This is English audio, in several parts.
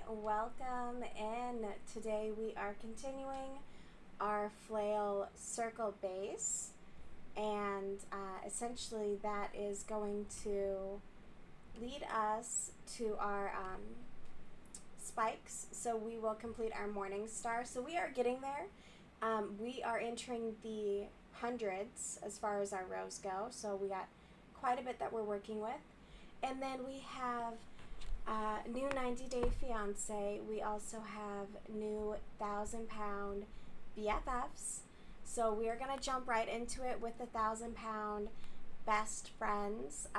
welcome in. Today we are continuing our flail circle base, and essentially that is going to lead us to our spikes. So we will complete our morning star. So we are getting there. We are entering the hundreds as far as our rows go, so we got quite a bit that we're working with. And then we have new 90-day fiance. We also have new 1,000-pound BFFs. So we are going to jump right into it with the 1,000-pound best friends.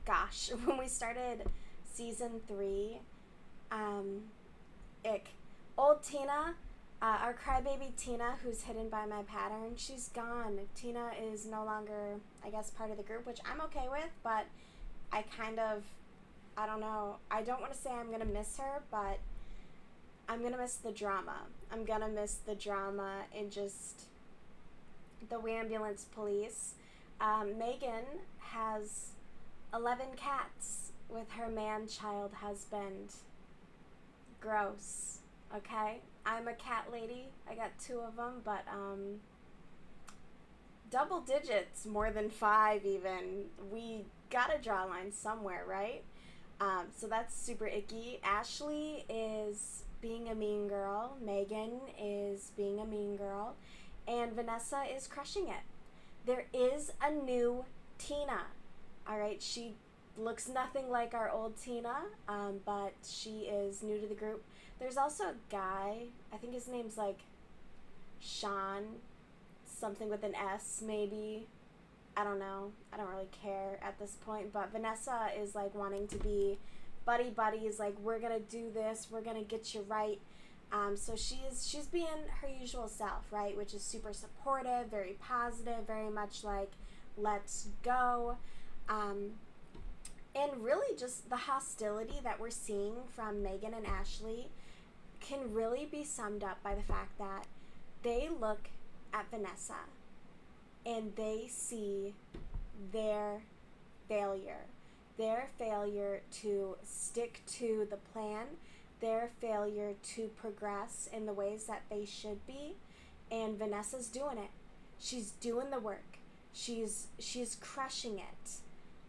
Gosh, when we started season 3, old Tina, our crybaby Tina, who's hidden by my pattern, she's gone. Tina is no longer, I guess, part of the group, which I'm okay with, but I don't know. I don't want to say I'm going to miss her, but I'm going to miss the drama. I'm going to miss the drama and just the ambulance police. Megan has 11 cats with her man-child husband. Gross. Okay? I'm a cat lady. I got 2 of them, but double digits, more than 5 even. We gotta draw a line somewhere, right? So that's super icky. Ashley is being a mean girl. Megan is being a mean girl. And Vanessa is crushing it. There is a new Tina. Alright, she looks nothing like our old Tina, but she is new to the group. There's also a guy, I think his name's like Sean, something with an S maybe. I don't know. I don't really care at this point. But Vanessa is like wanting to be buddies. Like, we're gonna do this. We're gonna get you right. So she's being her usual self, right? Which is super supportive, very positive, very much like, let's go. And really just the hostility that we're seeing from Megan and Ashley can really be summed up by the fact that they look at Vanessa and they see their failure to stick to the plan, their failure to progress in the ways that they should be, and Vanessa's doing it. She's doing the work. She's crushing it.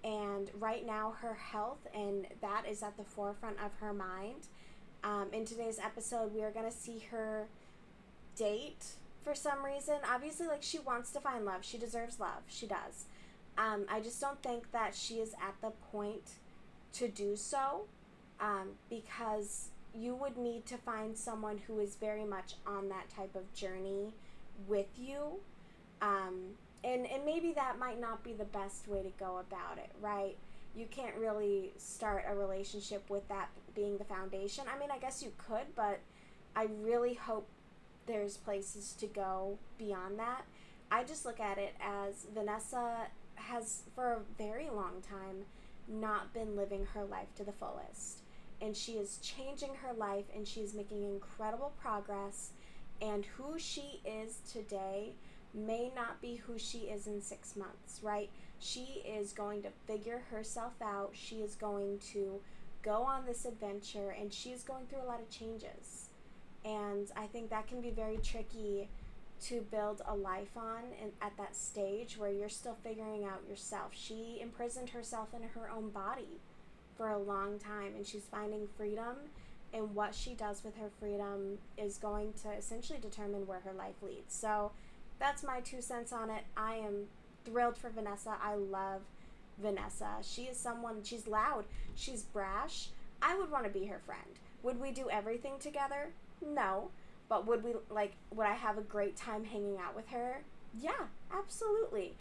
And right now her health, and that is at the forefront of her mind. In today's episode, we are going to see her date for some reason. Obviously, like, she wants to find love. She deserves love. She does. I just don't think that she is at the point to do so, because you would need to find someone who is very much on that type of journey with you. And maybe that might not be the best way to go about it, right? You can't really start a relationship with that being the foundation. I mean, I guess you could, but I really hope there's places to go beyond that. I just look at it as Vanessa has, for a very long time, not been living her life to the fullest. And she is changing her life, and she is making incredible progress. And who she is today may not be who she is in 6 months, right? She is going to figure herself out. She is going to go on this adventure, and she is going through a lot of changes. And I think that can be very tricky to build a life on at that stage where you're still figuring out yourself. She imprisoned herself in her own body for a long time, and she's finding freedom, and what she does with her freedom is going to essentially determine where her life leads. So that's my 2 cents on it. I am thrilled for Vanessa. I love Vanessa. She is someone, she's loud, she's brash. I would want to be her friend. Would we do everything together? No. But would I have a great time hanging out with her? Yeah, absolutely.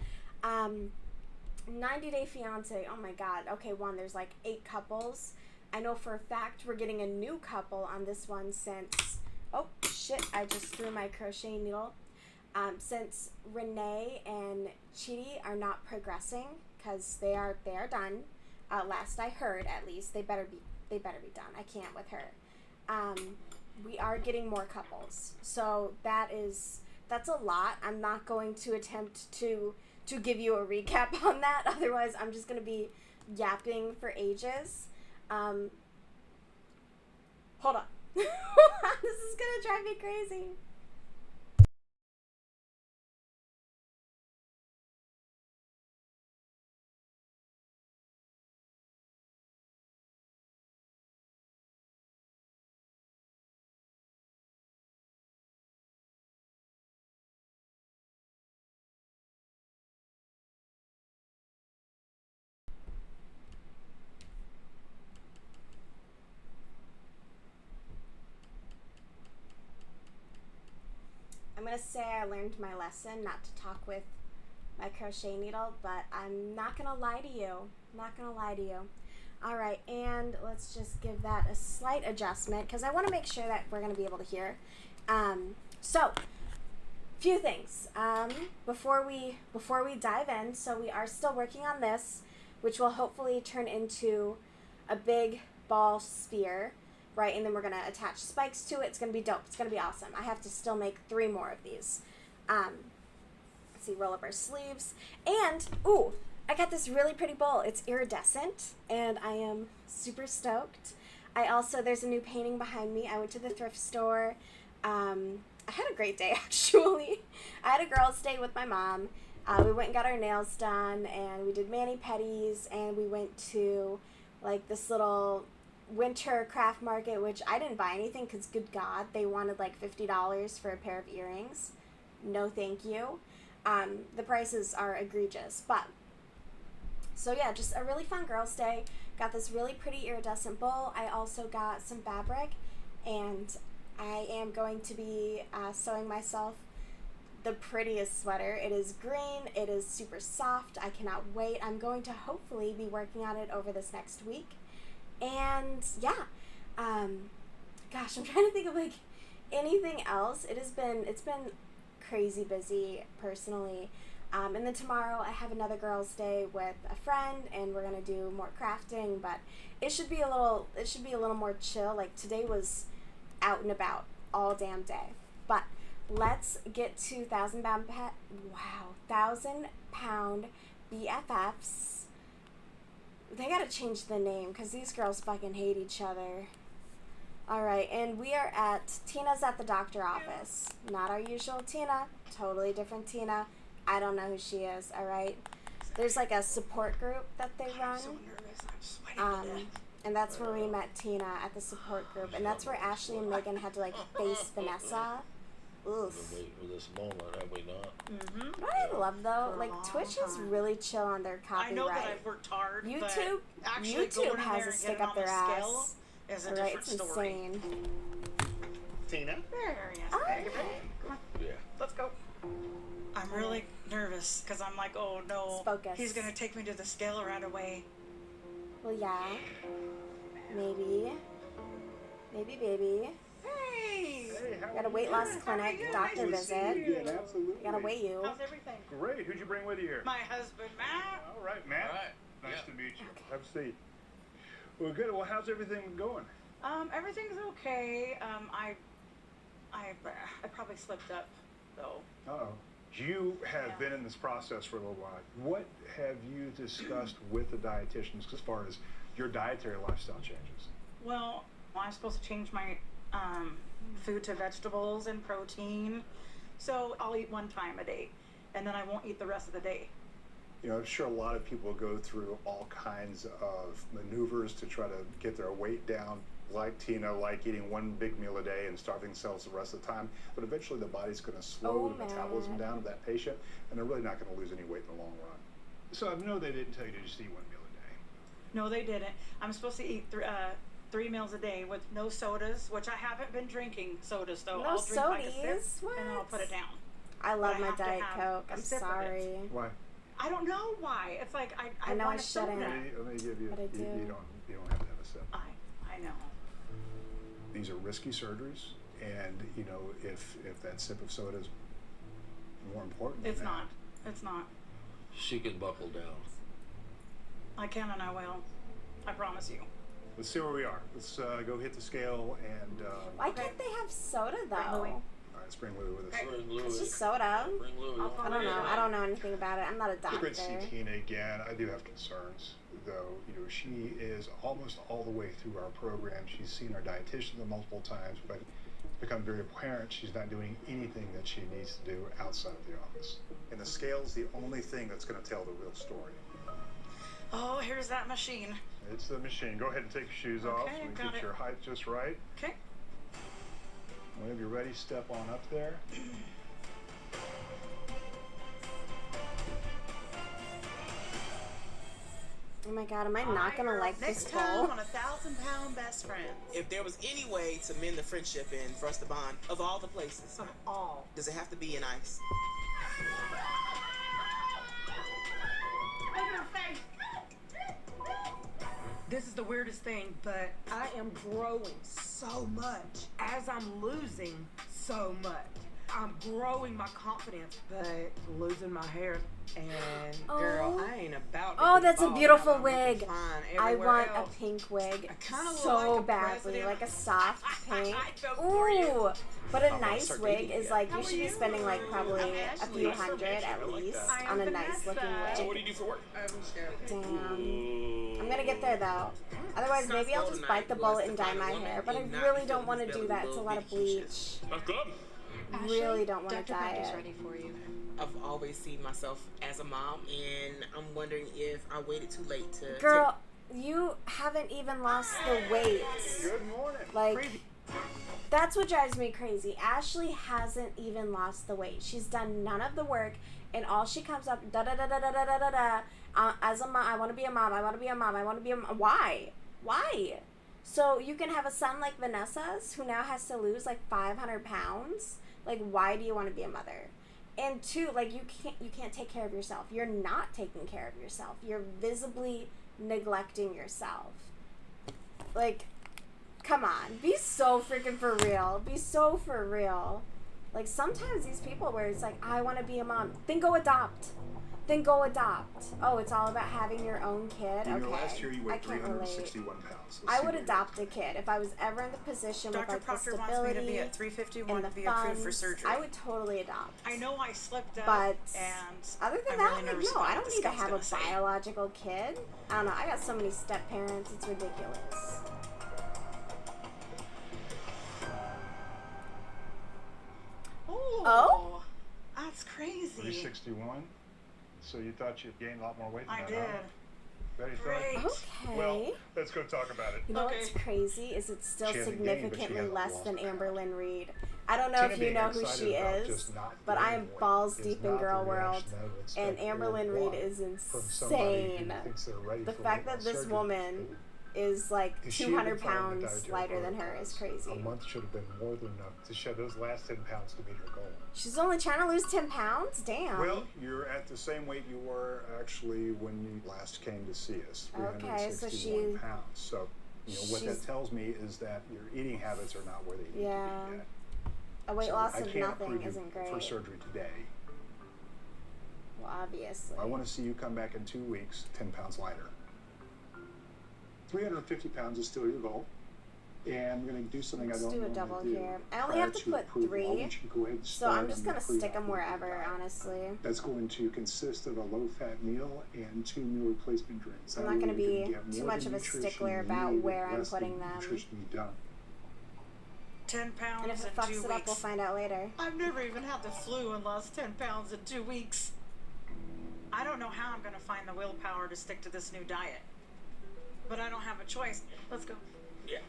90-day fiance, oh my god. Okay, there's like 8 couples. I know for a fact we're getting a new couple on this one since, oh shit, I just threw my crochet needle. Since Renee and Chidi are not progressing, because they are done. Last I heard, at least, they better be done. I can't with her. We are getting more couples, so that's a lot. I'm not going to attempt to give you a recap on that. Otherwise, I'm just going to be yapping for ages. Hold on. This is gonna drive me crazy. I'm gonna say I learned my lesson not to talk with my crochet needle, but I'm not gonna lie to you. All right, and let's just give that a slight adjustment because I want to make sure that we're gonna be able to hear. So, few things before we dive in. So we are still working on this, which will hopefully turn into a big ball sphere. Right, and then we're gonna attach spikes to it. It's gonna be dope. It's gonna be awesome. I have to still make 3 more of these. Let's see, roll up our sleeves. And, ooh, I got this really pretty bowl. It's iridescent, and I am super stoked. There's a new painting behind me. I went to the thrift store. I had a great day, actually. I had a girls' day with my mom. We went and got our nails done, and we did mani-pedis, and we went to, like, this little winter craft market, which I didn't buy anything because, good God, they wanted like $50 for a pair of earrings. No thank you. The prices are egregious, but so yeah, just a really fun girls' day. Got this really pretty iridescent bowl. I also got some fabric, and I am going to be sewing myself the prettiest sweater. It is green. It is super soft. I cannot wait. I'm going to hopefully be working on it over this next week. And yeah, gosh, I'm trying to think of like anything else. It's been crazy busy personally. And then tomorrow I have another girls' day with a friend, and we're gonna do more crafting. But it should be a little more chill. Like today was out and about all damn day. But let's get to 1,000-pound BFFs. They gotta change the name because these girls fucking hate each other. Alright, and we are Tina's at the doctor office. Not our usual Tina, totally different Tina. I don't know who she is, alright? There's like a support group that they run. And that's where we met Tina, at the support group. And that's where Ashley and Megan had to like face Vanessa. Oof. We've been waiting for this moment, have we not? Mm-hmm. What I love though, like Twitch is really chill on their copyright. I know that I've worked hard. YouTube has a stick up their ass. Is a Alright, different it's story. insane. Tina? There, yes. Alright. Come on, Yeah. let's go. I'm really nervous because I'm like, oh no, Focus. he's gonna take me to the scale right away. Well, yeah. Maybe, baby. Hey! Got a weight loss clinic, doctor visit. Yeah, absolutely. Gotta weigh you. How's everything? Great. Who'd you bring with you here? My husband, Matt. All right, Matt. All right. Nice Yeah. to meet you. Have a seat. Well, good. Well, how's everything going? Everything's okay. I probably slipped up though. Uh-oh. You have been in this process for a little while. What have you discussed with the dietitians as far as your dietary lifestyle changes? Well, I'm supposed to change my food to vegetables and protein. So I'll eat 1 time a day, and then I won't eat the rest of the day. You know, I'm sure a lot of people go through all kinds of maneuvers to try to get their weight down, like Tina, like eating 1 big meal a day and starving themselves the rest of the time. But eventually the body's going to slow the metabolism down of that patient, and they're really not going to lose any weight in the long run. So I know they didn't tell you to just eat 1 meal a day. No, they didn't. I'm supposed to eat 3 meals a day with no sodas, which I haven't been drinking sodas though. No I'll drink like a sodies? sip What? and then I'll put it down. I love I my have to Diet have Coke. a I'm sip of it. sorry. Why? I don't know why. It's like I know I want a soda. shouldn't. Let me give you, But I do. you don't have to have a sip. I know. These are risky surgeries, and you know, if that sip of soda is more important than It's that. not. It's not. She can buckle down. I can and I will. I promise you. Let's see where we are. Let's go hit the scale and Why can't they have soda though? Right, Louie. all right, Bring Louie with us. Bring Louis. It's just soda. Bring Louis. I don't know. I don't know anything about it. I'm not a It's doctor. great to see Tina again. I do have concerns, though. You know, she is almost all the way through our program. She's seen our dietitian multiple times, but it's become very apparent she's not doing anything that she needs to do outside of the office. And the scale's the only thing that's going to tell the real story. Oh, here's that machine. It's the machine. Go ahead and take your shoes off so we got get it. your height just right. Okay. Whenever you're ready, step on up there. Oh my god, am I not gonna like this Next bowl? time on 1,000-pound best friends. If there was any way to mend the friendship and for us to bond, of all the places, Of all. does it have to be in ice? This is the weirdest thing, but I am growing so much as I'm losing so much. I'm growing my confidence, but losing my hair. And girl, I ain't about to Oh, be that's a bald beautiful while I'm looking wig. fine I everywhere want else. a pink wig I kinda look so like a badly, president. like a soft pink. Go for you. Ooh, but a gonna nice start wig dating is again. like How you are should be you? spending like probably I'm a Ashley. few Nice to hundred meet you. at I like least that. on a I'm nice looking Vanessa. wig. What do you do for work? Damn. I'm gonna get there though. Otherwise, maybe I'll just bite the bullet and dye my hair. But I really don't want to do that. It's a lot of bleach. That's good. Really don't want to dye it. ready for you. I've always seen myself as a mom, and I'm wondering if I waited too late to. Girl, you haven't even lost the weight. Good morning. Like, that's what drives me crazy. Ashley hasn't even lost the weight. She's done none of the work, and all she comes up da da da da da da da da da. As a mom, I want to be a mom. I want to be a mom. I want to be a mom. Why? Why? So you can have a son like Vanessa's, who now has to lose like 500 pounds. Like, why do you want to be a mother? And two, like, you can't take care of yourself. You're not taking care of yourself. You're visibly neglecting yourself. Like, come on. Be so freaking for real. Be so for real. Like, sometimes these people where it's like, I want to be a mom. Then go adopt. Then go adopt. Oh, it's all about having your own kid? In Okay. your last year, you I weighed can't relate. 361 pounds. Let's I see would what you adopt a kid. If I was ever in the position with Dr. like the Proctor wants me to stability be at 351 and to the be approved for funds, surgery. I would totally adopt. I know I slipped up, But and other than I'm that, really like, nervous no, about I what don't the need to scouts have a gonna say. biological kid. I don't know. I got so many step parents. It's ridiculous. Oh? That's crazy. 361. So you thought you'd gain a lot more weight than I that, did. huh? Betty Great. thought? Okay. Well, let's go talk about it. You know Okay. what's crazy is it's still She hasn't gained, but she significantly hasn't less lost than pounds. Amber Lynn Reed. I don't know Tina if you being know who excited she about is, just not but I gaining am weight balls is deep in not the girl world, reaction I would expect and Amber or Lynn Reed want is from somebody who insane. thinks they're ready The for fact weight that this surgery. woman is like If she had 200 been following the pounds dietary lighter than her is protocols, crazy. A month should have been more than enough to shed those last 10 pounds to meet her goal. She's only trying to lose 10 pounds? Damn. Well, you're at the same weight you were actually when you last came to see us. Okay, so 361 pounds. So, you know, what she's- that tells me is that your eating habits are not where they need Yeah. to be yet. a weight So loss I of can't nothing approve you isn't great. for surgery today. Well, obviously. I want to see you come back in 2 weeks, 10 pounds lighter. 350 pounds is still your goal. And we're going to do something Let's I don't do a normally double do here. I only prior have to put approval. I 3, want you to go ahead and so I'm start just on going your to stick them pre-operative wherever, diet. honestly. That's going to consist of a low-fat meal and 2 meal replacement drinks. I'm That not going to way you can be get too more much the of a nutrition stickler you about need where with I'm less of the putting them. nutrition you don't. 10 pounds And if it in fucks 2 it weeks. up, we'll find out later. I've never even had the flu and lost 10 pounds in 2 weeks. I don't know how I'm going to find the willpower to stick to this new diet. But I don't have a choice. Let's go. Yeah.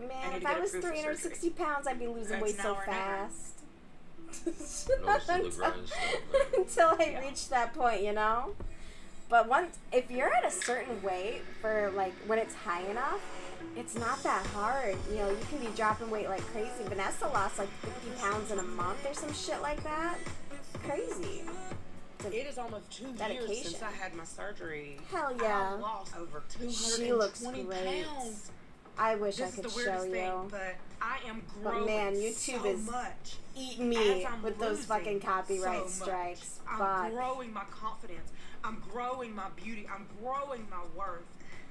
I Man, need if to I get was approved for 360 pounds, I'd be losing That's weight so now or never. fast. Nose to the grindstone. Until I reach that point, you know? But if you're at a certain weight for like when it's high enough, it's not that hard. You know, you can be dropping weight like crazy. Vanessa lost like 50 pounds in a month or some shit like that. Crazy. It is almost 2 years Dedication. since I had my surgery. Hell yeah. I lost over 220 She looks great. pounds. I wish This I is could the show weirdest thing, you. but I am But growing man, YouTube so is much. Eat me As I'm with those losing fucking copyright so much. strikes. I'm Fuck. growing my confidence. I'm growing my beauty. I'm growing my worth.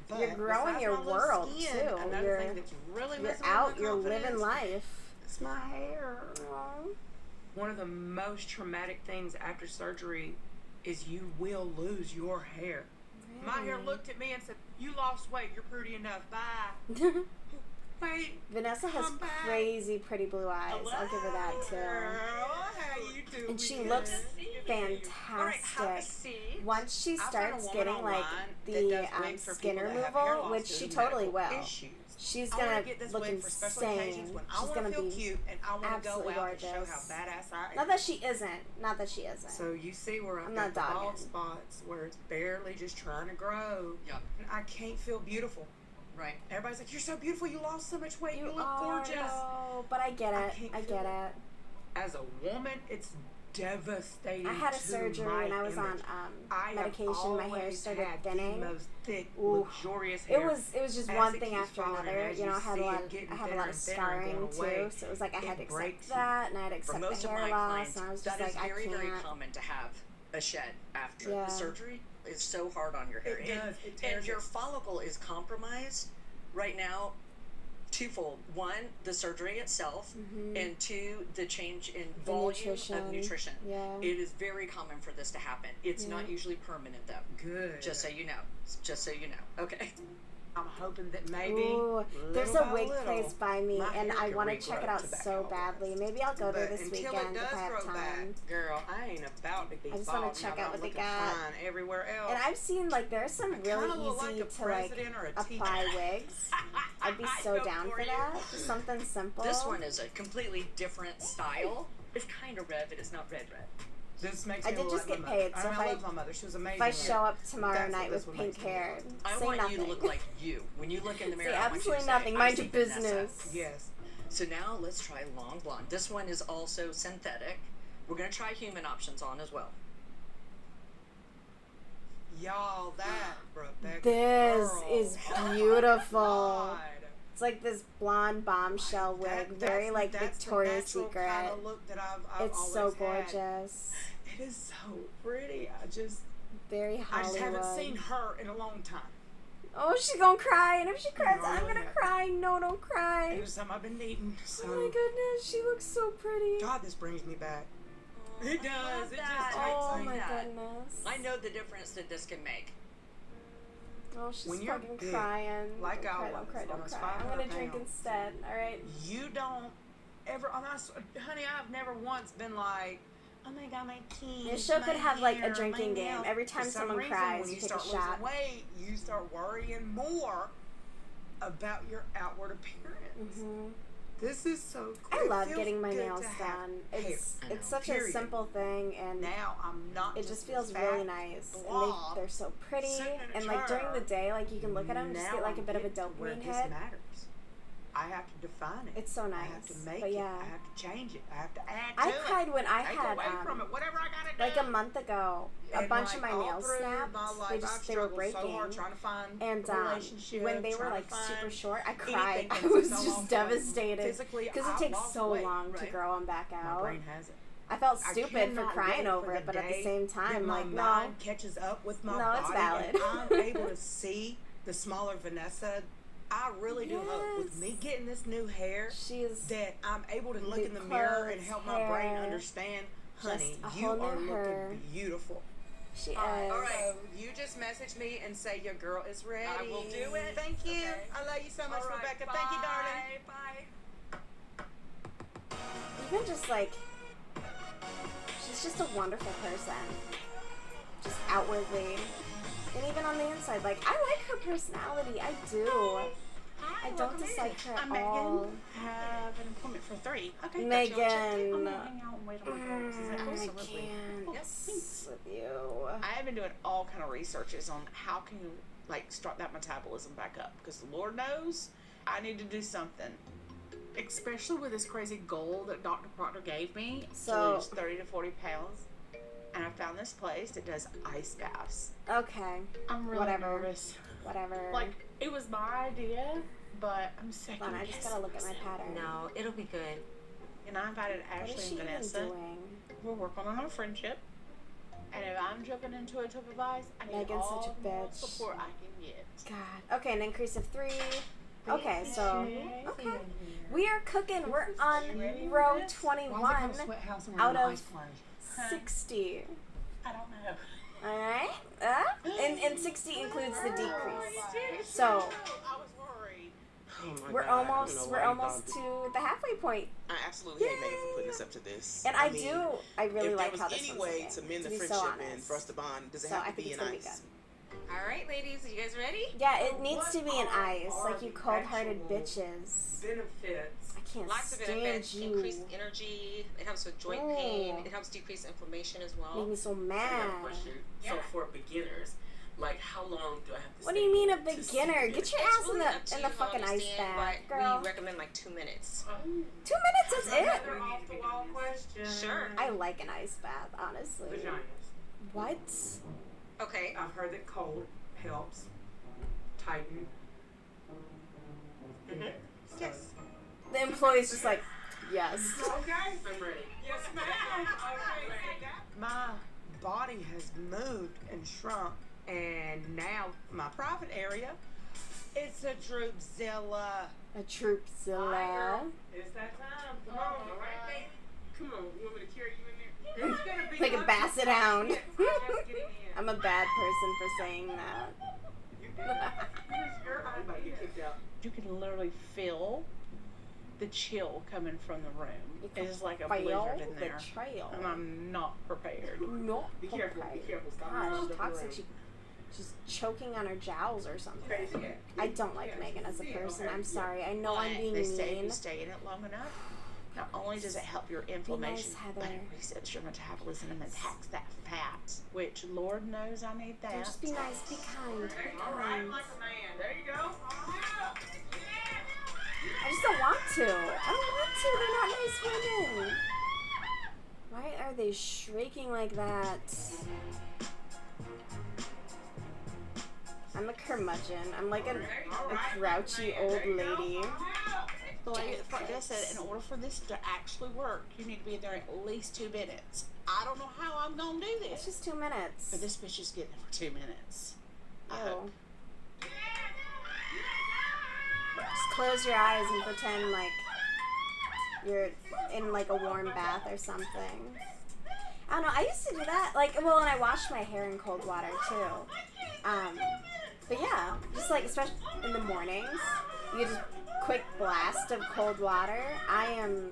But You're growing besides your my low world, skin, too. Another You're- thing that's really You're messing with out, my you're living confidence life. is my hair. Aw. One of the most traumatic things after surgery is you will lose your hair. Really? My hair looked at me and said, "You lost weight. You're pretty enough. Bye." Wait. Vanessa has Come back. crazy pretty blue eyes. I'll give her that too. Girl, how you doing? And she looks fantastic. Once she starts getting like the skin removal, which she totally will. She's gonna look insane. She's gonna be cute, and I want to go absolutely out and show gorgeous. how badass I am. Not that she isn't. Not that she isn't. So you see where I've I'm got not the bald dogging. spots where it's barely just trying to grow. Yep. And I can't feel beautiful. Right. Everybody's like, "You're so beautiful. You lost so much weight. You look are, gorgeous." though, but I get it. can't I feel get it. it. As a woman, it's devastating. I had a to surgery my and I was image. on medication. My hair started thinning. The most thick, Ooh. luxurious hair. It was just As one it thing keeps after falling, another. as You know, I you had see a lot it of getting I have a thinner lot of and thinner and scarring going too. away, So it was like I had to it accept breaks you. that, and I had to For accept most the of hair my loss, clients, and I was that just is like, very, I very can't. common to have a shed after Yeah. the surgery. It's so hard on your hair. It does. It tears and your it. follicle is compromised right now twofold. One, the surgery itself, and two, the change in The volume nutrition. of nutrition. Yeah. It is very common for this to happen. It's Yeah. not usually permanent though. Good. Just so you know. Just so you know. Okay. I'm hoping that maybe Ooh, there's little a by wig little, place by me, my and hair I can want to check it regrow out to back so all badly. this. Maybe I'll go there But this until weekend it does if I have grow time. back, girl, I ain't about to be I just wanna bald check now out that what I'm they looking got. fine everywhere else. And I've seen like there's some I kinda really look like easy a to like president or a teacher. apply wigs. I'd be so know down for you. that. Just something simple. This one is a completely different style. It's kind of red, but it's not red. This makes I me did look just like get my mother. paid, so I if love my mother. She was amazing. If I show up tomorrow That's night what this with one pink makes me hair, look. I say want nothing. you to look like you. When you look in the mirror, Say I want you to absolutely say, nothing. "I Mind see your Vanessa." business. Yes. So now let's try long blonde. This one is also synthetic. We're going to try human options on as well. Y'all, that Rebecca This girl. is Oh my beautiful. God. It's like this blonde bombshell wig, very like that's Victoria's the natural Secret. kind of look that I've It's always so had. gorgeous. It is so pretty. Very I Hollywood. just haven't seen her in a long time. Oh, she's gonna cry, and if she cries, No, I'm gonna no. cry. No, don't cry. It was something I've been needing. So, Oh my goodness, she looks so pretty. God, this brings me back. It does. love It that. just Oh takes my me. goodness. I know the difference that this can make. Oh, she's When you're fucking big, crying. like don't I cry, was, don't cry, don't almost cry. I'm gonna 500 drink pounds. instead. All right. You don't ever, honey, I've never once been like, oh my God, my teeth. Your show my could have like a hair, drinking my game. nails." Every time For some someone reason, cries, when you you take a start shot. losing weight, you start worrying more about your outward appearance. Mhm. This is so cool. I It love feels getting my good nails to have done. hair. It's I know. such a Period. simple thing, and Now I'm not. it just feels fat really nice. blob And they're so pretty, sitting in a and like during the chair. day, like you can look at them, just Now get like a I'm bit of a getting to where dopamine this hit. matters. I have to define it. It's so nice. I have to make But it. yeah. I have to change it. I have to add I to it. cried when I Take had away from it. Whatever I gotta do. like a month ago, a And, bunch like, of my all nails through snapped. my life, They I've just they were struggled breaking. so hard trying to find And a relationship, when they were trying like to super find short, I anything cried. that I was so long just for, like, devastated physically, because it I takes lost so weight, long to right? grow them back My out. brain has it. I felt I stupid for cannot crying wait over for it, but at the day same that time, my like no. mind catches up with my No, body it's valid. and I'm able to see the smaller Vanessa. I really do hope with me Yes. getting this new hair She's that I'm able to look new in the mirror and clothes, help my brain hair, understand, honey, just a you whole are new her. looking beautiful. she is. All right, so you just message me and say your girl is ready. I will do it. Thank you. Okay. I love you so much, All right, Rebecca. bye. Thank you, darling. Bye. Even just like she's just a wonderful person. Just outwardly. And even on the inside, like I like her personality. I do. I don't dislike her I'm at all. Megan. Have an appointment for 3. Okay, Megan. gotcha. I'm gonna hang out and wait on my girls. Is that cool? I So lovely. can't Cool. Thanks. with you. I have been doing all kind of researches on how can you like start that metabolism back up because Lord knows I need to do something. Especially with this crazy goal that Dr. Proctor gave me So- to lose 30 to 40 pounds. And I found this place that does ice baths. Okay. I'm really Whatever. nervous. Whatever. Like, it was my idea, but I'm second Hold on, I just gotta look at my pattern. No, it'll be good. And I invited What is Ashley she and even Vanessa. doing? We're working on our friendship. And if I'm jumping into a tub of ice, I need Megan's all such a the moral bitch. support I can get. God. Okay, an increase of 3. Okay, so we are cooking. We're on row 21 out of 60. I don't know. All right, and 60 includes the decrease. So I was worried. Oh my we're God, almost to the halfway point. I absolutely hate Megan for putting us up to this. And I really like if how there this was any one's way looking, to mend the be so friendship and honest. for us to bond, does it So have I to think be it's an gonna be ice? good. All right, ladies, are you guys ready? Yeah, it needs to be an ice, like you cold-hearted bitches. Benefits. I can't Lots of stand benefits, you. increased energy, it helps with joint pain, it helps decrease inflammation as well. Make me so I got mad. a question. So for beginners, like how long do I have to What do stay you mean a to see beginner? the Get your It's ass really up to in you the how fucking you ice stand, bath, but girl. we recommend like 2 minutes. 2 minutes is it? Another off-the-wall question. Sure. I like an ice bath, honestly. Vaginas. What? Okay. I've heard that cold helps tighten. Yes. The employee's just like, yes. Okay. I'm ready. Yes, ma'am. Okay. My body has moved and shrunk, and now my private area, it's a droopzilla. A troopzilla. It's that time. Come on. All right, baby. Come on, you want me to carry you in there? It's gonna be Like a basset hound. Just getting in. I'm a bad person for saying that. You're I'm about to get kicked out. You can literally feel the chill coming from the room. You can It's like a feel blizzard in the there. trail. And I'm not prepared. Not Be careful, be careful. Stop Gosh, moving the toxic. room. She's choking on her jowls or something. Crazy. I don't like Megan as a person. I'm sorry. I know I'm being They say if mean. you stay in it long enough, not only does it help your inflammation, but Heather. it resets your metabolism and attacks that fat, which Lord knows I need So that. just be nice, be kind, be kind. like a man. There you go. I just don't want to. I don't want to. They're not nice women. Why are they shrieking like that? I'm a curmudgeon. I'm like a grouchy old lady. Like I said, in order for this to actually work, you need to be in there at least 2 minutes. I don't know how I'm gonna do It's this, just 2 minutes. but this bitch is getting it for 2 minutes. I hope. Ew. Just close your eyes and pretend like you're in like a warm bath or something. I don't know. I used to do that. Like, well, and I washed my hair in cold water too. But yeah, just like especially in the mornings, you just quick blast of cold water. I'm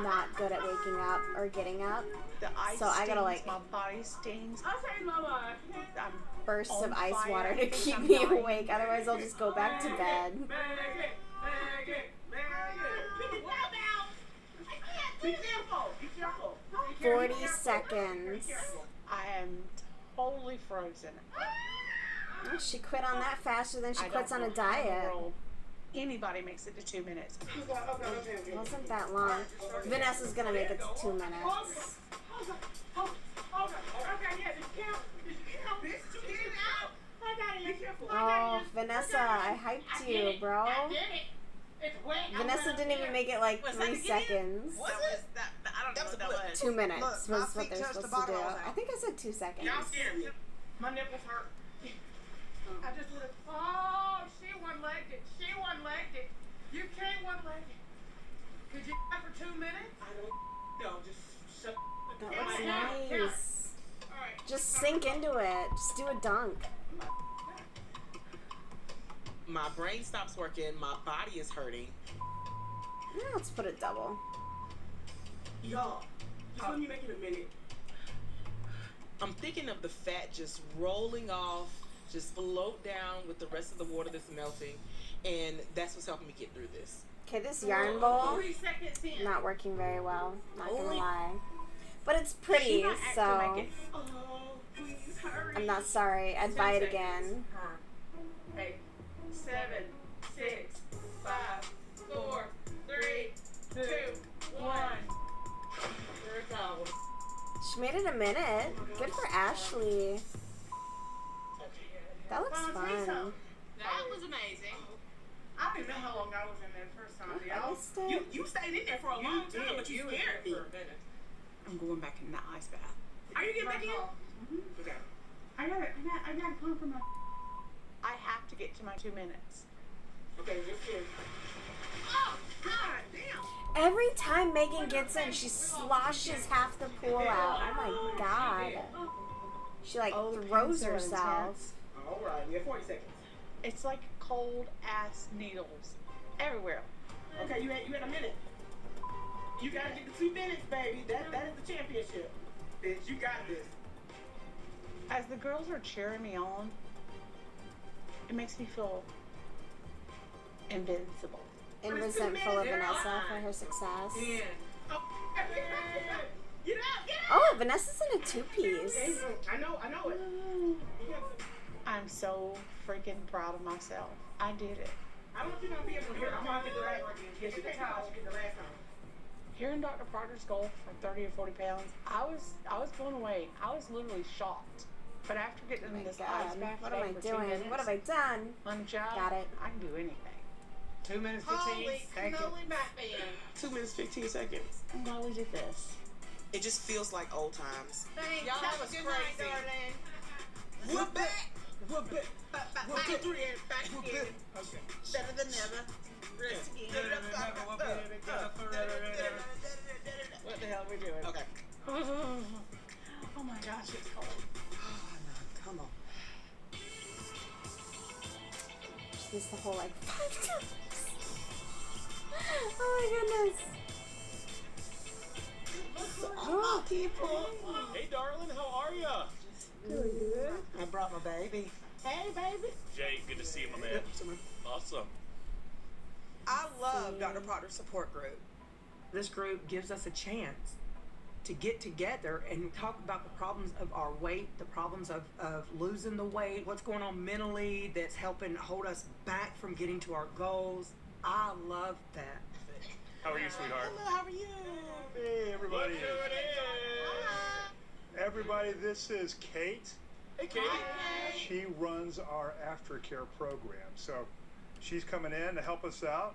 not good at waking up or getting up. The ice So I gotta, stings, like- my body stings. Okay, mama. I'm Bursts on of ice fire. water I to think keep I'm me dying. awake. Otherwise, I'll just go back to bed. Be careful. Be careful. 40 seconds. I am totally frozen. Oh, she quit on that faster than she I quits don't on a know how in the diet. world anybody makes it to 2 minutes. It wasn't that long. Vanessa's gonna make it to 2 minutes. Oh, Vanessa, I hyped you, bro. Vanessa didn't even make it like 3 seconds. That was that. I don't know what that was. 2 minutes Look, was my what feet they're touched the supposed to do. bottom of I think I said 2 seconds. Y'all scared me. My nipples hurt. I just would have. Oh, she one-legged it. She one-legged it. You can't one-leg it. Could you for 2 minutes? I don't know. Just shut. That looks nice. Just sink into it. Just do a dunk. My brain stops working. My body is hurting. Yeah, let's put it double. Y'all, just let me make it a minute. I'm thinking of the fat just rolling off, just float down with the rest of the water that's melting, and that's what's helping me get through this. Okay, this yarn bowl 3 seconds in. not working very well. Not gonna Only- lie, but it's pretty, She might act to so make it. Oh, please hurry. I'm not sorry. I'd buy it again. 8, 7, 6, 5, 4, 3, 2, 1. There it goes. She made it a minute. Good for Ashley. That looks fun. That was amazing. I didn't know how long I was in there the first time. I Y'all. missed it. You stayed in there for a long time, but you scared me. I'm going back in the ice bath. Are you getting back in? Okay. I gotta come from my. I have to get to my 2 minutes. Okay, just here. Oh, God damn. Every time Megan gets in, she sloshes half the pool out. Oh my god. She like Oh, the throws pins are herself. All right, we have 40 seconds. It's like cold ass needles everywhere. Okay, you had a minute. You gotta get the 2 minutes, baby. That is the championship. Bitch, you got this. As the girls are cheering me on, it makes me feel invincible. And resentful of Vanessa for her success. Yeah. Oh, get out, get out. Oh, Vanessa's in a 2-piece. I know it. I'm so freaking proud of myself. I did it. I don't think I'm gonna be able to hear. I'm gonna get the last one. Yes, you can tell. Get the last one. Hearing Dr. Proctor's goal for 30 or 40 pounds, I was blown away. I was literally shocked. But after getting in this ice bath What am I today for 2 doing? minutes, What have I done? on the job, Got it. I can do anything. 2 minutes 15 seconds. 2 minutes, 15 seconds. I'm glad we did this. It just feels like old times. Thanks. Y'all Have was a good crazy. night, darling. We're back. We're back. Back again. Back We're again. good. Okay. Better than never. Rest again. What the hell are we doing? Okay. Oh my gosh, it's cold. Come on. She needs the whole like 5 times. Oh my goodness. Oh, people. Hey, darling, how are ya? Good. I brought my baby. Hey, baby. Jay, good to see you, my man. Awesome. I love Dr. Proctor's support group. This group gives us a chance to get together and talk about the problems of our weight, the problems of losing the weight, what's going on mentally that's helping hold us back from getting to our goals. I love that. How are you, sweetheart? Hello, how are you? Hey, everybody. Look who it is. Everybody, this is Kate. Hey, Katie. She runs our aftercare program. So she's coming in to help us out.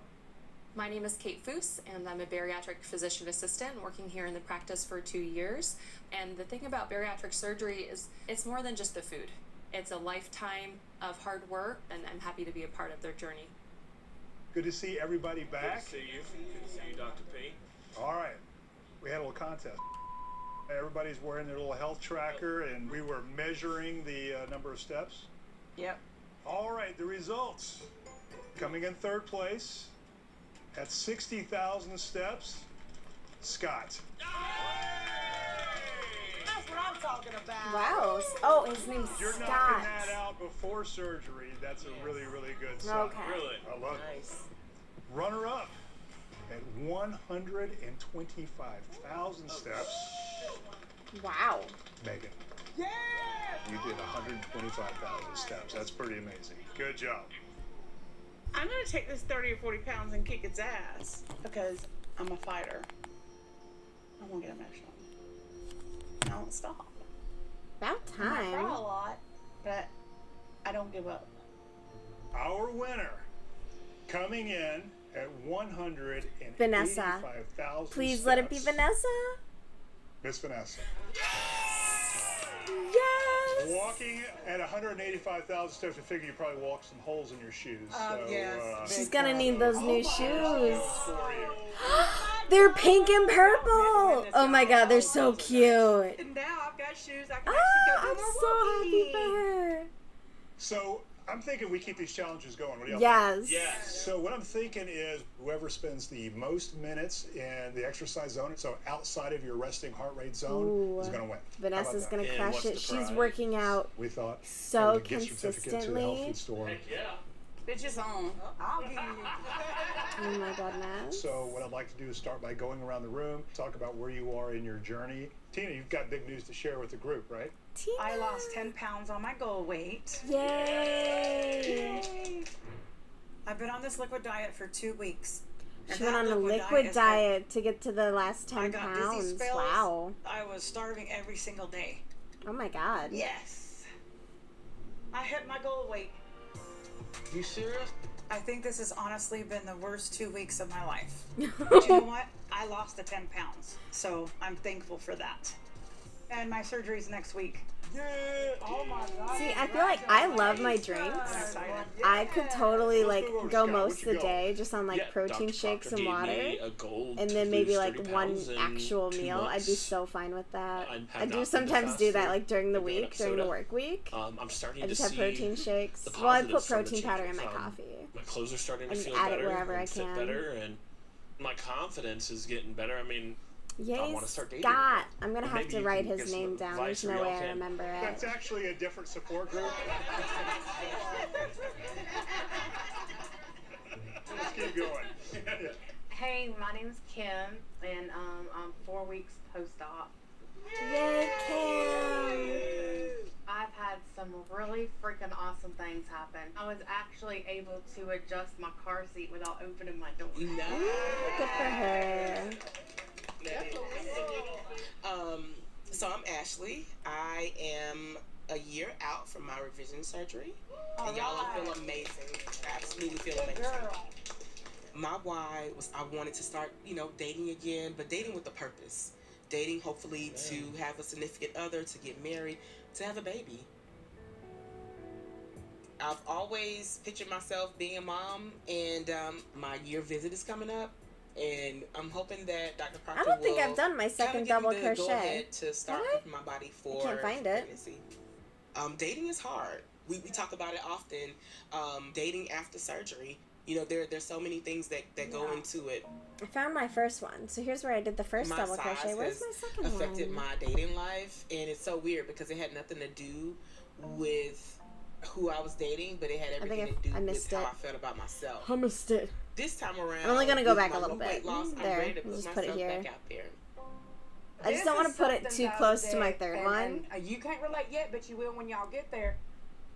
My name is Kate Foose, and I'm a bariatric physician assistant working here in the practice for 2 years. And the thing about bariatric surgery is it's more than just the food. It's a lifetime of hard work, and I'm happy to be a part of their journey. Good to see everybody back. Good to see you. Good to see you, Dr. P. All right. We had a little contest. Everybody's wearing their little health tracker, and we were measuring the number of steps. Yep. All right, the results. Coming in 3rd place at 60,000 steps, Scott. That's what I'm talking about. Wow. Oh, his name's You're Scott. knocking that out before surgery. That's a really, really good sign. Okay. Really? I love Nice. it. Runner up at 125,000 steps, Wow. Megan. Yeah! You did 125,000 steps. That's pretty amazing. Good job. I'm gonna take this 30 or 40 pounds and kick its ass because I'm a fighter. I won't get emotional. I won't stop. About I might cry a time. lot, but I don't give up. Our winner coming in at 185,000 Vanessa. steps. Please let it be Vanessa. Miss Vanessa. Yes. Walking at 185,000 steps, I figure you probably walk some holes in your shoes. Yes. She's gonna need those new shoes. For you. They're pink and purple. Oh my god, they're so cute. And now I've got shoes I can Ah, actually I'm go so more happy walking. for her. So I'm thinking we keep these challenges going. What do y'all think? Yes. Yes. So what I'm thinking is whoever spends the most minutes in the exercise zone, so outside of your resting heart rate zone, Ooh. is going to win. Vanessa's How about gonna And crush what's it. the She's prize? working out that? We thought so having a gift certificate to the health consistently. food store. Heck yeah. Bitches on. I'll give you. Oh my goodness. So what I'd like to do is start by going around the room, talk about where you are in your journey. Tina, you've got big news to share with the group, right? Tina. I lost 10 pounds on my goal weight. Yay. I've been on this liquid diet for 2 weeks. And She went that on a liquid is diet to get to the last I 10 got dizzy pounds. spells. Wow. I was starving every single day. Oh my god. Yes. I hit my goal weight. You serious? I think this has honestly been the worst 2 weeks of my life. But you know what? I lost the 10 pounds. So I'm thankful for that. And my surgery's next week. Oh my God. See, I feel like I love my drinks. I could totally like go most of the day just on like protein shakes and water, and then maybe like one actual meal. I'd be so fine with that. I do sometimes do that like during the week, during the work week. I'm starting I just to have see protein shakes. the Well, I put positives from the protein powder in changes. my coffee. My clothes are starting to I just feel add it better wherever I and fit can. better, and my confidence is getting better. I mean, Yay, I want to start dating Scott. again. I'm gonna Or have maybe to you write can his get some name down. There's advice or no y'all way I can- remember it. That's actually a different support group. Let's keep going. Hey, my name's Kim, and I'm 4 weeks post-op. Yay, Kim! I've had some really freaking awesome things happen. I was actually able to adjust my car seat without opening my door. Good for her. So I'm Ashley. I am a year out from my revision surgery. And y'all feel amazing. Absolutely feel amazing. My why was I wanted to start, dating again, but dating with a purpose. Dating hopefully to have a significant other, to get married, to have a baby. I've always pictured myself being a mom, and my year visit is coming up. And I'm hoping that Dr. Proctor I don't think will I've done my second kinda give double me the crochet. go-ahead to start prepping my body for can't find it. pregnancy. Dating is hard. We talk about it often. Dating after surgery. There's so many things that go into it. I found my first one. So here's where I did the first My double size crochet. Where's my has second affected one? my dating life, and it's so weird because it had nothing to do with who I was dating, but it had everything to do with how I felt about myself. I missed it. This time around, I'm only gonna go with back my a little new weight bit. loss, I'm There, ready to we'll put just put it myself here. back out there. I just don't want to put it too close to my third one. And you can't relate yet, but you will when y'all get there.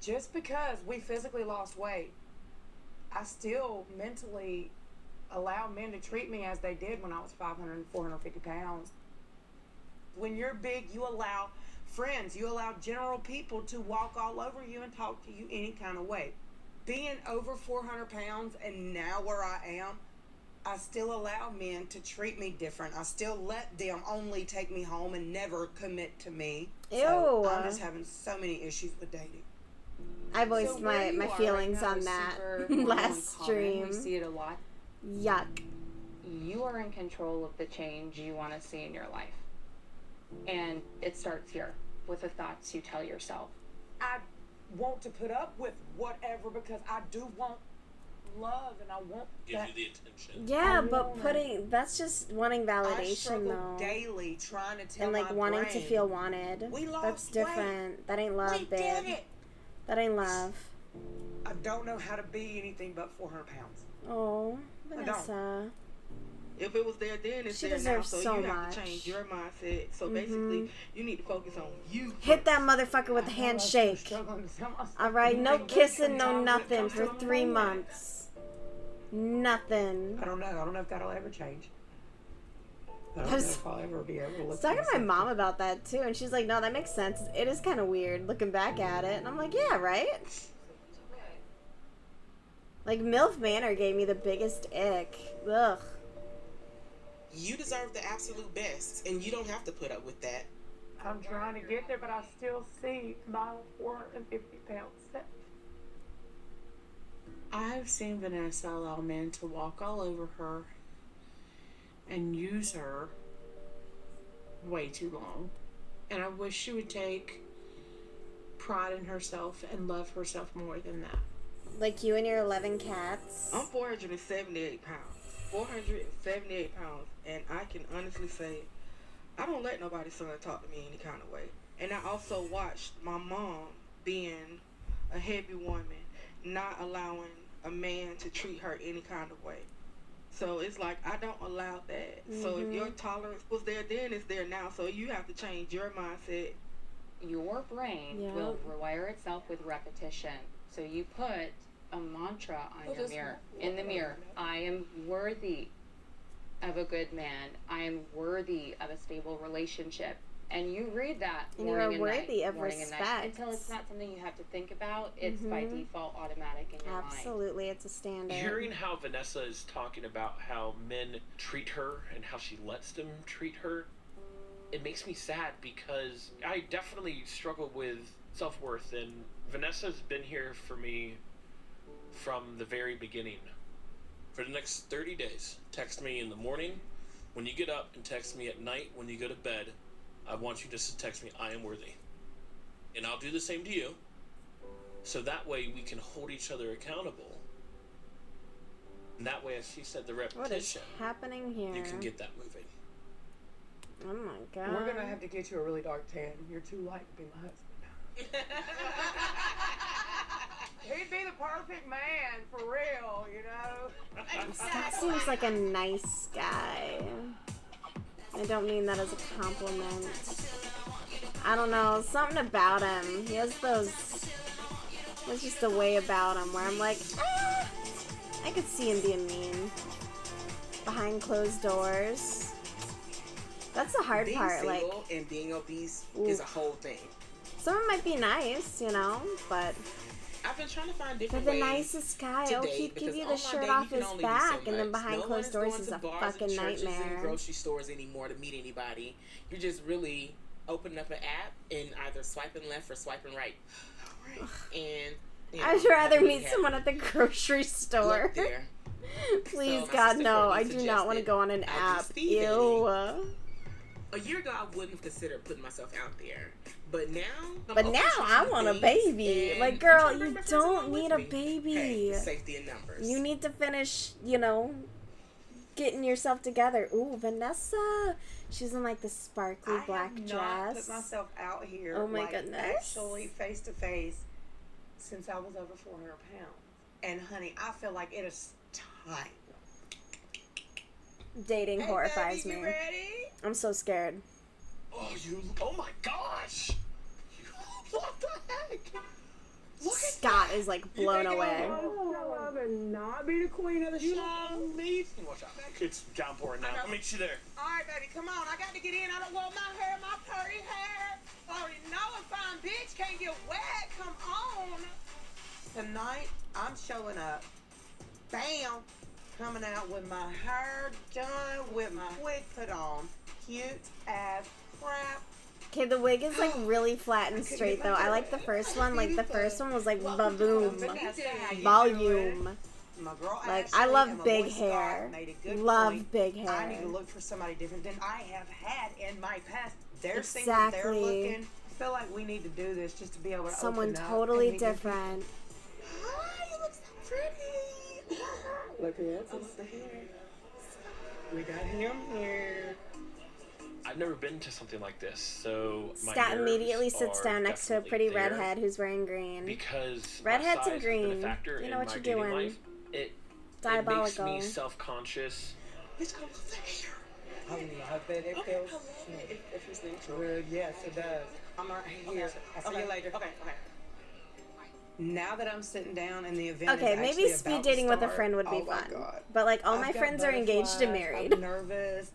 Just because we physically lost weight, I still mentally allow men to treat me as they did when I was 500 and 450 pounds. When you're big, you allow friends, you allow general people to walk all over you and talk to you any kind of way. Being over 400 pounds and now where I am, I still allow men to treat me different. I still let them only take me home and never commit to me. So Ew. I'm just having so many issues with dating. I voiced So where my you are feelings right now on is that super normal last and common. stream. We see it a lot. Yuck. You are in control of the change you want to see in your life. And it starts here with the thoughts you tell yourself. I want to put up with whatever because I do want love and I want Give that. you the attention. Yeah, but that's just wanting I validation struggle though. daily trying to tell And like my wanting to brain, feel wanted. we lost That's different. weight. That ain't love, We babe. did it. That ain't love. I don't know how to be anything but 400 pounds. Oh, I don't. Vanessa. If it was there then, it's She there now. deserves So so you have much. to change your mindset. So basically, you need to focus on you. Hit that motherfucker with a handshake. Alright, no kissing, no nothing for 3 months. Nothing. I don't know. I don't know if that'll ever change. I don't I know was- if I'll ever be able to I look was talking to my myself. mom about that too, and she's like, no, that makes sense. It is kind of weird looking back at it. And I'm like, yeah, right? Like, MILF Manor gave me the biggest ick. Ugh. You deserve the absolute best, and you don't have to put up with that. I'm trying to get there, but I still see my 450 pound self. I've seen Vanessa allow men to walk all over her and use her way too long. And I wish she would take pride in herself and love herself more than that. Like you and your 11 cats. I'm 478 pounds. 478 pounds. And I can honestly say, I don't let nobody's son talk to me any kind of way. And I also watched my mom being a heavy woman, not allowing a man to treat her any kind of way. So it's like, I don't allow that. So if your tolerance was there then, it's there now. So you have to change your mindset. Your brain will rewire itself with repetition. So you put a mantra on your mirror. In the mirror, I am worthy of a good man. I am worthy of a stable relationship. And you read that And you morning are and worthy night, of morning and night, respect. until it's not something you have to think about. It's by default automatic in your mind. Absolutely, it's a standard. Hearing how Vanessa is talking about how men treat her and how she lets them treat her, it makes me sad because I definitely struggle with self-worth, and Vanessa's been here for me from the very beginning. For the next 30 days, text me in the morning when you get up and text me at night when you go to bed. I want you just to text me, I am worthy. And I'll do the same to you. So that way we can hold each other accountable. And that way, as she said, the repetition. What is happening here? You can get that moving. Oh my god. We're gonna have to get you a really dark tan. You're too light to be my husband. He'd be the perfect man, for real, you know? Scott seems like a nice guy. I don't mean that as a compliment. I don't know, something about him. He has those... There's just a way about him where I'm like, I could see him being mean. Behind closed doors. That's the hard part, like... Being single and being obese is a whole thing. Someone might be nice, you know, but... I've been trying to find different They're the ways nicest guy. to Oh, date, he'd give you the because shirt online off dating, his you can only do so back, and then much. behind No closed one's doors going is to a bars fucking and churches nightmare. and grocery stores anymore to meet anybody. You're just really opening up an app and either swiping left or swiping right. And you know, I'd rather haven't meet really someone at the grocery store. looked there. Please, So, my God, sister no. Courtney I do not want to suggested go on an I app. do speed dating. Ew. A year ago, I wouldn't have considered putting myself out there, but now. But now I want a baby. Like, girl, you don't need a baby. Hey, safety in numbers. You need to finish, you know, getting yourself together. Ooh, Vanessa. She's in like the sparkly black I have dress. not put myself out here. Oh my like, goodness. Actually, face to face, since I was over 400 pounds. And honey, I feel like it is time. Dating horrifies baby, me. you ready? I'm so scared. Oh my gosh! What the heck? Scott is like blown away. Love and not be the queen of the show. Amazing. Watch out. It's downpouring now. I'll meet you there. All right, baby, come on. I got to get in. I don't want my hair, my curly hair. I already know a fine bitch can't get wet. Come on. Tonight, I'm showing up. Bam. Coming out with my hair done, with my wig put on. Cute as crap. Okay, the wig is like really flat and straight though. I like the first one. Like the first one was like baboom, volume. My girl Like Ashley I love and my big boy Scott hair. made a good Love point. big hair. I need to look for somebody different than I have had in my past. They're single, they're Exactly. looking. I feel like we need to do this just to be able to Someone open up totally and meet new different. Hi, you look so pretty. Look at the hair. We got him here. I've never been to something like this, so my Scott nerves immediately sits are down next to a definitely pretty there redhead who's wearing green. because Redheads my size and has been green. a factor You know in what my you're dating doing. life. It Diabolical. makes me self-conscious. Bitch, I love the hair. I love it. It feels It feels natural. good. Yes, it does. I'm right here. I'll see you later. Okay. Now that I'm sitting down in the event, Okay, is maybe actually speed about dating to with a start, friend would be oh my fun. God. But like all I've my got friends are engaged and butterflies, married. I'm nervous.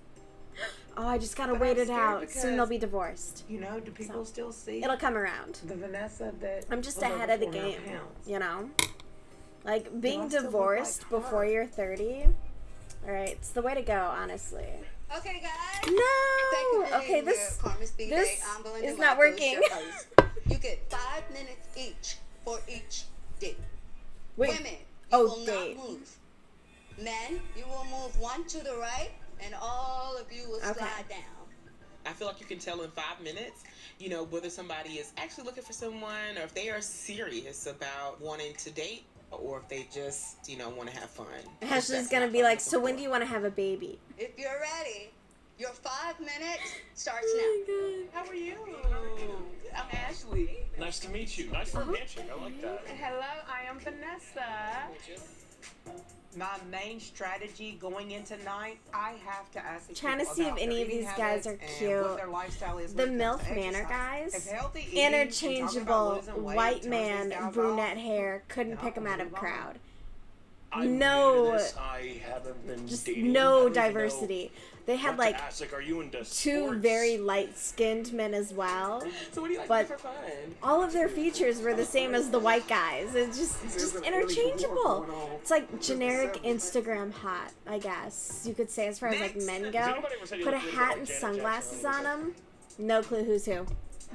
Oh, I just gotta But wait I'm it out. scared Soon they'll because, be divorced. You know, do people still see It'll come around. the Vanessa that I'm just was ahead over of the 400 game, pounds? you know? Like, being I still look divorced like her? before you're 30, alright, it's the way to go, honestly. Okay, guys. No! Okay, this is not working. You get 5 minutes each for each date. Wait. Women, you Oh, will date. not move. Men, you will move one to the right, and all of you will slide down. I feel like you can tell in 5 minutes, you know, whether somebody is actually looking for someone or if they are serious about wanting to date or if they just, you know, want to have fun. Ashley's gonna be like, so when do you want to have a baby? If you're ready, your 5 minutes starts Oh now. How are you? I'm Ashley. Nice to meet you. Nice for a handshake. I like that. Hello, I am Vanessa. My main strategy going into night, I have to ask these Trying to people see if about any their of these eating guys are habits and what cute. their lifestyle is The when it comes MILF to Manor exercise. guys, If healthy eating and talking about interchangeable, losing weight white turns man, these guys brunette off, hair, couldn't pick them out of move on. crowd. I'm No. new to this. I haven't been Just dating. I no don't even diversity. They had know what like to ask. Like, are you into 2 sports? very light-skinned men as well. So what do you like But to do for fun? all of their features were the same as the white guys. It's just interchangeable. It's like generic Instagram hot, I guess you could say, as far as like men go. Put a hat and sunglasses on them. No clue who's who.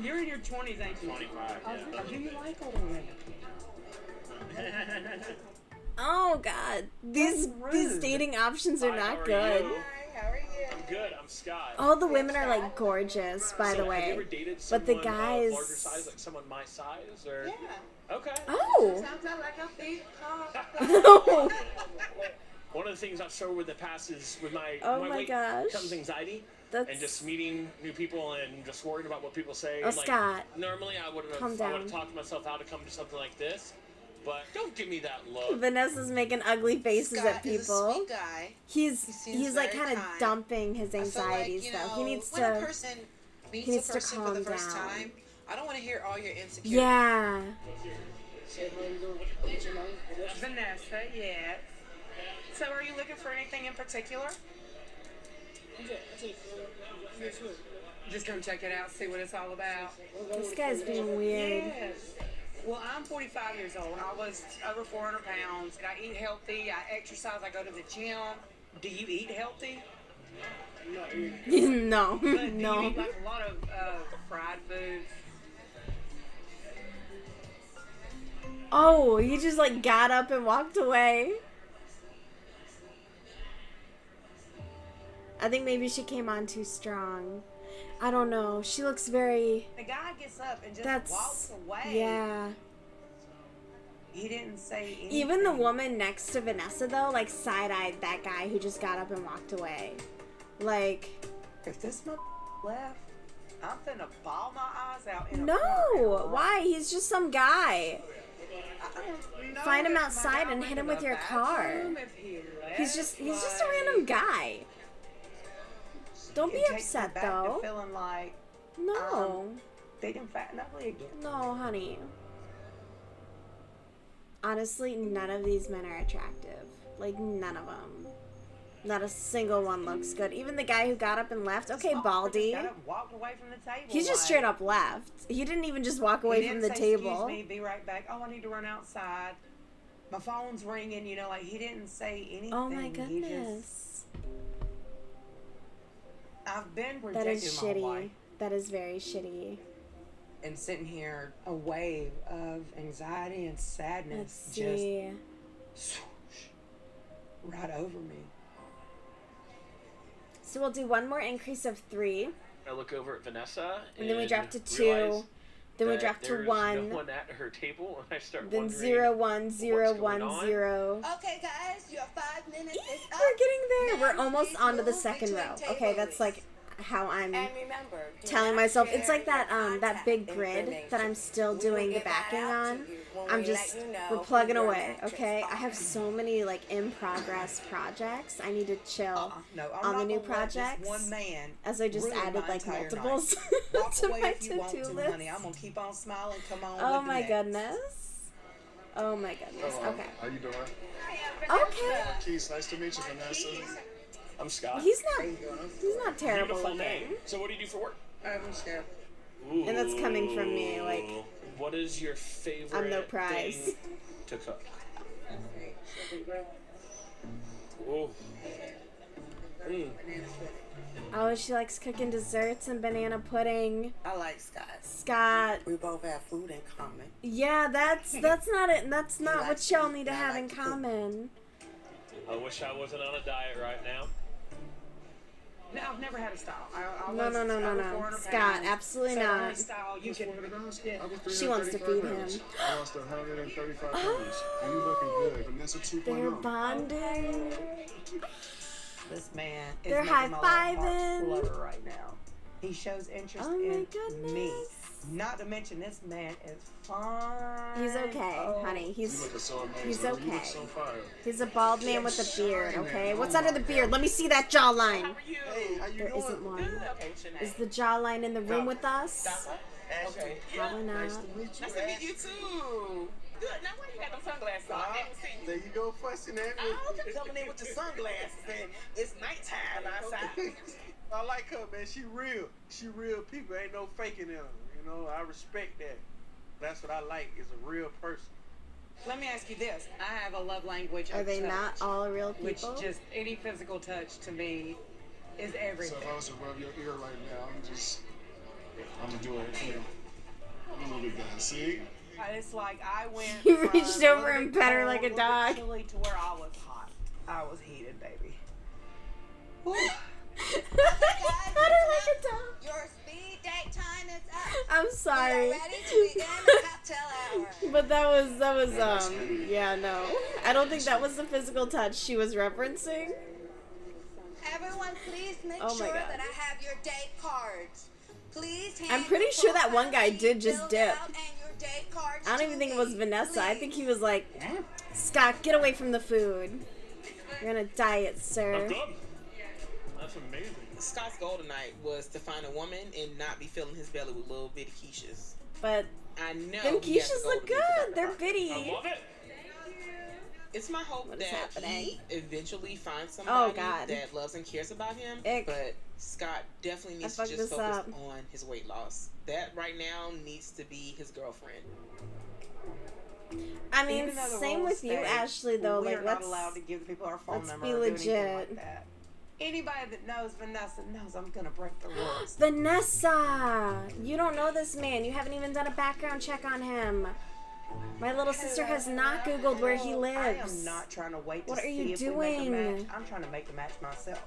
You're in your 20s, ain't you? 25, yeah. Do you like older women? Oh God, these dating options are not good. How are you? I'm good. I'm Scott. All the women are like gorgeous, by the Have you way. ever dated But someone the guys. of larger size, like someone my size, or? Yeah. Okay. Oh. Sounds like a big One of the things I've struggled with in the past is with my Oh my weight gosh. comes anxiety. That's... And just meeting new people and just worrying about what people say. Oh, Like, Scott. normally I would Calm have down. talked myself out to come to something like this, but don't give me that look. Vanessa's making ugly faces Scott at is a people. sweet guy. He's like very kind of kind. dumping his I feel anxieties like, though. He needs when to. a person meets he needs a to person for calm the first down. time, I don't want to hear all your insecurities. Yeah. Vanessa, yes. So are you looking for anything in particular? Just come check it out, see what it's all about. This guy's being weird. Yes. Well, I'm 45 years old. I was over 400 pounds. I eat healthy. I exercise. I go to the gym. Do you eat healthy? No. But do No. you eat like a lot of fried foods? Oh, he just like got up and walked away. I think maybe she came on too strong. I don't know. She looks very. The guy gets up and just That's. walks away. Yeah. He didn't say anything. Even the woman next to Vanessa though, like side-eyed that guy who just got up and walked away. Like. If this left, I'm finna bawl my eyes out in a No. corner. Why? He's just some guy. I don't know Find him if my outside guy and went hit to him the with your car. bathroom, if he He's left, just a like, random guy. Don't be it takes me upset back though. To feeling like No. they didn't fat and ugly again. No, honey. Honestly, none of these men are attractive. Like, none of them. Not a single one looks good. Even the guy who got up and left. Okay, Baldy. Got up, walked away from the table. He just straight up left. He didn't even just walk away from the table. Excuse me, be right back. Oh, I need to run outside. My phone's ringing. You know, like he didn't say anything. Oh my He goodness. I've been That rejected is my whole shitty. life. That is very shitty. And sitting here, a wave of anxiety and sadness Let's see. just swoosh, right over me. So we'll do one more increase of 3. I look over at Vanessa, And then we drop to 2. realize Then we that drop to there's 1. No one at her table, and I start Then wondering 0, 1, 0, what's going 1, on. 0. Okay, guys, your 5 minutes is up. We're getting there. Now We're almost please onto the move second between row. tables. Okay, that's like how I'm And remember, do telling not myself. share It's like that your that contact big grid that I'm still We will doing the give that backing out to on. you when I'm we just let you know we're who plugging your away. matches Okay, I are. have so many like in progress projects. I need to chill No, I'm on not the new gonna let this projects. one man As I just ruin added my like entire multiples night. Walk to away my if you want to-do to, list. honey. I'm gonna keep on smiling. Come on. Oh with the my next. goodness. Oh my goodness. Hello. Okay. How you doing? Okay. Keith, nice to meet you, Vanessa. I'm Scott. He's not terrible Beautiful looking. name. So what do you do for work? I'm Chef. Ooh. And that's coming from me, like, what is your favorite I'm no prize. thing to cook? Ooh. Oh, she likes cooking desserts and banana pudding. I like Scott. Scott. We both have food in common. Yeah, that's not it. That's not what likes y'all to need eat, to I have like in to cook. common. I wish I wasn't on a diet right now. No, I've never had a style. I No, was no, no, no, over no. 400 Scott, pounds. absolutely So the only not. style you can. She wants to feed him. I lost 135 pounds. And you looking good. Vanessa 2.0. They're bonding. This man is They're making my little heart high-fiving. flutter right now. He shows interest Oh my in goodness. me. Not to mention, this man is fine. He's okay, Oh. honey. You He's looking so amazing. he's You okay. look so fire. He's a bald man with a beard. Okay, what's Oh under my the beard? God. Let me see that jawline. Hey, how you There doing? isn't one. Good. Okay, what's your name? Is the jawline in the room with us? Okay. Probably not. Nice to meet you too. Good. Now why you got them sunglasses on? I didn't see you. There you go, fussing at me. Oh, okay. Coming in with your sunglasses and it's nighttime outside. I like her, man. She real. She real people. Ain't no faking in her. You know, I respect that. That's what I like, is a real person. Let me ask you this. I have a love language Are of they touch, not all real which people? just any physical touch to me is So everything. if I was to rub your ear right now, I'm just I'm gonna do it. Come here. Look at that. See? It's like I went. He from reached a over little and bit pet her cold, like a little bit dog. chilly to where I was hot. I was heated, baby. Pet her like a dog. Your speed date time is up. I'm We sorry. are ready to begin the cocktail hour. But that was yeah, no. I don't think that was the physical touch she was referencing. Everyone, please make Oh my sure God. that I have your date cards. Please hand I'm pretty your sure that one guy profile did just filled dip. out and your date cards I don't to even think it me, was Vanessa. I please. think he was like, Scott, get away from the food. You're gonna diet, sir. That's amazing. Scott's goal tonight was to find a woman and not be filling his belly with little bitty quiches. But I know them he has quiches a goal look to be for good. Dr. They're Parker. bitty. I love it. It's my hope What is that happening? he eventually finds Oh, somebody God. that loves and cares about him. Ick. But Scott definitely needs to fucked just this focus up. on his weight loss. That right now needs to be his girlfriend. I mean, Even though the same rules with you, state Ashley, though. we're Like, not let's allowed to give people our phone let's number be or do anything legit. like that. Anybody that knows Vanessa knows I'm gonna break the rules. Vanessa, you don't know this man. You haven't even done a background check on him. My little sister has not Googled where he lives. I am not trying to wait to What are see you if we make a doing? match. I'm trying to make the match myself.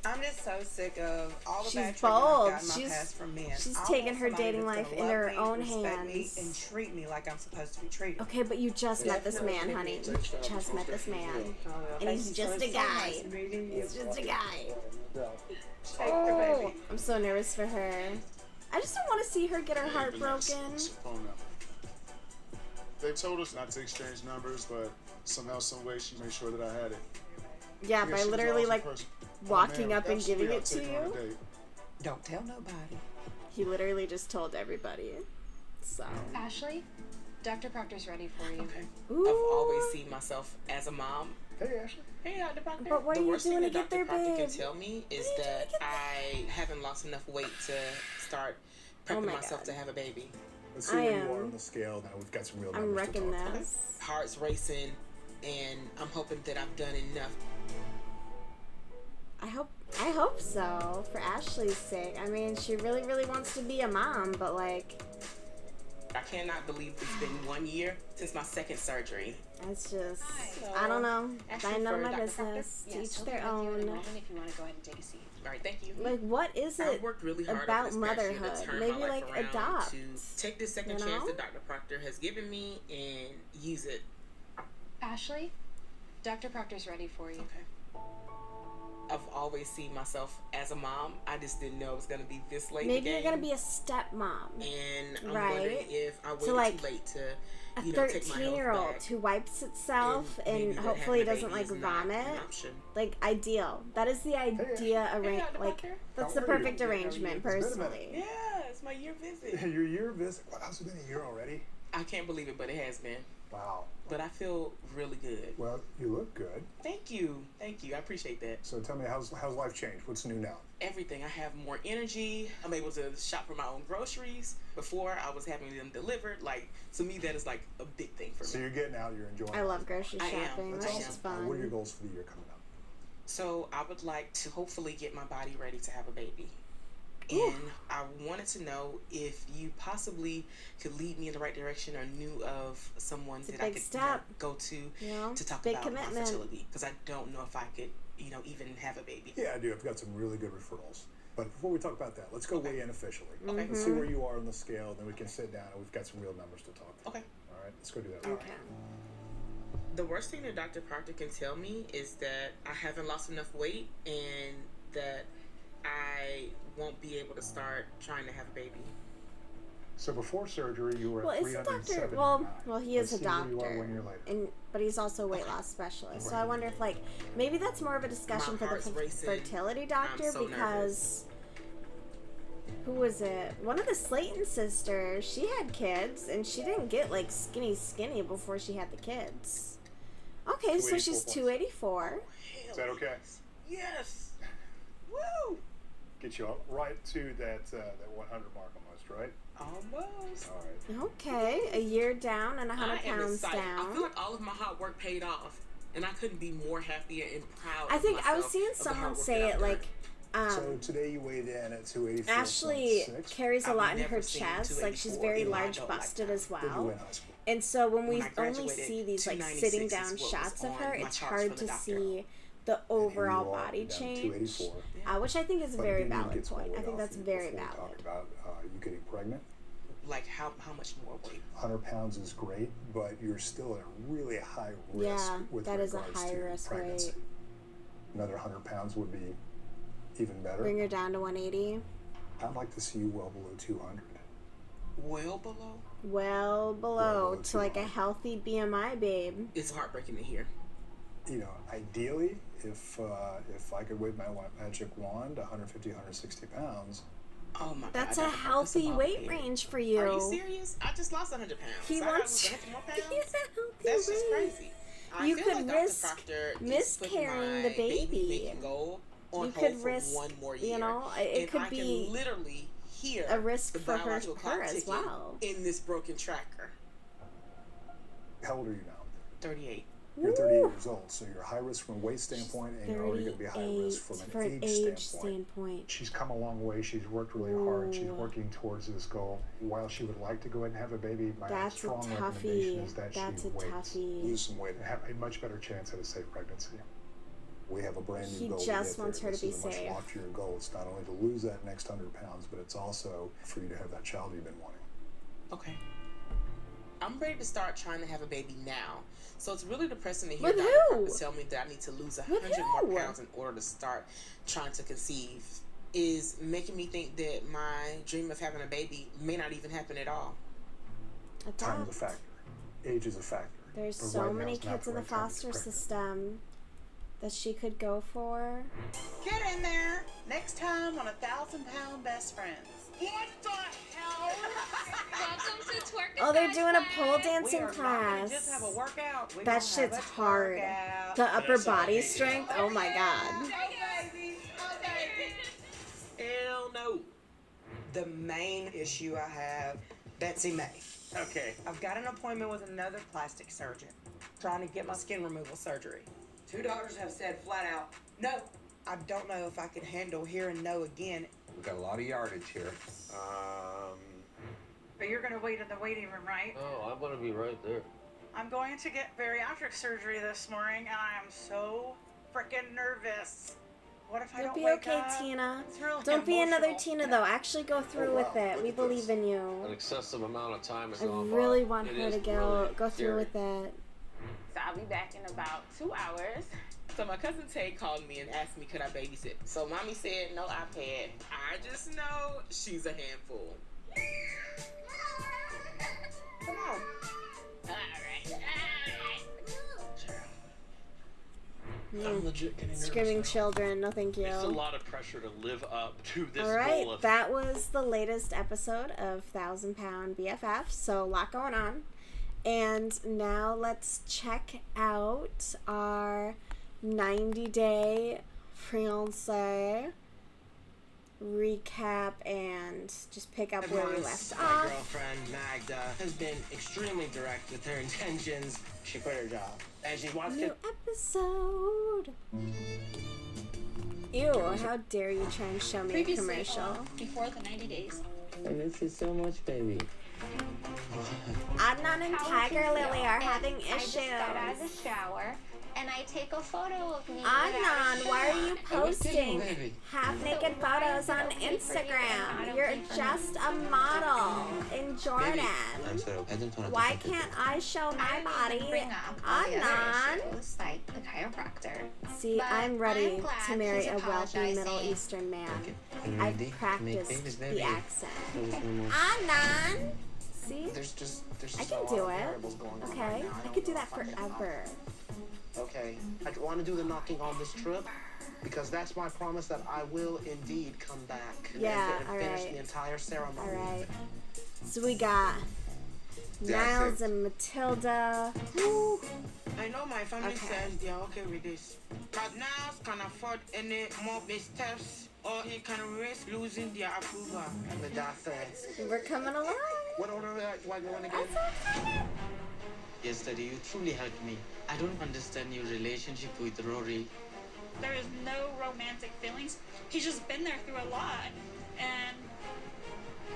I'm just so sick of all the She's bad treatment bold. I've gotten in my past from men. She's I taken want her somebody dating that's life gonna in love her me, own respect me, hands. and treat me like I'm supposed to be treated. Okay, but you just met this man, honey. You just met this man. And he's just a guy. He's just a guy. Oh, I'm so nervous for her. I just don't want to see her get her heart broken. They told us not to exchange numbers, but somehow, some way, she made sure that I had it. Yeah, she by was an literally awesome like person. walking Man, up and absolutely, giving I'll it to take her on a you. date. Don't tell nobody. He literally just told everybody. So. Ashley, Dr. Proctor's ready for you. Okay. Ooh. I've always seen myself as a mom. Hey, Ashley. Hey, Dr. Proctor. But what the are you worst doing thing to that get there, Dr. Proctor babe? can tell me is that I haven't lost enough weight to start Oh prepping my myself God. to have a baby. Let's see I where you are am. on the scale. Now we've got some real I'm numbers to wrecking talk about. this. Heart's racing, and I'm hoping that I've done enough. I hope so, for Ashley's sake. I mean, she really, really wants to be a mom, but like, I cannot believe it's been 1 year since my second surgery. it's just, I don't know. Ashley I know for my Dr. business. Yes, Teach we'll their be with you in a own. moment if you want to go ahead and take a seat. All right, thank you. Like, what is I it worked really hard about over this past year to motherhood? turn Maybe my life like around, adopt. to take this second you chance know? that Dr. Proctor has given me and use it. Ashley, Dr. Proctor's ready for you. Okay. I've always seen myself as a mom. I just didn't know it was gonna be this late. Maybe in the you're game. gonna be a stepmom. And I'm right? wondering if I waited like, too late to, A you know, take my health 13-year-old back. who wipes itself And maybe and that hopefully having a doesn't baby like is not an vomit. option. Like, ideal. That is the idea. Like, that's the How are you? perfect arrangement, It's been a minute. personally. Yeah, it's my year visit. Your year visit? Wow, it's been a year already? I can't believe it, but it has been. Wow. But I feel really good. Well, you look good. Thank you. Thank you. I appreciate that. So tell me, how's life changed? What's new now? Everything. I have more energy. I'm able to shop for my own groceries. Before, I was having them delivered. Like, to me, that is like a big thing for me. So you're getting out, you're enjoying I it. love grocery shopping. That's That's awesome. fun. What are your goals for the year coming up? So I would like to hopefully get my body ready to have a baby. Ooh. And I wanted to know if you possibly could lead me in the right direction or knew of someone that I big could step. go to Yeah, to talk big about commitment. my fertility. Because I don't know if I could, you know, even have a baby. Yeah, I do. I've got some really good referrals. But before we talk about that, let's go weigh in officially. Okay. Let's see where you are on the scale, then we can sit down and we've got some real numbers to talk about. Okay. All right, let's go do that. Okay. The worst thing that Dr. Proctor can tell me is that I haven't lost enough weight and that I won't be able to start trying to have a baby. So before surgery, you were Well, at is the 379. doctor? Well, he is Let's a see where you are doctor, 1 year later. and but he's also a weight loss specialist. So I wonder if like maybe that's more of a discussion My for heart's the racing. fertility I'm doctor so because who was it? One of the Slayton sisters. She had kids, and she didn't get like skinny before she had the kids. Okay, so she's 284. Is that okay? Yes. Woo! Get you up right to that 100 mark almost, right? Almost. All right. Okay, a year down and 100 I am pounds excited. I down. feel like all of my hard work paid off, and I couldn't be more happier and proud. I of think I was myself seeing of the someone hard work say that it I've like done. So today you weighed in at 284.6. Ashley carries a lot in her never seen chest. Like, she's 284 very in my large adult busted lifetime. as Where'd you well. go in high school? And so when we When I only graduated, see these like 296 sitting is down what was shots of on her, my it's charts hard for the to doctor. see the overall You are body down to change, 284. which I think is a But very you need to valid get some more point. I weight think off that's you very before we valid. talk about you getting pregnant. Like how much more weight? 100 pounds is great, but you're still at a really high risk Yeah, with that is a regards high to risk pregnancy. weight. Another 100 pounds would be even better. Bring her down to 180. I'd like to see you well below 200. Well below? Well below to like a healthy BMI, babe. It's heartbreaking to hear. You know, ideally, if I could wave my magic wand, 150, 160 pounds. Oh my That's God. a healthy weight range for you. Are you serious? I just lost 100 pounds. He So I gotta wants lose 100 more pounds? He's a healthy That's just weight. crazy. You I feel could like Dr. risk Proctor is miscarrying putting the my baby. making goal on You hold could for risk, one more year. you know, it and could I be can literally hear a risk the for her biological clock as ticking well. in this broken tracker. How old are you now? 38. You're 38 years old, so you're high risk from a weight standpoint, and you're already going to be high risk from an age standpoint. She's come a long way. She's worked really hard. She's working towards this goal. While she would like to go ahead and have a baby, my strong recommendation is that she waits, lose some weight, and have a much better chance at a safe pregnancy. We have a brand new goal. He just wants her to be This is a much safe. loftier goal. It's not only to lose that next 100 pounds, but it's also for you to have that child you've been wanting. Okay. I'm ready to start trying to have a baby now. So it's really depressing to hear With Dr. who? Proctor tell me that I need to lose With 100 more who? pounds in order to start trying to conceive. Is making me think that my dream of having a baby may not even happen at all. Time is a factor. Age is a factor. There's But so right now many is not kids the in the right time to foster get pregnant. system that she could go for. Get in there. Next time on 1,000-pound best friends. What the hell? Welcome to Twerk. Oh, they're doing a pole We dancing are not class. gonna just have a workout. We That gonna shit's have a hard. workout. The upper body strength. Oh my god. Hell no. The main issue I have, Betsy May. Okay. I've got an appointment with another plastic surgeon, trying to get my skin removal surgery. 2 doctors have said flat out, no. I don't know if I can handle hearing no again. We've got a lot of yardage here. But you're going to wait in the waiting room, right? Oh, I'm gonna be right there. I'm going to get bariatric surgery this morning, and I am so freaking nervous. What if I You'll don't be wake okay, up? Tina. It's really Don't be another emotional. Tina though. Actually go through with it. We believe in An you. excessive amount of time is I gone by. really want It her is to go really through scary. with it. So I'll be back in about 2 hours. So my cousin Tay called me and asked me could I babysit. So mommy said no iPad. I just know she's a handful. Come on. I'm legit getting nervous Screaming now. children. No, thank you. It's a lot of pressure to live up to this All right, goal of that was the latest episode of 1,000-pound BFF. So a lot going on. And now let's check out our 90-day Fiance recap and just pick up where we left My off. girlfriend Magda has been extremely direct with her intentions. She quit her job, and she wants New to. episode. Ew, how dare you try and show me a Previously, commercial. before the 90 days. I miss you so much, baby. Adnan and Tiger Lily are having I just issues. got out of the shower, and I take a photo of me. Adnan, why are you posting baby? half-naked photos on Instagram? You're just a model in Jordan. I'm sorry, I don't want to. Why can't I show my body? Adnan. Like the chiropractor. See, But I'm ready I'm glad to marry he's a wealthy Middle apologizing. Eastern man. Are you I've ready? practiced babies, the baby. accent. There's no more- Adnan. See? There's just I a can lot do of it. variables going on Okay? right now. I don't could do know that if I can- forever. Okay, I want to do the knocking on this trip because that's my promise that I will indeed come back Yeah, and finish alright. the entire ceremony. Alright. So we got Niles and Matilda. Woo. I know my family Okay. says they are okay with this, but Niles can afford any more big steps, or he can risk losing their approval. With that said, We're coming along. what order do I go in again? Yesterday, you truly helped me. I don't understand your relationship with Rory. There is no romantic feelings. He's just been there through a lot. And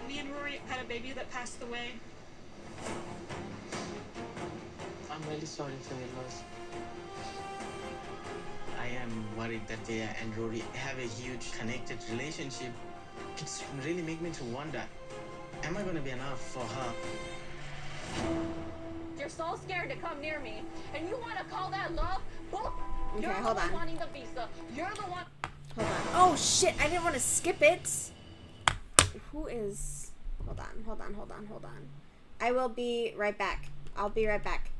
me and Rory had a baby that passed away. I'm really sorry for your loss. I am worried that Dea and Rory have a huge connected relationship. It's really make me to wonder, am I going to be enough for her? You're so scared to come near me, and you want to call that love? Okay, You're hold the one on. wanting the visa. You're the one. Hold on. Oh shit! I didn't want to skip it. Who is? Hold on. I will be right back. I'll be right back.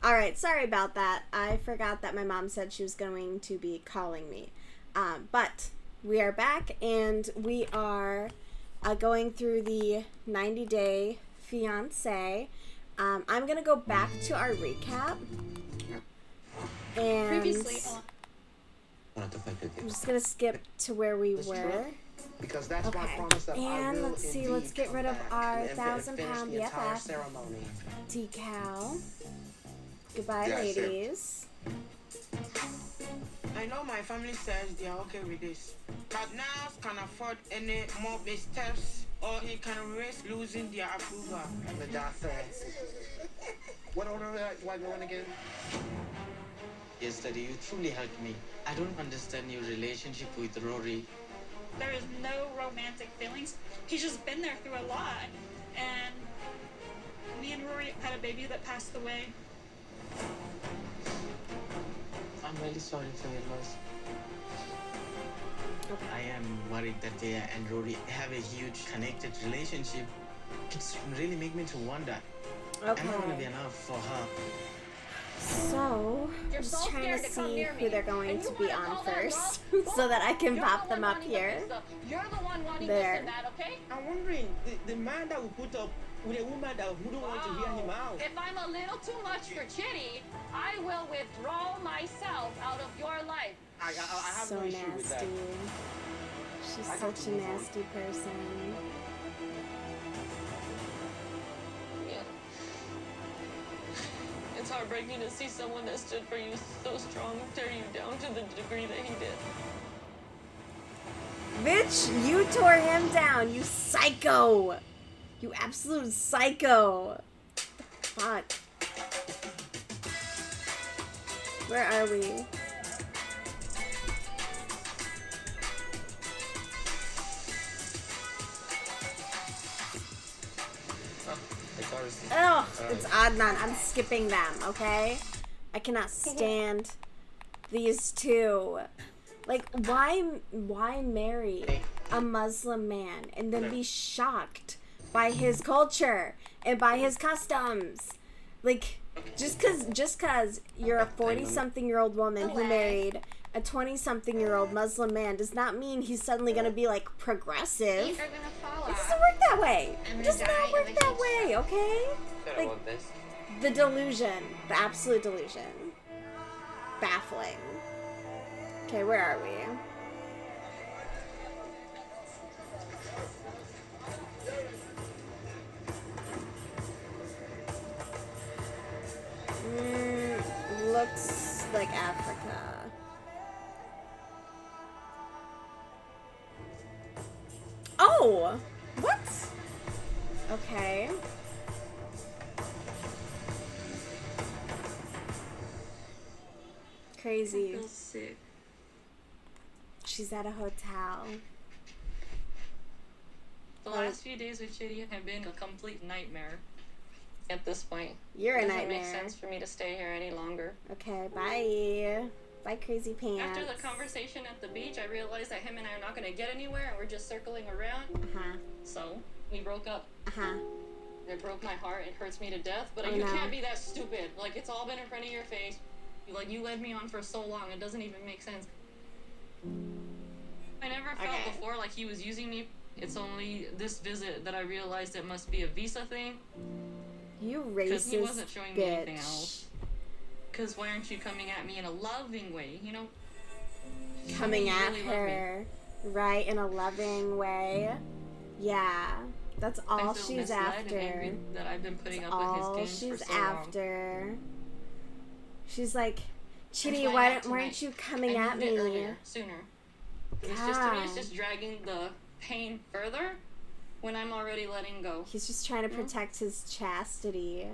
Alright, sorry about that. I forgot that my mom said she was going to be calling me. But we are back, and we are going through the 90-day Fiance. I'm going to go back to our recap. And Previously I'm just going to skip to where we were. Because that's my promise that I And will let's see, indeed let's get come rid of back our and finish 1,000-pound the entire BFF ceremony. decal. Goodbye, Yes, sir. ladies. I know my family says they are okay with this, but Niles can afford any more missteps, or he can risk losing their approval. Madassa. What order do I go in again? Yesterday, you truly helped me. I don't understand your relationship with Rory. there is no romantic feelings. He's just been there through a lot. And me and Rory had a baby that passed away. I'm really sorry for your loss. I am worried that Dea and Rory have a huge connected relationship. It's really make me to wonder, am I going to be enough for her? So, I'm You're just so trying to scared to come see near who me. they're going And to you be wanna on call that first, love? so that I can You're pop the them one up wanting the here. big stuff. You're the one wanting There. this and that, okay? I'm wondering, the man that will put up with a woman that wouldn't want to hear him out. If I'm a little too much for Chitty, I will withdraw myself out of your life. I have So no issue with that. nasty. She's I got such to a move on. nasty person. Yeah. It's heartbreaking to see someone that stood for you so strong tear you down to the degree that he did. Bitch, you tore him down, you psycho! You absolute psycho! What the fuck? Where are we? Oh, it's Adnan. I'm skipping them, okay? I cannot stand these two. Like, why marry a Muslim man and then be shocked by his culture and by his customs? Like, just cause you're a 40-something-year-old woman who married a 20-something-year-old Muslim man does not mean he's suddenly gonna be like progressive. It doesn't work that way. It does not work that way, okay? Like, the delusion, the absolute delusion. Baffling. Okay, where are we? Looks like Africa. Oh! What? Okay. Crazy. I feel sick. She's at a hotel. The last few days with Chitty have been a complete nightmare. At this point, You're a it doesn't nightmare. make sense for me to stay here any longer. Okay, bye. Bye, crazy pants. After the conversation at the beach, I realized that him and I are not going to get anywhere, and we're just circling around. So we broke up. It broke my heart. It hurts me to death. But you can't be that stupid. Like, it's all been in front of your face. You led me on for so long. It doesn't even make sense. I never felt before like he was using me. It's only this visit that I realized it must be a visa thing. You racist Because he wasn't showing me anything bitch. else. Because why aren't you coming at me in a loving way, you know? Coming You at really love me. her, right, in a loving way. Yeah, that's I all feel she's misled and after. angry that I've been putting That's up with all his games she's for so long. after. She's like, That's Chitty, why why not weren't tonight. you coming I at moved it me? earlier, sooner. It's just to me, it's God. just dragging the pain further when I'm already letting go. He's just trying to protect his chastity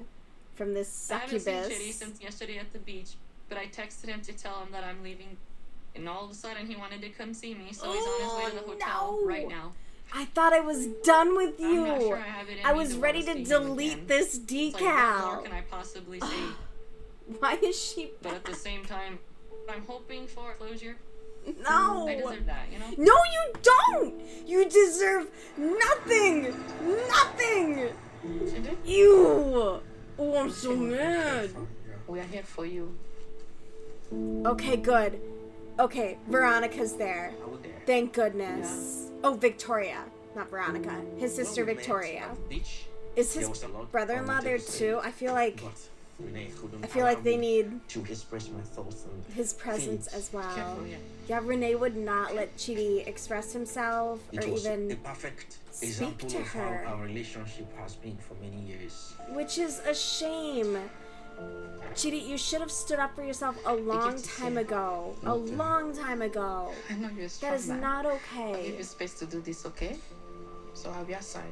from this I haven't seen succubus. Chitty since yesterday at the beach, but I texted him to tell him that I'm leaving, and all of a sudden he wanted to come see me, so he's on his way to the hotel right now. I thought I was done with you. I'm not sure I have it in I me was to ready wanna to see him delete again. this It's like, what more decal. can I possibly say? Why is she But at the same time, I'm hoping for closure. No. I deserve that, you know? No, you don't! You deserve nothing! Nothing! Ew! Oh, I'm so mad. We are here for you. Okay, good. Okay, Veronica's there. Thank goodness. Oh, Victoria. Not Veronica. His sister Victoria. Is his brother-in-law there too? I feel like they need to express my thoughts and his presence feelings. as well. Careful, yeah. Yeah, Renee would not let Chidi express himself or It was even a perfect speak example to of her. how our relationship has been for many years. Which is a shame. Chidi, you should have stood up for yourself a long time ago. A long time ago. I know you're strong. That is man. not I'll give okay. you space to do this, okay? So I'll be outside.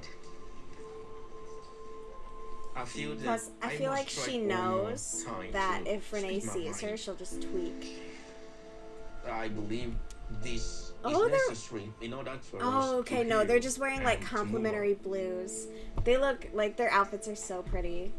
I feel that Plus, I feel like must she try one more knows time that to if Renee speak my sees her, mind. she'll just tweak. I believe this Oh, is they're- necessary in order for us Oh, to okay, no, heal they're just wearing like and to move on. complimentary blues. They look like their outfits are so pretty.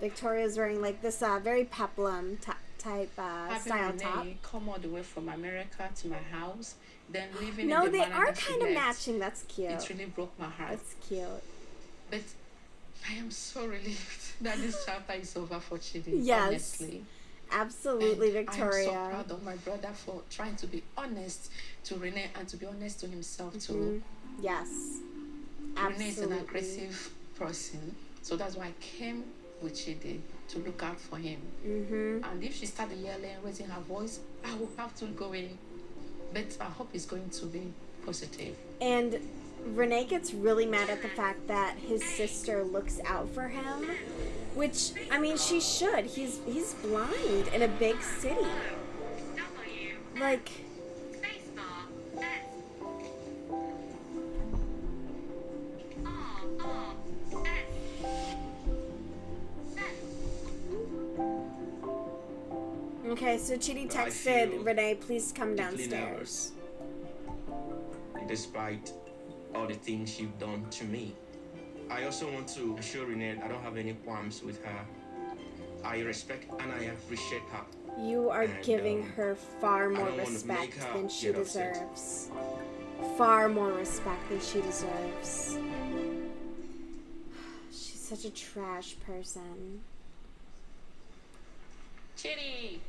Victoria's wearing like this very peplum type Having style top. Renee come all the way from America to my house, then living No, in the they manner are that she kind of left, matching. That's cute. It really broke my heart. That's cute. But I am so relieved that this chapter is over for Chidi. Yes. Honestly. Absolutely, And Victoria. I am so proud of my brother for trying to be honest to Renee and to be honest to himself too. Yes. Absolutely. Renee is an aggressive person, so that's why I came with Chidi to look out for him. And if she started yelling, raising her voice, I will have to go in. But I hope it's going to be positive. And Renee gets really mad at the fact that his sister looks out for him, which, I mean, she should. He's blind in a big city. Like, okay, so Chidi texted Renee, please come downstairs. Despite all the things you've done to me. I also want to assure Renee I don't have any qualms with her. I respect and I appreciate her. You are giving her far more respect than she deserves. Far more respect than she deserves. She's such a trash person. Chitty!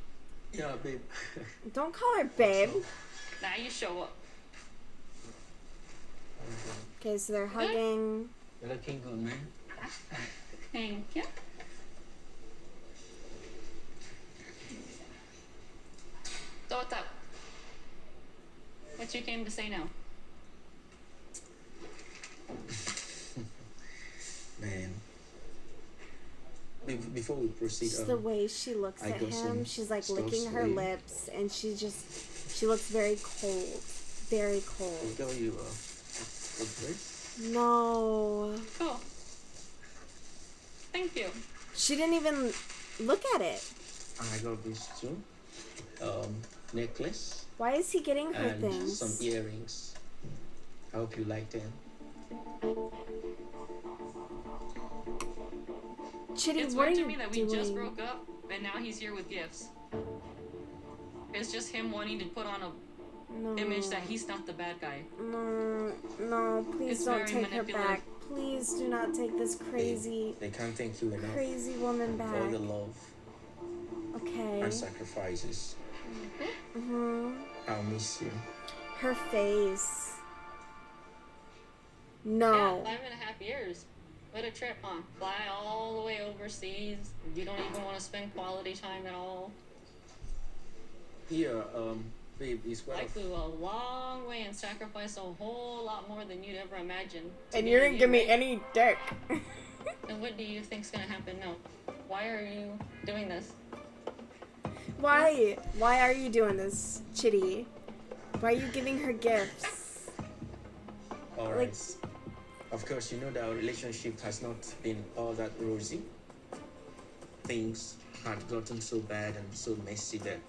Yeah, babe. Don't call her babe. Now you show up. Okay, so they're hugging. You're looking good, man. Thank you. So what's up? What you came to say now? Man. Before we proceed, Just the way she looks at him, she's like licking her lips, and she looks very cold. Very cold. Tell you, no. Cool. Thank you. She didn't even look at it. I got this too. Necklace. Why is he getting her and things? some earrings. I hope you like them. Chitty, It's what weird are to you me that we doing? just broke up and now he's here with gifts. It's just him wanting to put on a image that he's not the bad guy. No, please It's don't very take her manipulative. back. Please do not take this crazy, They can't thank you enough crazy woman for all back. the love Okay. and sacrifices. I'll miss you. Her face. No. Yeah, 5.5 years. What a trip, huh? Fly all the way overseas. You don't even want to spend quality time at all. Here, babe, is what I flew a long way and sacrificed a whole lot more than you'd ever imagine. And you didn't give me any dick. And what do you think's gonna happen now? Why are you doing this? Why? Why are you doing this, Chitty? Why are you giving her gifts? Alright. Of course, you know that our relationship has not been all that rosy. Things had gotten so bad and so messy that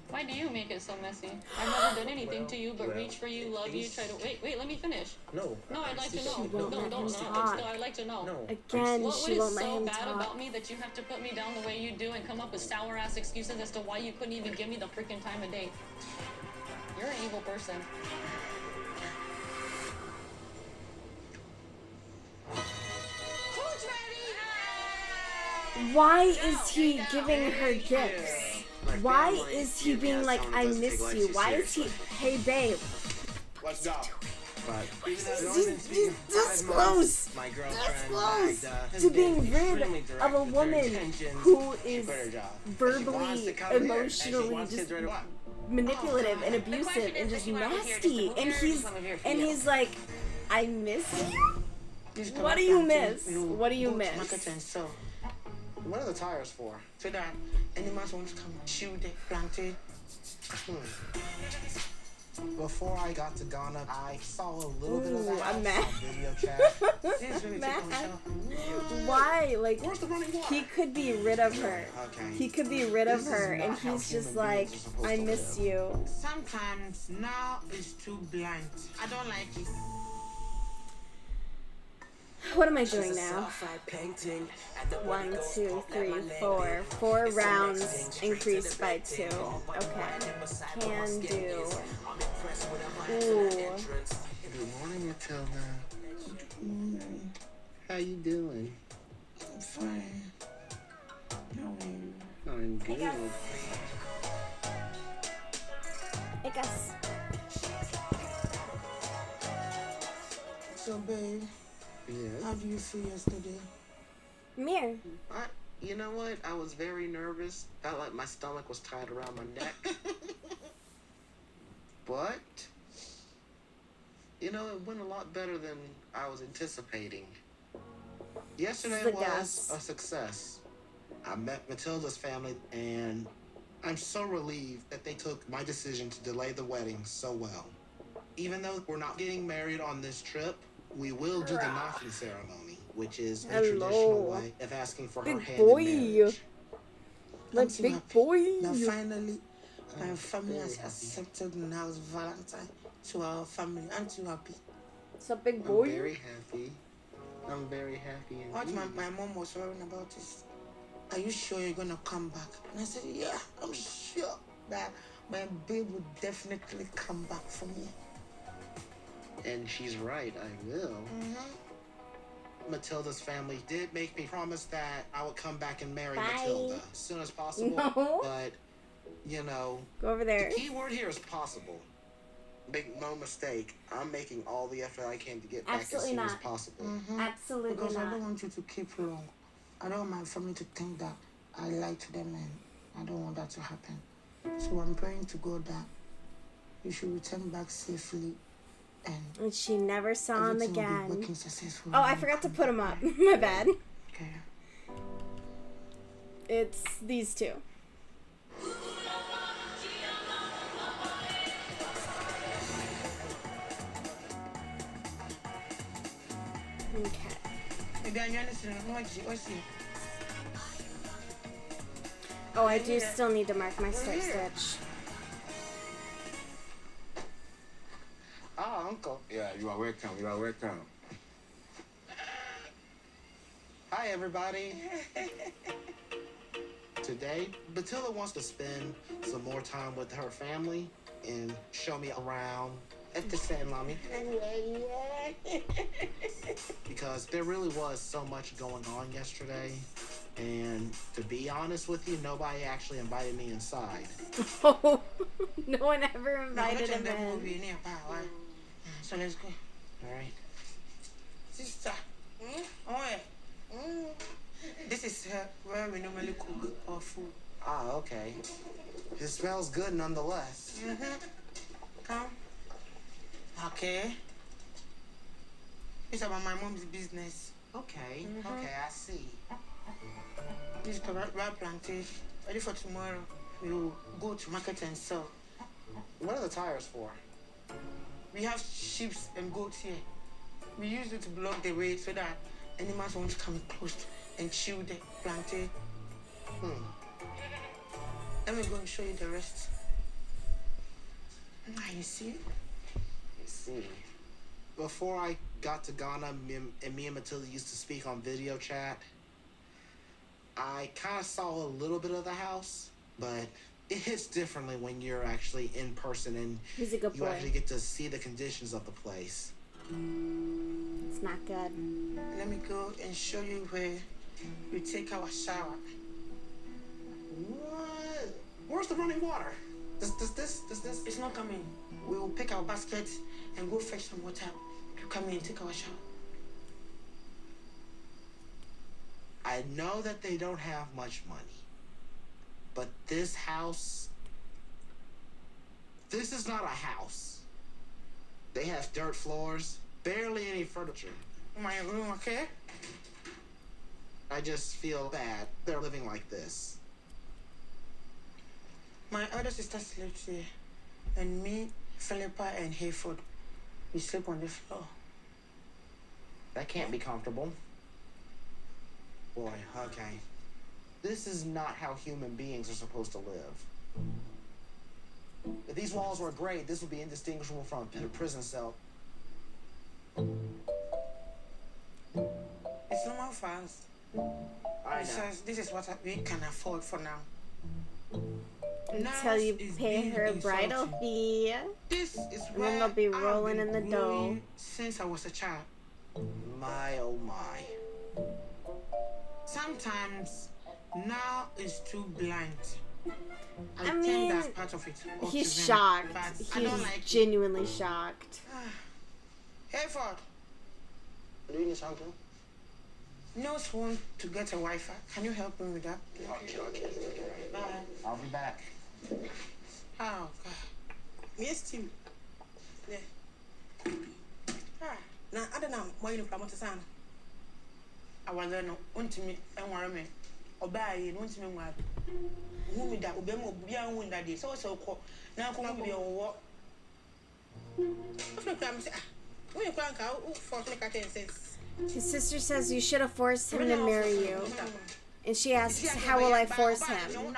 Why do you make it so messy? I've never done anything to you but reach for you, love you, try to wait, let me finish. No, I'd like to know. She won't let him talk. I'd like to know. No. Again, What she is won't let so him bad talk. about me that you have to put me down the way you do and come up with sour ass excuses as to why you couldn't even give me the freaking time of day? You're an evil person. Why is he giving her gifts? Why is he being like, I miss you? Why is he, hey babe? Let's go. This close. This close to being rid of a woman who is verbally, emotionally just manipulative and abusive and just nasty. And he's like, I miss you? What do you miss? What do you miss? What are the tires for? so that animals want to come shoot it, plant it. Before I got to Ghana, I saw a little bit of that I'm mad. video chat. Mad. Why? Like, he could be rid of her. He could be rid of her, and he's just like, I miss you. Sometimes now is too blunt. I don't like it. What am I doing now? 1, 2, 3, 4. 4 rounds increased by 2. Okay. Can do. Ooh. Good morning, Matilda. How you doing? fine. How are you? I'm good. Hey, Gus. So, babe, Yes. how do you feel yesterday? Mirror. You know what? I was very nervous. Felt like my stomach was tied around my neck. But, it went a lot better than I was anticipating. Yesterday was a success. I met Matilda's family, and I'm so relieved that they took my decision to delay the wedding so well. Even though we're not getting married on this trip, we will do the knocking ceremony, which is a traditional way of asking for her hand in marriage. Like big boy. Now finally, my family has accepted Now's Valentine to our family. Aren't you happy? So big boy. I'm very happy. I'm very happy indeed. What my mom was worrying about is, are you sure you're gonna come back? And I said, yeah, I'm sure that my babe would definitely come back for me. And she's right, I will. Matilda's family did make me promise that I would come back and marry Matilda as soon as possible. No. But, Go over there. The key word here is possible. Make no mistake, I'm making all the effort I can to get back as soon as possible. Absolutely Because not. I don't want you to keep long. I don't want my family to think that I lied to them, and I don't want that to happen. So I'm praying to God that you should return back safely. And she never saw him again. Oh, I forgot to put him up. My bad. Okay. It's these two. Okay. Oh, I do still need to mark my start stitch. Ah, Uncle. Yeah, you are welcome. You are welcome. Hi, everybody. Today, Matilda wants to spend some more time with her family and show me around at the San Lami. Because there really was so much going on yesterday. And to be honest with you, nobody actually invited me inside. Oh, no one ever invited him in. So let's go. All right. Sister. This is where we normally cook our food. Ah, okay. It smells good nonetheless. Come. Okay. It's about my mom's business. Okay. Okay, I see. This is the right plantation. Ready for tomorrow. We'll go to market and sell. What are the tires for? We have sheep and goats here. We use it to block the way so that animals won't come close and chew the plantain. Let me go and show you the rest. You see? I see. Before I got to Ghana, me and Matilda used to speak on video chat. I kind of saw a little bit of the house, but it hits differently when you're actually in person and He's a good boy. actually get to see the conditions of the place. It's not good. Let me go and show you where we take our shower. What? Where's the running water? Does this? It's not coming. We will pick our basket and go fetch some water to come in and take our shower. I know that they don't have much money, but this house, this is not a house. They have dirt floors, barely any furniture. My room, okay? I just feel bad they're living like this. My other sister sleeps here, and me, Philippa, and Hayford, we sleep on the floor. That can't be comfortable. Boy, okay. This is not how human beings are supposed to live. If these walls were gray, this would be indistinguishable from a prison cell. It's normal for us. I know. This is what we can afford for now. Until you pay her bridal fee. This is and then they'll be rolling in the dough. Since I was a child. My, oh my. Sometimes now is too blunt. I think mean, that's part of it. he's Autism, shocked. but I He's don't like it. genuinely shocked. Hey, Ford. Doing something? Nose want to get a Wi-Fi. Can you help me with that? Okay. Bye. I'll be back. Oh, God. Yes, Tim. Yeah. Now, I don't know why you promote the sound. I was there, no, me, and worry me. Obey, and want me, what? Who would that? Obey, be a wound that day. So, now come be a walk. When you crank out, for make a 10 cents. His sister says you should have forced him to marry you. And she asks, how will I force him?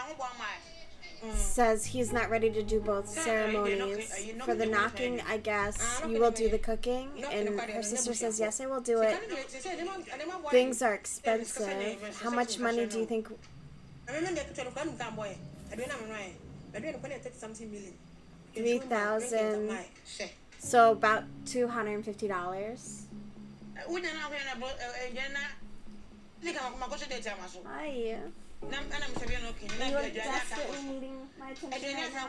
Says he's not ready to do both ceremonies. For the knocking, I guess you will do the cooking. And her sister says, yes, I will do it. Things are expensive. How much money do you think? 3,000. So about $250. Hi. You are desperately needing my attention right now.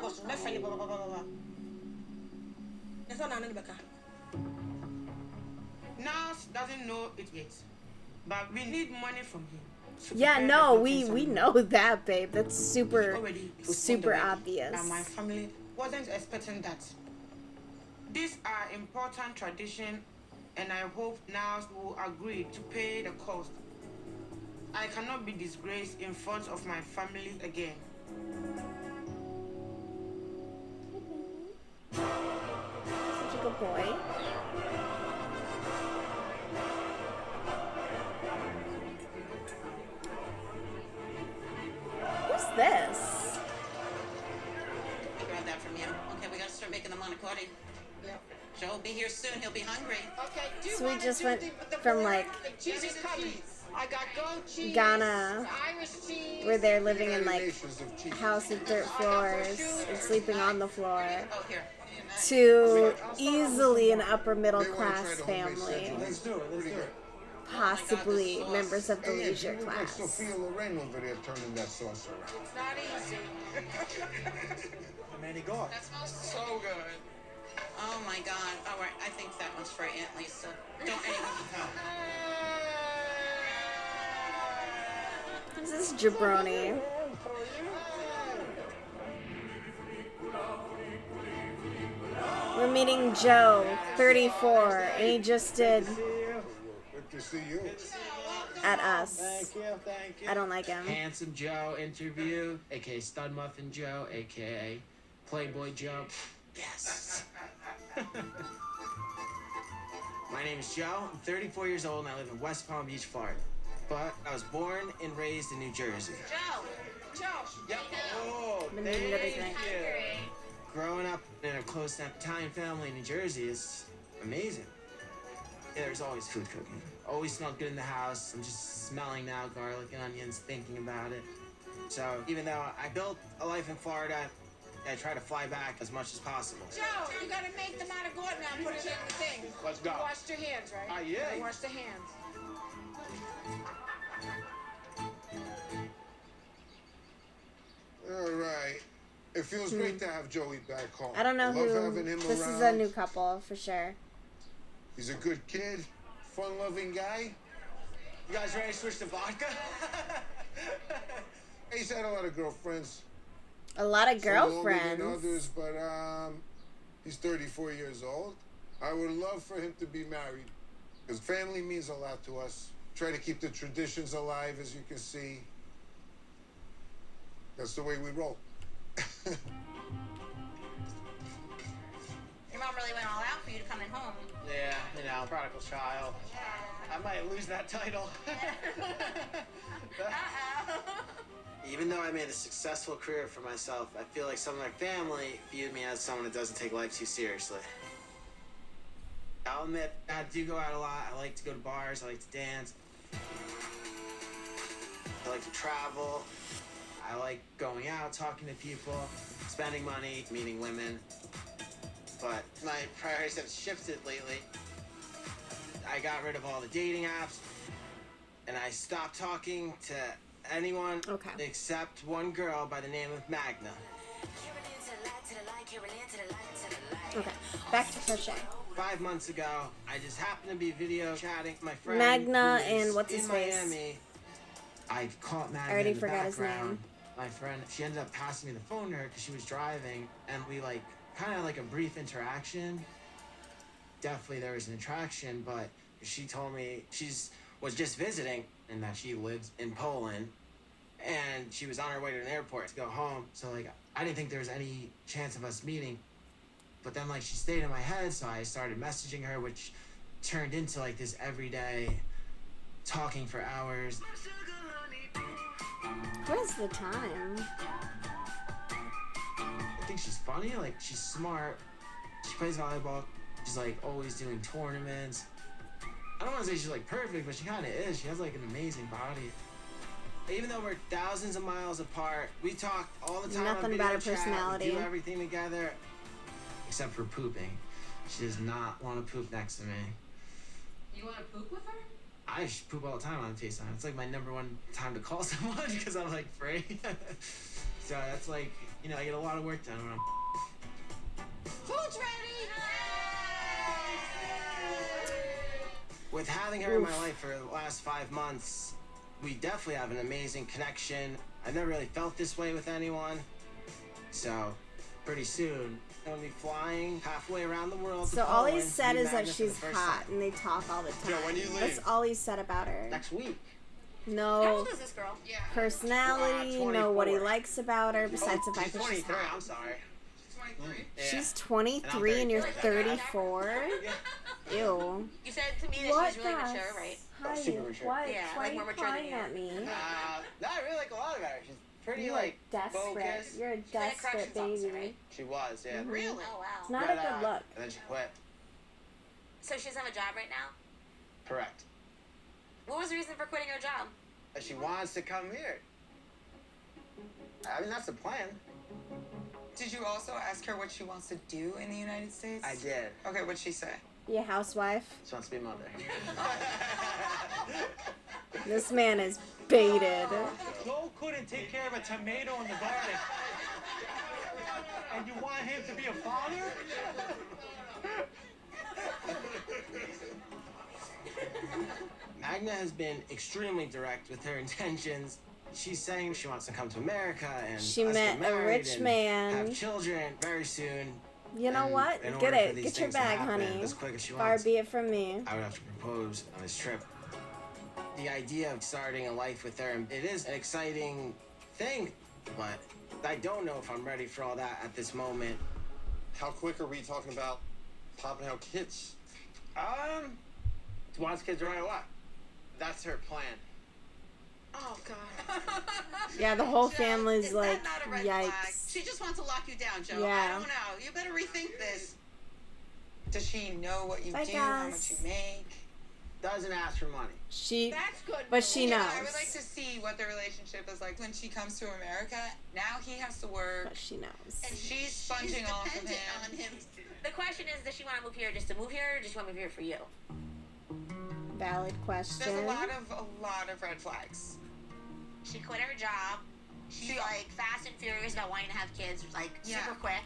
Nas doesn't know it yet, but we need money from him. Yeah, no, we know that, babe. That's super obvious. And my family wasn't expecting that. These are important traditions, and I hope Nas will agree to pay the cost. I cannot be disgraced in front of my family again. Such a good boy. Who's this? Grab that from you. Okay, we gotta start making them on according. Yep. Joe will be here soon. He'll be hungry. Okay. So we just went from like I got goat cheese, Ghana, Irish cheese, where they're living in like a house with dirt floors and sleeping on the floor, to easily an upper middle class family, possibly members of the leisure class. Sophia Loren over there turning that sauce around. It's not easy. Manny God. That smells so good. Oh my God. All right, I think that one's for Aunt Lisa. Don't anyone. This is jabroni. We're meeting Joe, 34, and he just did Good to see you. at us. Thank you. I don't like him. Handsome Joe interview, aka Stud Muffin Joe, aka Playboy Joe. Yes. My name is Joe. I'm 34 years old and I live in West Palm Beach, Florida. But I was born and raised in New Jersey. Joe. Yep. Oh, thank you. Growing up in a close-knit Italian family in New Jersey is amazing. There's always food cooking. Always smelled good in the house. I'm just smelling now garlic and onions, thinking about it. So even though I built a life in Florida, I try to fly back as much as possible. Joe, you gotta make them out of gourd now and put it in the thing. Let's go. You washed your hands, right? Ah, yeah. You washed the hands. All right. It feels great to have Joey back home. I don't know Love who. having him This around. is a new couple for sure. He's a good kid, fun-loving guy. You guys ready to switch to vodka? He's had a lot of girlfriends. A lot of Some older than girlfriends. others, but he's 34 years old. I would love for him to be married, because family means a lot to us. Try to keep the traditions alive, as you can see. That's the way we roll. Your mom really went all out for you to come in home. Yeah, you know, prodigal child. I might lose that title. Even though I made a successful career for myself, I feel like some of my family viewed me as someone that doesn't take life too seriously. I'll admit, I do go out a lot. I like to go to bars. I like to dance. I like to travel. I like going out, talking to people, spending money, meeting women. But my priorities have shifted lately. I got rid of all the dating apps. and I stopped talking to anyone except one girl by the name of Magna. Okay, back to Crochet. 5 months ago, I just happened to be video chatting with my friend Magna who is and what's his in face? Miami. I caught Magna I already in the forgot his background. name. My friend, she ended up passing me the phone to her because she was driving, and we like kind of like a brief interaction. Definitely there was an attraction, but she told me was just visiting and that she lives in Poland, and she was on her way to an airport to go home. So like I didn't think there was any chance of us meeting. But then, like, she stayed in my head, so I started messaging her, which turned into, like, this everyday talking for hours. Where's the time? I think she's funny, like, she's smart. She plays volleyball. She's, like, always doing tournaments. I don't want to say she's, like, perfect, but she kind of is. She has, like, an amazing body. Even though we're thousands of miles apart, we talk all the time. Nothing on about her video chat, personality. we do everything together. Except for pooping. She does not want to poop next to me. You want to poop with her? I just poop all the time on FaceTime. It's like my number one time to call someone because I'm like free. So that's like, you know, I get a lot of work done when I'm. Food's ready! With having her in my life for the last 5 months, we definitely have an amazing connection. I've never really felt this way with anyone. So pretty soon, I'm gonna be flying halfway around the world. So all he said is that she's hot, and they talk all the time. Joe, when do you leave? That's all he said about her. Next week. No. How old is this girl? Yeah. Personality, know what he likes about her, besides the fact that she's 23, hot. I'm sorry. 23? She's 23 and you're 34? Ew. You said to me that What, she's really guys? mature, right? Hi, super mature. Why, Yeah, why like are you more mature than crying you. at me? No, I really like a lot about her. She's pretty, You're like, desperate. focused. You're a desperate baby. She was, yeah. Mhm. Really? Oh, wow. It's not a good look. And then she quit. So she doesn't have a job right now? Correct. What was the reason for quitting her job? She wants to come here. I mean, that's the plan. Did you also ask her what she wants to do in the United States? I did. Okay, what'd she say? Be a housewife. She wants to be a mother. This man is baited. Joel couldn't take care of a tomato in the garden. And you want him to be a father? Magna has been extremely direct with her intentions. She's saying she wants to come to America and She us met get a married rich and man. have children very soon. You know And what? in Get order for it. these Get your things to bag, happen honey. as quick as she Far wants, be it from me. I would have to propose on this trip. The idea of starting a life with her, it is an exciting thing, but I don't know if I'm ready for all that at this moment. How quick are we talking about popping out kids? She wants kids right away. That's her plan. Oh, God. Yeah, the whole Joe, family's is like, that not a red flag? yikes. She just wants to lock you down, Joe. Yeah. I don't know. You better rethink this. Does she know what you Bye, do, how guys. much you make? Doesn't ask for money. She, That's good. but she knows. Yeah, I would like to see what the relationship is like when she comes to America. Now he has to work. But she knows. And she's sponging off of him. On him. The question is, does she want to move here just to move here, or does she want to move here for you? Valid question. There's a lot of red flags. She quit her job. She's like fast and furious about wanting to have kids, like super quick.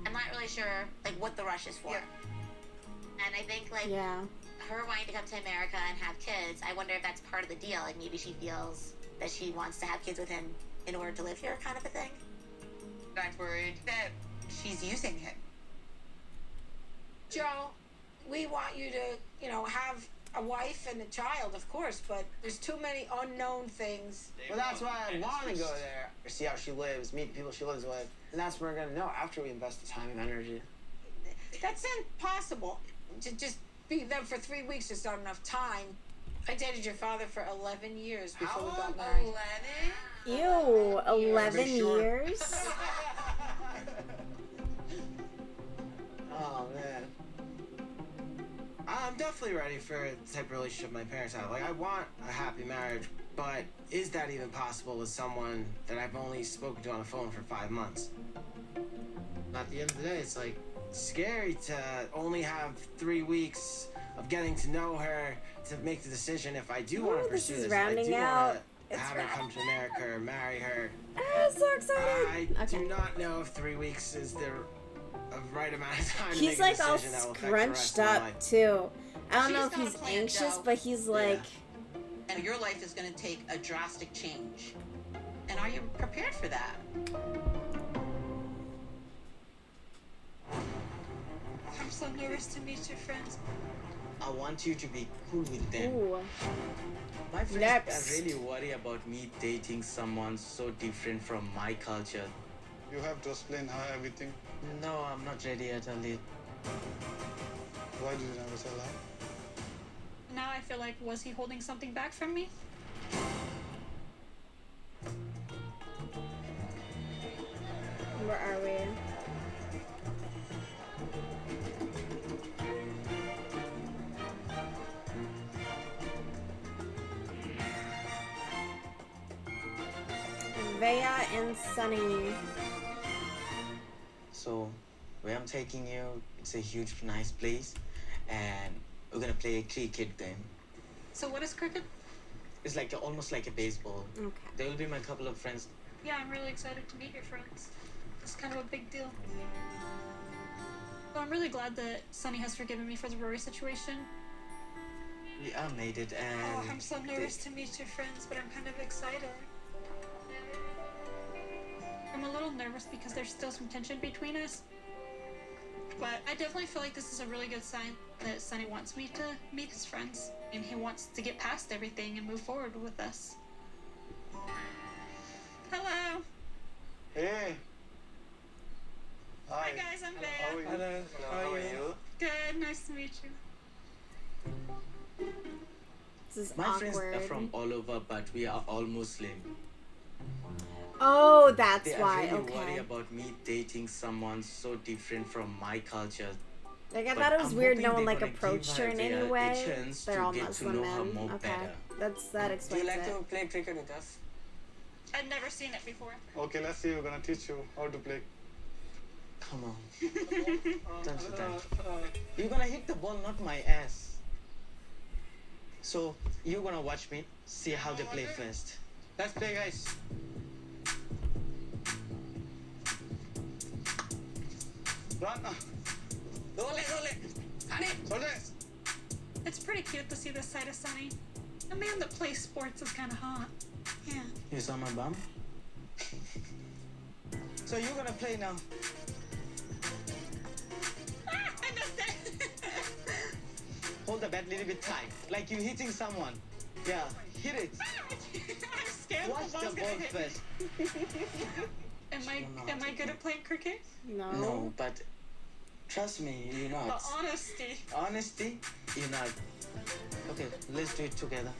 I'm not really sure like what the rush is for. And I think like her wanting to come to America and have kids, I wonder if that's part of the deal. Like maybe she feels that she wants to have kids with him in order to live here, kind of a thing. I'm worried that she's using him. Joe, we want you to, have a wife and a child, of course, but there's too many unknown things. Well, that's why I want to go there, see how she lives, meet the people she lives with, and that's what we're gonna know after we invest the time and energy. That's impossible. To just be them for 3 weeks is not enough time. I dated your father for 11 years before we got married. 11? Ew, 11 years? Oh, man. I'm definitely ready for the type of relationship my parents have. Like, I want a happy marriage, but is that even possible with someone that I've only spoken to on the phone for 5 months? At the end of the day, it's like scary to only have 3 weeks of getting to know her to make the decision if I do want to pursue this. I do out. want to have her come to America or marry her. I'm so excited. I do not know if 3 weeks is the right amount of time to make a like all decision that will affect the rest scrunched of my up life. too. I don't know if She's got he's a plan, anxious, Joe. but he's like. And your life is going to take a drastic change. And are you prepared for that? I'm so nervous to meet your friends. I want you to be cool with them. Ooh. My friends Next. are really worried about me dating someone so different from my culture. You have to explain her everything. No, I'm not ready yet, Ali. Why did you never tell her? Now I feel like, was he holding something back from me? Where are we? Vea and Sunny. So, where I'm taking you, it's a huge, nice place, and we're gonna play a cricket game. So what is cricket? It's like almost like a baseball. Okay. There will be my couple of friends. Yeah, I'm really excited to meet your friends. It's kind of a big deal. So I'm really glad that Sunny has forgiven me for the Rory situation. Yeah, I made it, and Oh, I'm so nervous to meet your friends, but I'm kind of excited. I'm a little nervous because there's still some tension between us. But I definitely feel like this is a really good sign that Sunny wants me to meet his friends. And he wants to get past everything and move forward with us. Hello. Hey. Hi guys, I'm Bea. How are you? Hello. How are you? Good, nice to meet you. This is My awkward. friends are from all over, but we are all Muslim. Oh, that's They why. are really worried Okay. about me dating someone so different from my culture. Like I But thought it was I'm weird hoping no one they're like gonna approached give her in her any a way. chance They're to all get to Muslim know her men. more Okay, better. that explains it. play cricket with us? I've never seen it before. Okay, let's see. We're gonna teach you how to play. Come on. Turn to turn. You're gonna hit the ball, not my ass. So you're gonna watch me, see how they play first. Let's play, guys. Run. Sunny. It's pretty cute to see this side of Sunny. A man that plays sports is kind of hot. Yeah. You saw my bum? So you're gonna play now. I missed it. Hold the bat a little bit tight, like you're hitting someone. Yeah, hit it. I'm scared Watch the the ball's ball gonna hit me. first. Am I good at playing cricket? No. No, but trust me, you're not. The honesty. Honesty, you're not. Okay, let's do it together.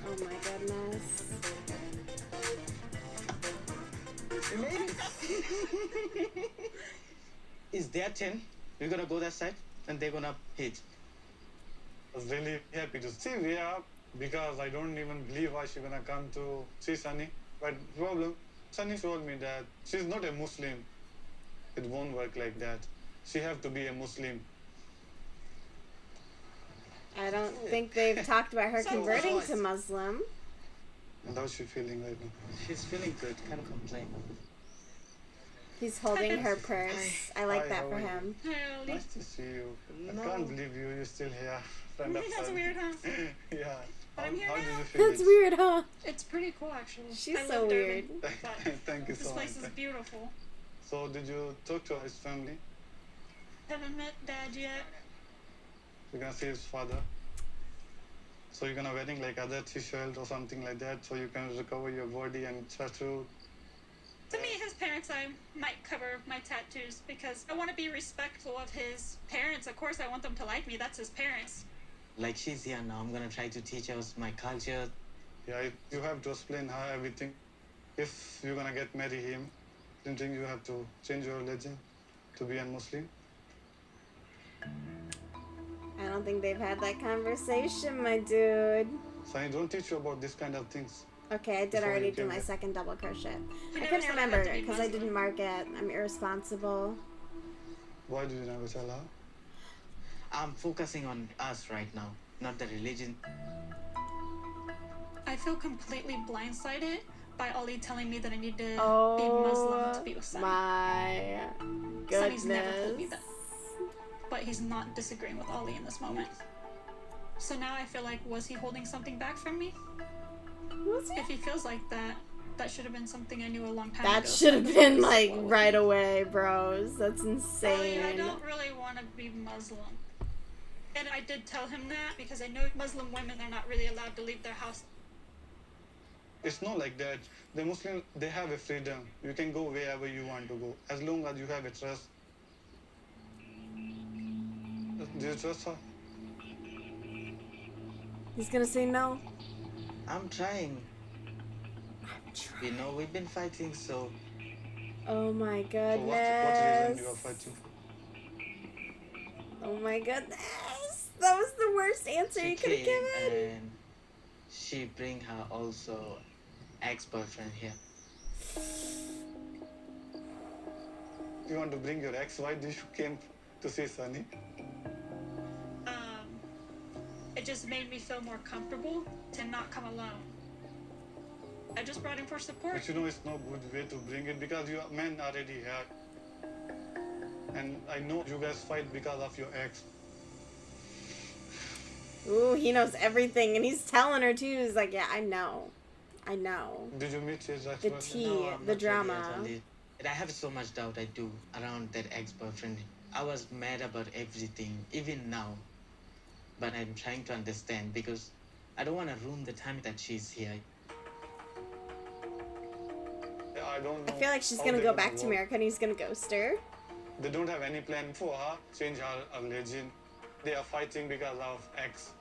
Oh my goodness. You made it. It's their turn. We're gonna go that side, and they're gonna hit. I was really happy to see Via because I don't even believe why she's gonna come to see Sunny. But problem, Sunny told me that she's not a Muslim. It won't work like that. She have to be a Muslim. I don't think they've talked about her converting to Muslim. And how's she feeling right now? She's feeling good. Can't complain. He's holding her purse. I like Hi, that how for are you? him. Nice to see you. No. I can't believe you're still here. Friend of That's Sun. weird, huh? Yeah. But I'm here How now. did you feel? That's weird, huh? It's pretty cool, actually. She's I so love weird. Durban, but Thank you this so much. place is beautiful. So did you talk to his family? Haven't met Dad yet. You're gonna see his father. So you're gonna wearing like other t-shirt or something like that, so you can recover your body and try to. To meet his parents, I might cover my tattoos because I want to be respectful of his parents. Of course, I want them to like me. That's his parents. Like she's here now, I'm gonna try to teach us my culture. Yeah, you have to explain her everything. If you're gonna get marry him, don't you think you have to change your religion to be a Muslim? I don't think they've had that conversation, my dude. So I don't teach you about this kind of things. Okay, I did Before already you do came my here. second double crochet. He I never couldn't said I had remember to be because I Muslim. didn't mark it. I'm irresponsible. Why did you never tell her? I'm focusing on us right now, not the religion. I feel completely blindsided by Ollie telling me that I need to be Oh Muslim to be with Sunny. my Sunny's never told me goodness. that. But he's not disagreeing with Ollie in this moment. So now I feel like, was he holding something back from me? Was he? If he feels like that, that should have been something I knew a long time ago. That should have been like right away, bros. That's insane. I don't really want to be Muslim. And I did tell him that because I know Muslim women are not really allowed to leave their house. It's not like that. The Muslims, they have a freedom. You can go wherever you want to go, as long as you have a trust. Do you trust her? He's gonna say no. I'm trying. You know, we've been fighting, so... Oh my So goodness. what reason you are fighting? Oh my goodness. That was the worst answer She you could have came given. and she bring her also ex-boyfriend here. You want to bring your ex? Why did you came to see Sunny? It just made me feel more comfortable to not come alone. I just brought him for support. But you know it's no good way to bring it because your man already here. And I know you guys fight because of your ex. Ooh, he knows everything, and he's telling her too. He's like, yeah, I know. I know. Did you meet his ex? The tea, No, I'm the not drama. ready yet, Ali. And I have so much doubt I do around that ex-boyfriend. I was mad about everything, even now. But I'm trying to understand because I don't want to ruin the time that she's here. I don't know. I feel like she's how gonna they're go back to work. America and he's gonna ghost her. They don't have any plan for her, change her religion. They are fighting because of ex.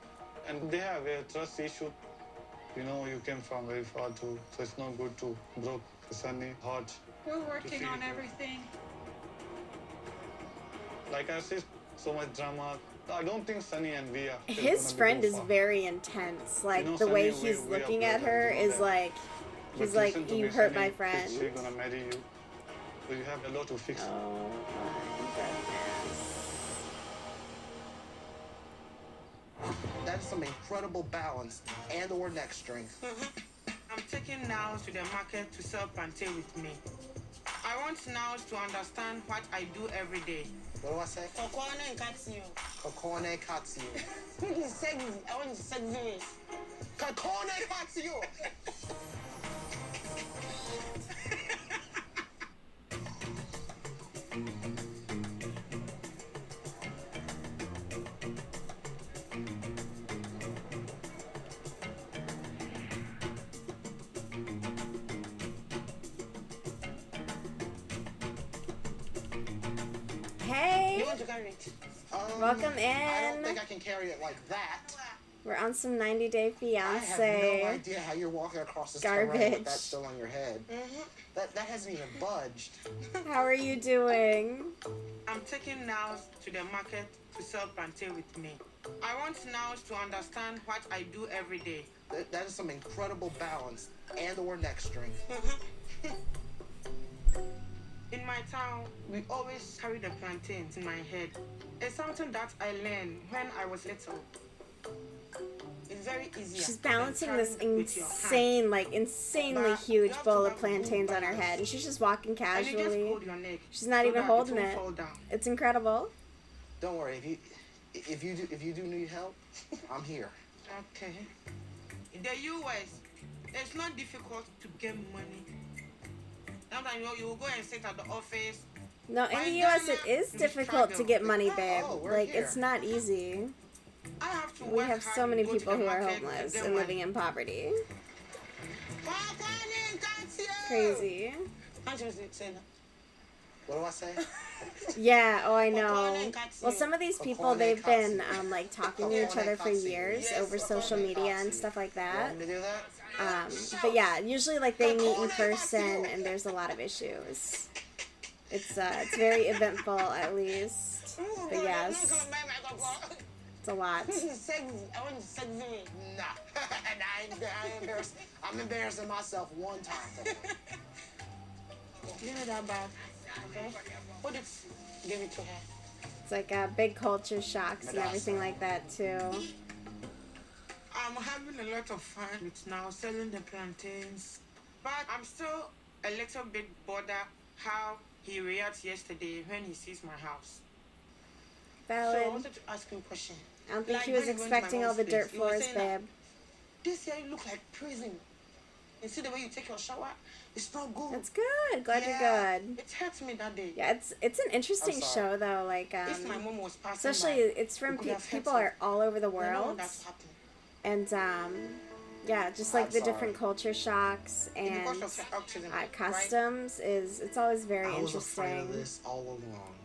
And they have a trust issue. You know, you came from very far too, so it's not good to broke Sunny heart. We're working on her. everything. Like I said, so much drama. I don't think Sunny and we are. His friend is very intense. Like, You know, the way Sunny, he's we are looking at brothers, her you know is that. like, But he's like, listen to you me, hurt Sunny, my friend. She's gonna marry you. So you have a lot to fix. Oh my goodness. That's some incredible balance and or neck strength. I'm taking Niles to the market to sell plantain with me. I want Niles to understand what I do every day. What do I say? Kokone katsu. Kokone katsu. Sexy. I want sexy. Kokone katsu. Hey, You want to carry it? welcome I don't in. think I can carry it like that. We're on some 90 Day I have Fiance. no idea how you're walking across this terrain with Garbage. that still on your head. That hasn't even budged. How are you doing? I'm taking Niles to the market to sell plantain with me. I want Niles to understand what I do every day. That is some incredible balance and or neck strength. In my town, we always carry the plantains in my head. It's something that I learned when I was little. It's very easy. She's balancing this insane, like insanely huge bowl of plantains on her head, and she's just walking casually. She's not even holding it. It's incredible. Don't worry, if you do need help, I'm here. Okay. In the US, it's not difficult to get money. Sometimes you will go and sit at the office. No, in the US it is difficult to get money, babe. Like, it's not easy. We have so many people who are homeless and living in poverty. Crazy. What do I say? Yeah, oh, I know. Well, some of these people, they've been, like, talking to each other for years over social media and stuff like that. But yeah, usually, like, they meet in person and there's a lot of issues. It's very eventful, at least. But yes, it's a lot. I want sexy. Nah. I'm embarrassing myself one time. Give me that bag, okay? Put it, give it to her. It's like big culture shocks and everything like that too. I'm having a lot of fun with now selling the plantains, but I'm still a little bit bothered how he reacts yesterday when he sees my house. Valid. So I wanted to ask you a question. I don't think Like he was when went to expecting my all the mom's dirt place, he was floors, saying that, babe. This year you look like prison. You see the way you take your shower? It's not good. That's good. Glad you're good. It hurts me that day. Yeah, it's an interesting show though. Like, If my mom was passing especially by, it's from it could have people hurt are all over the me. I know world, that's happened. and yeah, just like the different culture shocks and Because of autism, right? customs it's always very I was afraid of interesting. this all along.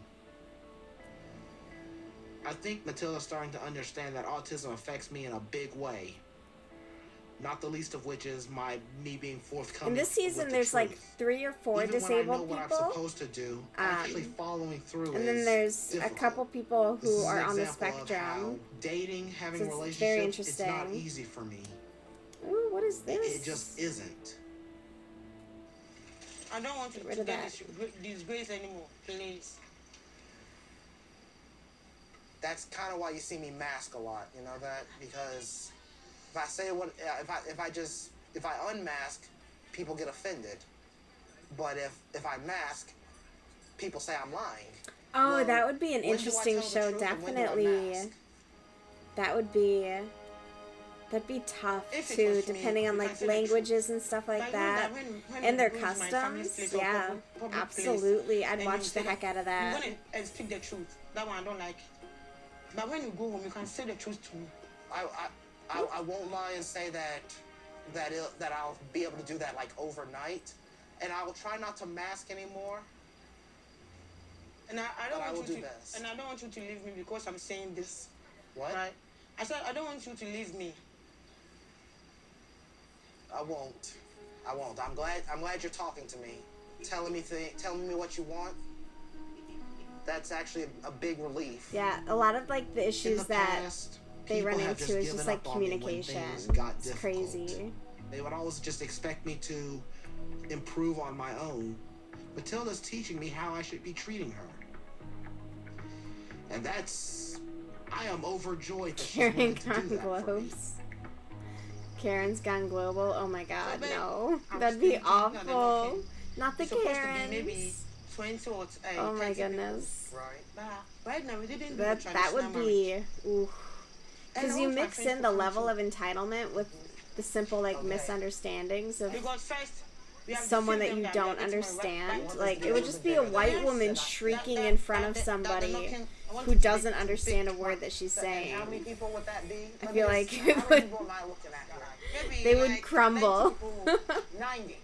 I think Matilda's starting to understand that autism affects me in a big way. Not the least of which is me being forthcoming. In this season, there's like 3 or 4 Even disabled when I know what I'm people. supposed to do, actually following through And then is there's difficult. a couple people This who is an are on the example of how spectrum. dating, having So it's relationships, very it's not interesting. easy for me. Ooh, what is this? It just isn't. I don't want to Get rid of get that. disgrace anymore, please. That's kind of why you see me mask a lot, you know that? Because if I say what, if I unmask, people get offended. But if I mask, people say I'm lying. Oh, Well, that would be an when do I interesting tell the show. truth and when do I Definitely. mask? That'd be tough If it too, was me, depending on if I like said the languages and stuff But like you know that, that when and their you go to my family's customs. place or Yeah, public absolutely. place, I'd and watch you the say heck out of that. You want to speak the truth. That one I don't like. But when you go home, you can say the truth to me. I won't lie and say that I'll be able to do that like overnight, and I will try not to mask anymore. And I don't But I want will you do to. best. And I don't want you to leave me because I'm saying this. What? Right? I said I don't want you to leave me. I won't. I'm glad you're talking to me, telling me what you want. That's actually a big relief. Yeah, a lot of like the issues the that past, they run people have into is given just like up on me when communication. things got It's difficult. crazy. They would always just expect me to improve on my own. Matilda's teaching me how I should be treating her. And I am overjoyed that she's Karen willing to do gone that for me. globes. Karen's gone global. Oh my god, babe, no. I'm That'd be still thinking that they're awful. okay. Not the It's supposed to be maybe Karens. 20 or Oh my 30 goodness. people. Right. But right now we didn't do That the that would traditional be marriage. ooh. And Because you also I mix think in for the country- level of entitlement with the simple like Okay. misunderstandings of Because first we have someone that deceived you them don't they're getting my right understand. back. Like it would just be a white Yes, woman that- shrieking that- in front of that- somebody I want who you to doesn't make understand a big word that she's saying. How many people would that be? I Let feel me like just- it how would- many people am I looking at here? Maybe They would like crumble. 90.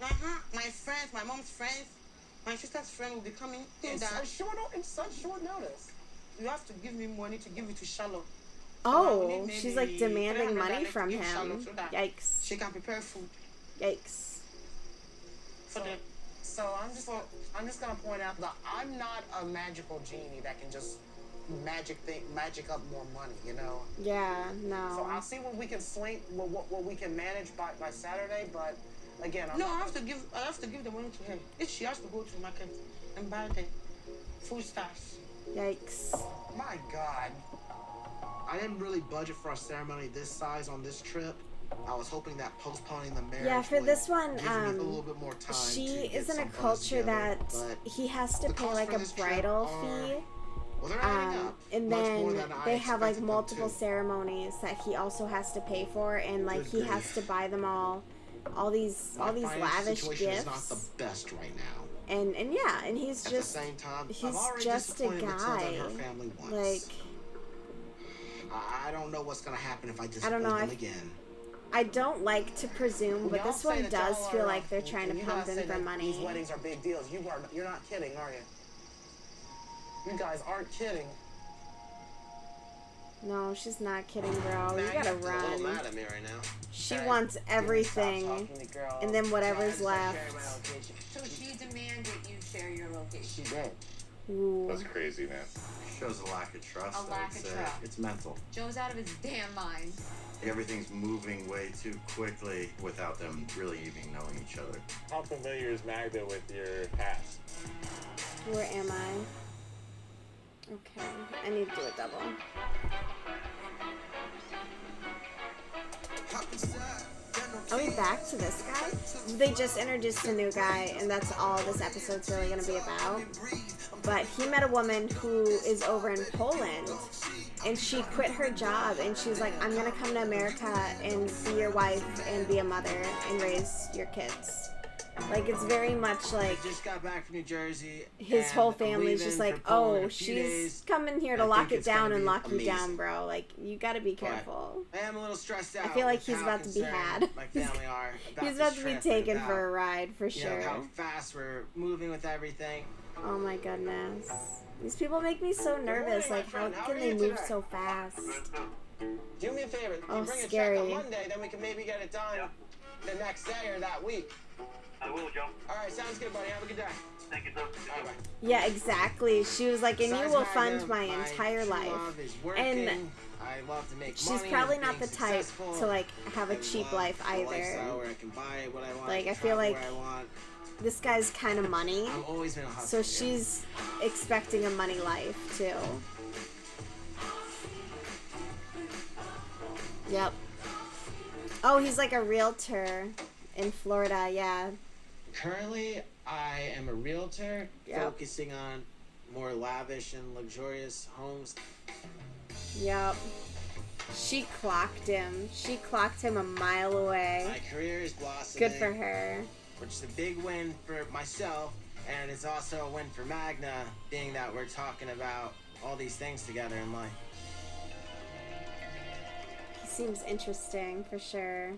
My friends, my mom's friends, my sister's friend will be coming. In such short notice. You have to give me money to give it to Charlotte. Oh, she's like maybe demanding $300 money to from give him. Charlotte so that Yikes. She can prepare food. Yikes. For the So I'm just gonna point out that I'm not a magical genie that can just magic up more money, you know. Yeah, So no. I'll see what we can what we can manage by Saturday. But again, I'm No, not I have to give the money to her. If she has to go to the market and buy the food stuff. Yikes. My God. I didn't really budget for a ceremony this size on this trip. I was hoping that postponing the marriage Yeah, for would this one, give me a little bit more time she to get is in a some funds culture together, that but he has to the pay costs like for a this trip bridal are- fee. well, they're adding up. And Much then more than I they have like expected them multiple to. ceremonies that he also has to pay for, and like Good he has grief. to buy them all these My financial lavish situation gifts. is not the best right now. And yeah, and he's At just the same time, he's I've already just a disappointed Matilda guy. and her family once. Like I don't know what's gonna happen if I I disappoint don't know. them again. I don't like to presume, but Y'all this say one that does y'all feel are, like they're trying to you pump guys in say for that money. These weddings are big deals. You're not kidding, are you? You guys aren't kidding. No, she's not kidding, girl. You Now gotta you're a little run. mad at me right now. She Okay. wants Stop everything, talking to me, girl. and then whatever's Try to left. share my location. So she demanded you share your location. She did. Ooh. That's crazy, man. Shows a lack of trust. A I would lack of say. trust. It's mental. Joe's out of his damn mind. Everything's moving way too quickly without them really even knowing each other. How familiar is Magda with your past? Where am I? Okay, I need to do a double. Are we back to this guy? They just introduced a new guy, and that's all this episode's really going to be about. But he met a woman who is over in Poland, and she quit her job, and she's like, I'm going to come to America and be your wife and be a mother and raise your kids. Like, it's very much like... I just got back from New Jersey. His whole family's just like, oh, she's coming here to lock it down and lock you down, bro. Like, you gotta be careful. I am a little stressed out. I feel like he's about to be had. My family are about he's about to be taken for a ride, for sure. How fast we're moving with everything. Oh my goodness. These people make me so nervous. Like, how can they move so fast? Do me a favor. Oh, you bring scary. a check on Monday, then we can maybe get it done the next day or that week. I will, Joe. Alright, sounds good, buddy. Have a good day. Thank you, sir. Bye-bye. Yeah, exactly. She was like, and you will fund my entire life. And I love to make she's money probably and not the being type successful. to like have a cheap life either. Where I can buy what I want, Like, I feel like where I want. this guy's kind of money. I've always been a hustler. So she's expecting a money life too. Yep. Oh, he's like a realtor in Florida, yeah. Currently, I am a realtor Yep. focusing on more lavish and luxurious homes. Yep. She clocked him. She clocked him a mile away. My career is blossoming. Good for her. Which is a big win for myself, and it's also a win for Magna, being that we're talking about all these things together in life. He seems interesting, for sure.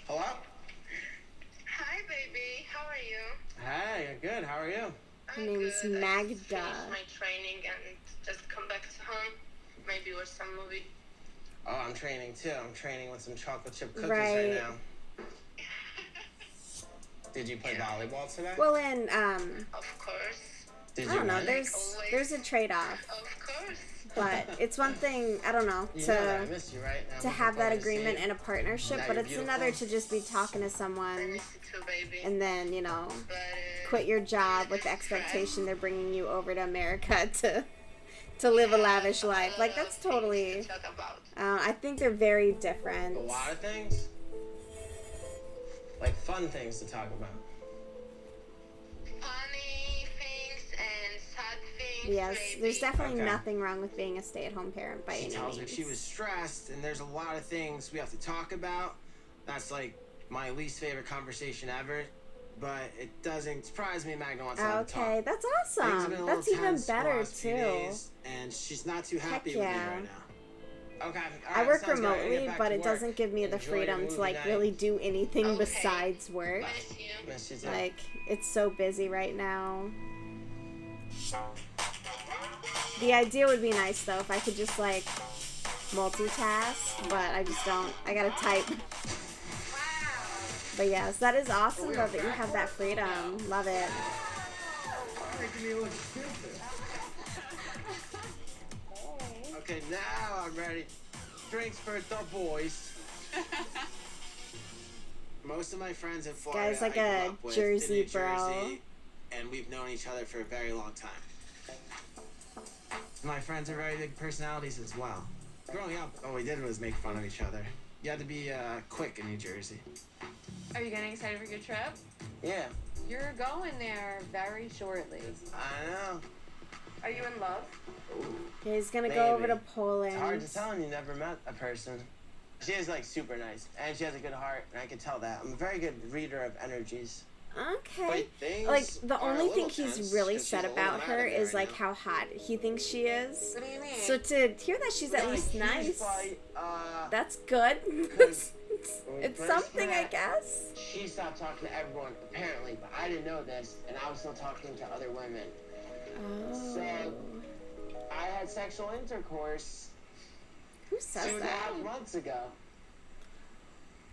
Hello? Hi, baby. How are you? Hey, good. How are you? Her name is Good. I Magda. just finished my training and just come back to home. Maybe watch some movie. Oh, I'm training too. I'm training with some chocolate chip cookies right now. Did you play volleyball today? Well, and Of course. Did I you don't know. win? There's a trade-off. Of course. But it's one thing, I don't know, You know that I miss you, right? Now to we're have that both the agreement same. and a partnership, Now but you're it's beautiful. another to just be talking to someone Too, baby. and then, you know, quit your job with the expectation they're bringing you over to America to live a lavish life. Like, that's totally, I think they're very different. A lot of things? Like fun things to talk about. Funny things and sad things. Yes, maybe. there's definitely Okay. nothing wrong with being a stay-at-home parent by She any tells me means. she was stressed, and there's a lot of things we have to talk about. That's like my least favorite conversation ever. But it doesn't surprise me Magna wants to have a talk. Okay, that's Things have awesome. been a That's little even tense the better, last few too. days, and she's not too happy with me yeah. right now. Okay. I alright, work sounds good. I gotta remotely, get back but to it work. doesn't give me the Enjoy your freedom to movie like night. really do anything besides work. Miss you too. Like, it's so busy right now. The idea would be nice though if I could just like multitask, but I just don't. I gotta type. But yes, that is awesome though that you have that freedom. Love it. Okay, now I'm ready. Drinks for the boys. Most of my friends in Florida Guy's like I grew a up with Jersey in New bro. Jersey, and we've known each other for a very long time. My friends are very big personalities as well. Growing up, all we did was make fun of each other. You had to be quick in New Jersey. Are you getting excited for your trip? Yeah, You're going there very shortly. I know. Are you in love? Yeah, he's gonna go over to Maybe. Poland. It's hard to tell when you never met a person. She is like super nice, and she has a good heart, and I can tell that. I'm a very good reader of energies. Okay. But things Like, the are a only little thing he's tense really 'cause said she's a little about mad her at me is right like now. how hot he thinks she is. What do you mean? So to hear that she's at We had a least huge nice, fight, that's good. when we It's first something, I met, guess. She stopped talking to everyone, apparently, but I didn't know this, and I was still talking to other women. Oh. So, I had sexual intercourse Who says 2.5 that? months ago.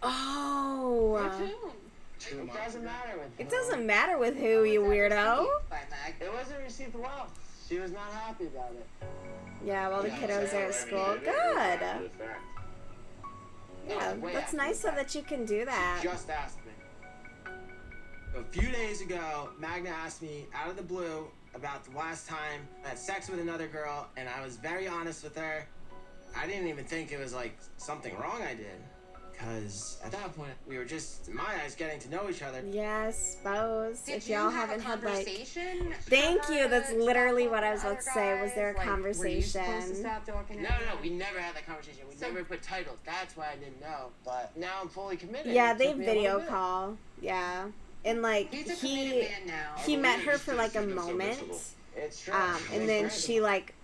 Oh. It doesn't matter with It doesn't matter with who, you weirdo. It wasn't received well. She was not happy about it. Yeah, well, the kiddos are at school. Good. Yeah, that's nice though that you can do that. She just asked me. A few days ago, Magna asked me out of the blue about the last time I had sex with another girl, and I was very honest with her. I didn't even think it was like something wrong I did, because at that point we were just, in my eyes, getting to know each other. Yes, Bose. Did If you y'all have a haven't had like, conversation? thank you. That's literally what I was other about to say. Was there a guys? Like, were you supposed to conversation? stop talking? No, we never had that conversation. We never put titles. That's why I didn't know. But now I'm fully committed. Yeah, It they took me a video little bit. call. Yeah, and like He's a committed man now. he met her for like a moment, and then she like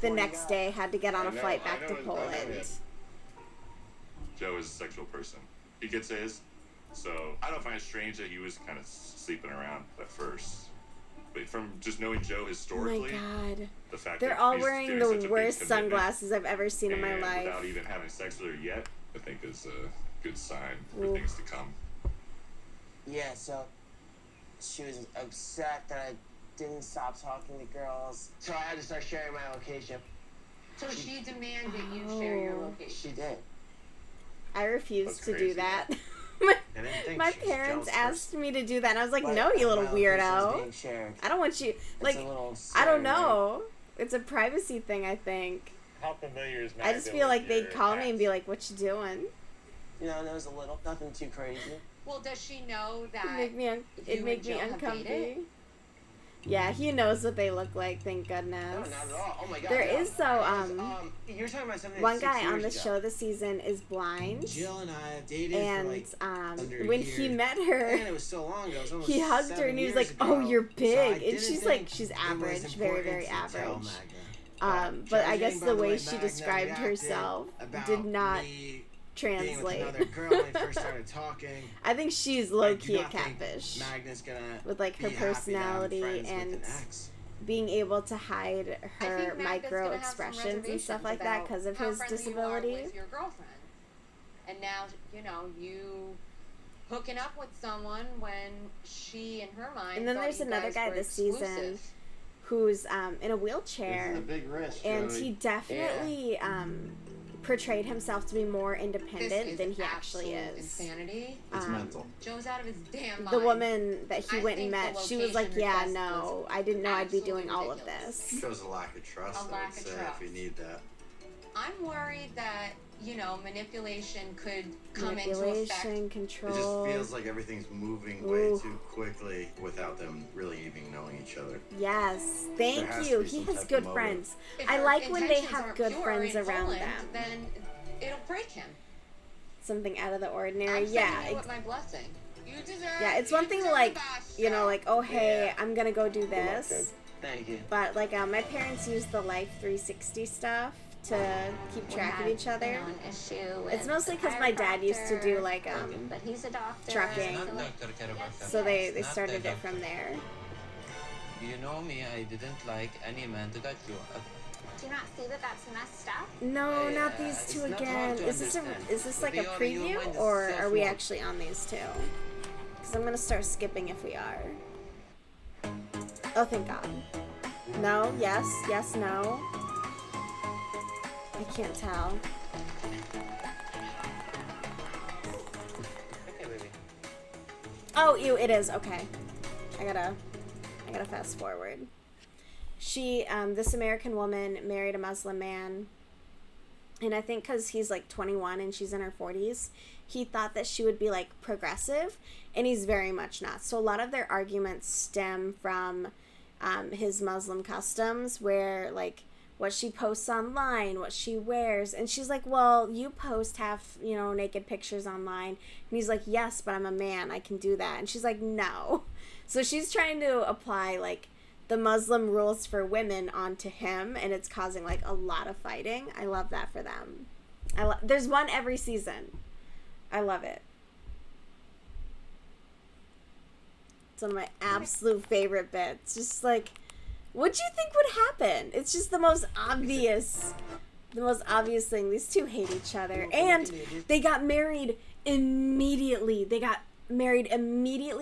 the next day had to get on a flight back to Poland. Joe is a sexual person. He gets his. So I don't find it strange that he was kind of sleeping around at first. But from just knowing Joe historically, Oh my God. the fact They're that all he's wearing doing the such a big worst commitment sunglasses I've ever seen in my and life. without even having sex with her yet, I think is a good sign for Ooh. things to come. Yeah, so she was upset that I didn't stop talking to girls. So I had to start sharing my location. So she demanded you share your Oh. location. She did. I refused to do crazy. that. I didn't think My she was a parents jealous asked me to do that, and I was like, But "No, you little my location's weirdo! being shared. I don't want you." Like, It's a little I don't scary, know. It's a privacy thing, I think. How familiar is I just feel like they'd call me and be like, "What you doing?" You know, there was a little, nothing too crazy. Well, does she know It'd that make me you it'd make and me Joe have uncomfy. dated? Yeah, he knows what they look like. Thank goodness. No, not at all. Oh my God. There no. is though You're talking about something. one 6 guy on years the ago. show this season is blind, Jill and I have dated and for like under a when year. he met Man, her, it was so long ago. It was almost he hugged her 7 and he was years like, ago. "Oh, you're So I big," and didn't she's think like, she's it was average, very important very to tell average. Magda. But I guess Judging by the the way way she Magda described reacted herself about did not me translate. being with another girl when we first started talking. I think she's I low do key a not think catfish Magda's gonna with like her be happy that I'm personality friends with and an ex. being able to hide I her think Magda's micro gonna have some expressions and stuff reservations like that about because of how his friendly disability. You are with your girlfriend, and now you hooking up with someone when she, in her mind, And then thought there's you another guys guy were this season exclusive. who's in a wheelchair, This is a big risk, and Joey. he definitely portrayed himself to be more independent This is than he actually absolute is. insanity. It's mental. Joe's out of his damn mind. The woman that he I went and think the met, she was like, location "Yeah, request no, was I didn't know I'd be absolutely doing all of ridiculous. this." Shows a lack of trust, A I lack would of say, trust. if you need that. I'm worried that, manipulation could come into effect. Manipulation, It control. just feels like everything's moving way Ooh. too quickly without them really even knowing each other. Yes, There thank has to you. be He some has type of good motive. friends. If I her like when they intentions have aren't good pure friends in around Poland, them. then it'll break him. Something out of the ordinary. I'm Yeah, sending you with my blessing. You deserve. yeah. It's one thing to like, like, oh hey, I'm gonna go do this. Thank you. But like, my parents use the Life 360 stuff to keep track of each other. An issue with It's mostly the because my dad used to do chiropractor, like but he's a doctor. trucking, so, like, so they started it from there. You know me, I didn't like any man to cut you. Do you not see that that's messed up? No, not these two it's not again. hard to Is this understand. like a Your preview, mind is or are we self-worth. actually on these two? Because I'm gonna start skipping if we are. Oh, thank God. No, yes, yes, no. I can't tell. Oh, ew, it is. Okay. I gotta fast forward. She, this American woman married a Muslim man. And I think because he's like 21 and she's in her 40s, he thought that she would be like progressive, and he's very much not. So a lot of their arguments stem from his Muslim customs, where like what she posts online, what she wears. And she's like, well, you post half, naked pictures online. And he's like, yes, but I'm a man. I can do that. And she's like, no. So she's trying to apply like the Muslim rules for women onto him, and it's causing like a lot of fighting. I love that for them. There's one every season. I love it. It's one of my absolute favorite bits. Just like, what do you think would happen? It's just the most obvious thing. These two hate each other, and they got married immediately.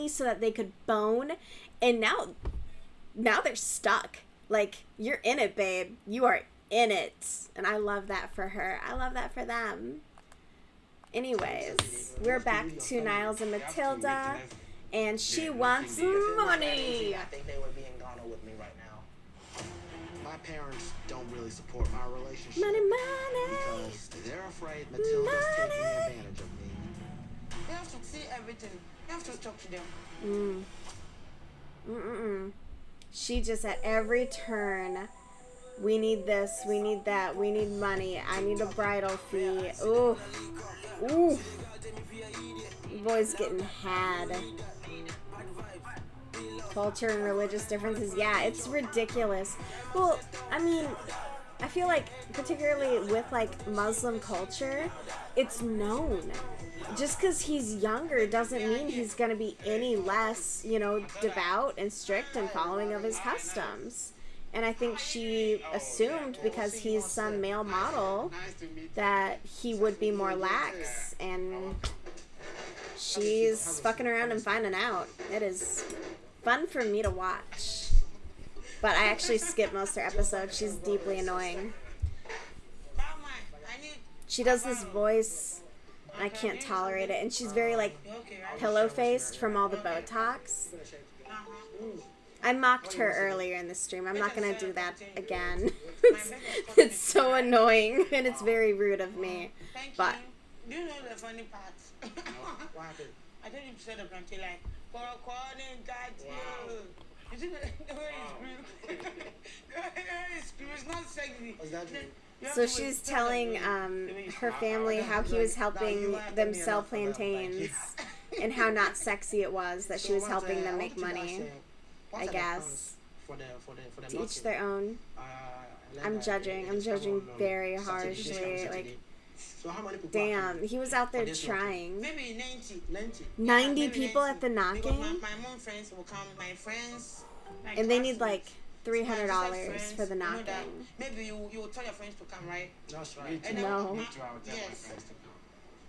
So that they could bone, and now they're stuck. Like, you're in it, babe. You are in it. And I love that for her. I love that for them. Anyways, we're back to Niles and Matilda, and she wants money. I think they would be in Ghana with me right now. my parents don't really support my relationship. Money. Because they're afraid Matilda's taking advantage of me. You have to see everything. You have to talk to them. She just at every turn, we need this, we need that, we need money, I need a bridal fee. Ooh. Ooh. The boy's getting had. Culture and religious differences. Yeah, it's ridiculous. Well, I mean, I feel like particularly with like Muslim culture, it's known. Just because he's younger doesn't mean he's going to be any less, you know, devout and strict and following of his customs. And I think she assumed because he's some male model that he would be more lax, and she's fucking around and finding out. It is fun for me to watch. But I actually skip most of her episodes. She's deeply annoying. She does this voice, I can't tolerate it. And she's very, like, pillow-faced from all the Botox. I mocked her earlier in the stream. I'm not going to do that again. It's so annoying, and it's very rude of me. But Do you know the funny part? What happened? I thought you said the plantain like, Corocording, got you. You see the way you scream? It's not sexy. Was that true? so she's telling her family how he was helping them sell plantains and how not sexy it was that she was helping them make money. I guess. To each their own. I'm judging very harshly. Like, damn, he was out there trying. Maybe 90. 90 people at the Because knocking? my mom friends will come, my friends. My And they need classmates, like my sister's $300 friends, for the you know knocking. that. Maybe you will tell your friends to come, right? That's right. And No. then, Me too, I would tell my yes. friends to come.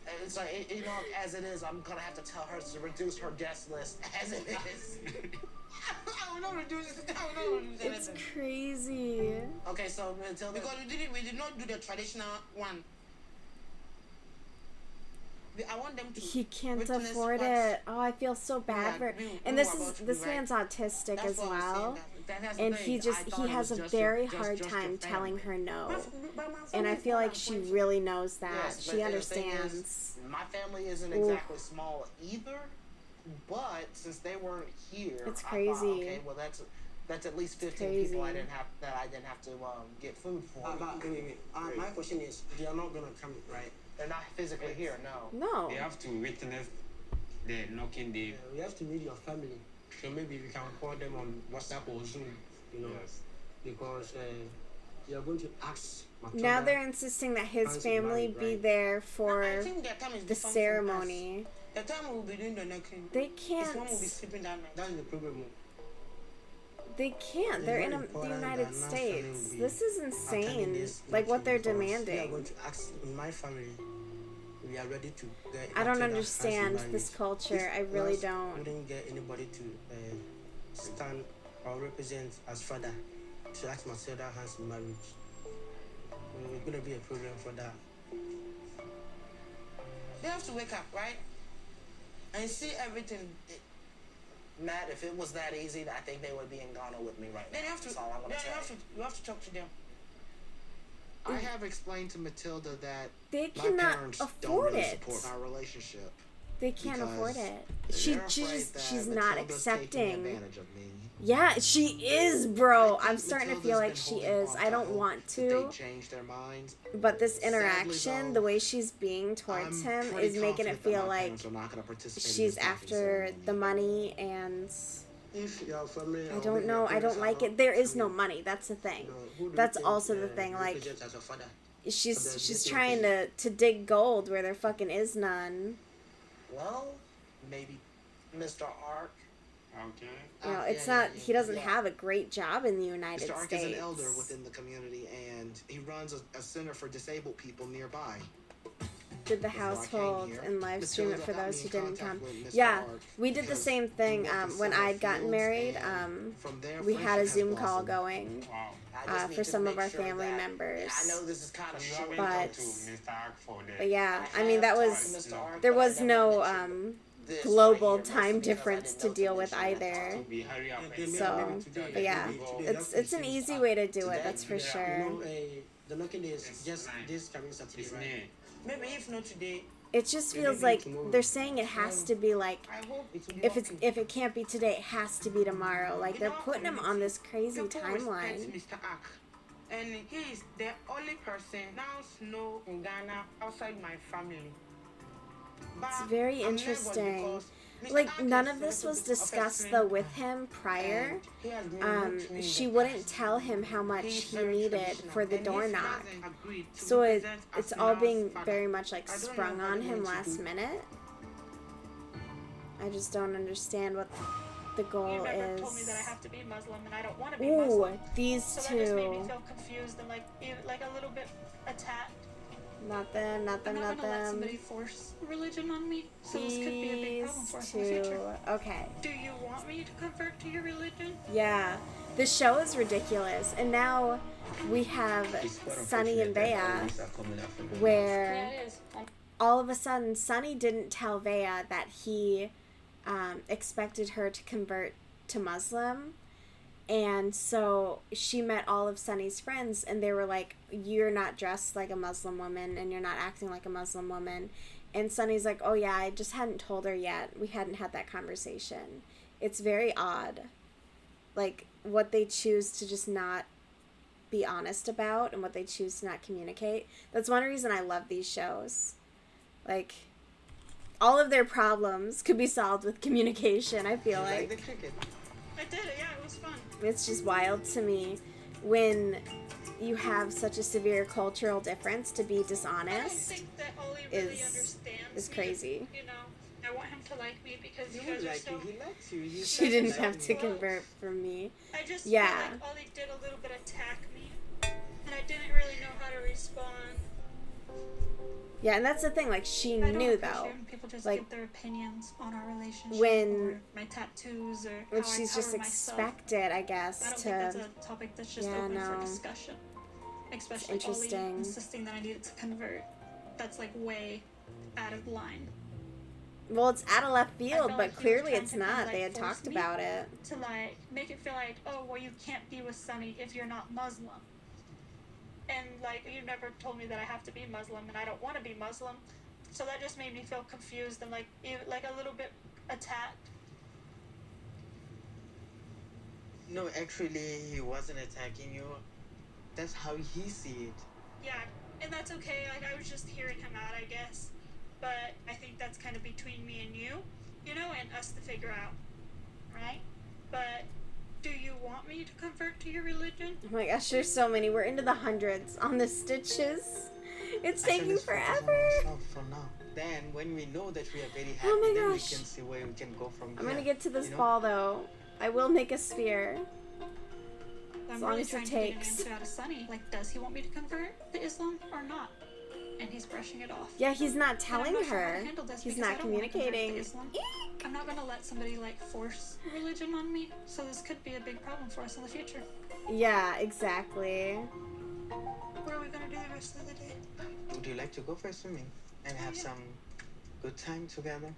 And it's like, you know, as it is, I'm gonna have to tell her to reduce her guest list as it is. I will not reduce it. I will not reduce It's anything. crazy. Okay, so until Because we did not do the traditional one. I want them to. He can't witness afford what's- it. Oh, I feel so bad for. And this man's autistic as well. And he has a very hard time telling her no. And I feel like she really knows that. Yes, She but the thing understands. is, my family isn't Ooh. exactly small either, but since they weren't here, It's I thought, crazy. okay, well that's at least 15 people I crazy. didn't have to get food for. Wait. My question is, they are not gonna come, right? They're not physically here, no. No. They have to witness the knocking day. We have to meet your family, so maybe we can call them on WhatsApp or Zoom, you know, because you are going to ask. Now they're insisting that his Fiance family married, be right? there I for think their time is the different from ceremony. us. The time we'll be doing the knocking. They His can't. mom will be sleeping that night. That's the problem. They can't. They're in the United States. This is insane. Like what they're We are demanding. going to ask in my family. We are ready to get. I don't Matilda understand as this marriage. culture. I If really us don't. Wouldn't get anybody to stand or represent as father to ask Matilda hands in marriage. We're gonna be a problem for that. They have to wake up, right? And see everything. Matt, if it was that easy, I think they would be in Ghana with me right now. Then you have to. That's all I'm gonna Then tell you have to talk to them. I have explained to Matilda that They my cannot parents don't afford really it. support our relationship. They can't afford because it. they're afraid that She's not Matilda's taking accepting. advantage of me. Yeah, she is, bro. I think I'm starting to Matilda's feel like been she holding is. on I to don't hope want that to. they change their minds. But this Sadly, interaction, though, the way she's being towards I'm him, pretty is making it confident that feel my like parents are not gonna participate in she's this knocking after ceremony. the money, and If your family I don't know. I don't like it. There is no money. That's the thing. That's also the thing. Like, as a father. she's trying to dig gold where there fucking is none. Well, maybe Mr. Ark. Okay. You know, it's not. He doesn't have a great job in the United Mr. Ark States. is an elder within the community, and he runs a center for disabled people nearby. Did the Before I came household here, and live stream it Matilda for got those me who in didn't contact come. with Mr. Yeah, Ark we did the because same thing we work in when similar I'd gotten fields, married. and from there, We had a friendship Zoom has call blossomed. going I just need for to some of make our sure family that- members. I know this is kind of short, But yeah, I mean, that was, Mr. Ark there that I was no, global time difference to deal with either. So, but yeah, it's an easy way to do it, that's for sure. The knocking is just this coming Saturday, right? Maybe if not today. It just feels like they're saying it has to be like, if it can't be today, it has to be tomorrow. Like they're putting him on this crazy timeline. Mr. Ak, and he is the only person now know in Ghana outside my family. It's very interesting. Like none of this was discussed though with him prior. She wouldn't tell him how much he needed for the door knock. So it's all being very much like sprung on him last minute. I just don't understand what the goal is. Told me that I have to be Muslim and I don't want to be Muslim. Ooh, these so two. That just made me feel confused and like a little bit attacked. Not them, not them, I'm not not gonna let them. somebody force religion on me, so this could be a big problem for us in the future. Okay. Do you want me to convert to your religion? Yeah. The show is ridiculous. And now we have Sunny and Bea, where all of a sudden Sunny didn't tell Bea that he expected her to convert to Muslim. And so she met all of Sunny's friends and they were like, you're not dressed like a Muslim woman and you're not acting like a Muslim woman. And Sunny's like, oh yeah, I just hadn't told her yet. We hadn't had that conversation. It's very odd. Like what they choose to just not be honest about and what they choose to not communicate. That's one reason I love these shows. Like all of their problems could be solved with communication, I feel like. I did it, yeah, it was fun. It's just wild to me when you have such a severe cultural difference to be dishonest. I don't think that Ollie really understands is crazy. You know, I want him to like me because you guys are so... He likes you. She didn't have to convert from me. I just feel like Ollie did a little bit attack me, and I didn't really know how to respond. Yeah, and that's the thing. Like she knew though. When people just like give their opinions on our relationship, when or my tattoos, or when how she's I just cover myself. expected, I guess, I don't to. think that's a topic that's just open for discussion. Especially Ollie insisting that I needed to convert. That's like way out of line. Well, it's out of left field, but like clearly it's not. They had force talked me about it. To like make it feel like, oh, well, you can't be with Sunny if you're not Muslim. And like you never told me that I have to be Muslim, and I don't want to be Muslim. So that just made me feel confused and like a little bit attacked. No, actually, he wasn't attacking you. That's how he see it. Yeah, and that's okay. Like I was just hearing him out, I guess. But I think that's kind of between me and you know, and us to figure out, right? But do you want me to convert to your religion? Oh my gosh, there's so many. We're into the hundreds on the stitches. It's taking forever. For now. Then, when we know that we are very happy, oh my then gosh. we can see where we can go from I'm here. gonna get to this ball though. I will make a sphere. As long really as it trying to get an takes. answer out of Sunny. Like, does he want me to convert to Islam or not? And he's brushing it off. Yeah, he's not telling I'm not sure how her. to handle this He's because not I don't want to convert to communicating. Islam. I'm not gonna let somebody like force religion on me. So this could be a big problem for us in the future. Yeah, exactly. What are we gonna do the rest of the day? Would you like to go for swimming and have some good time together?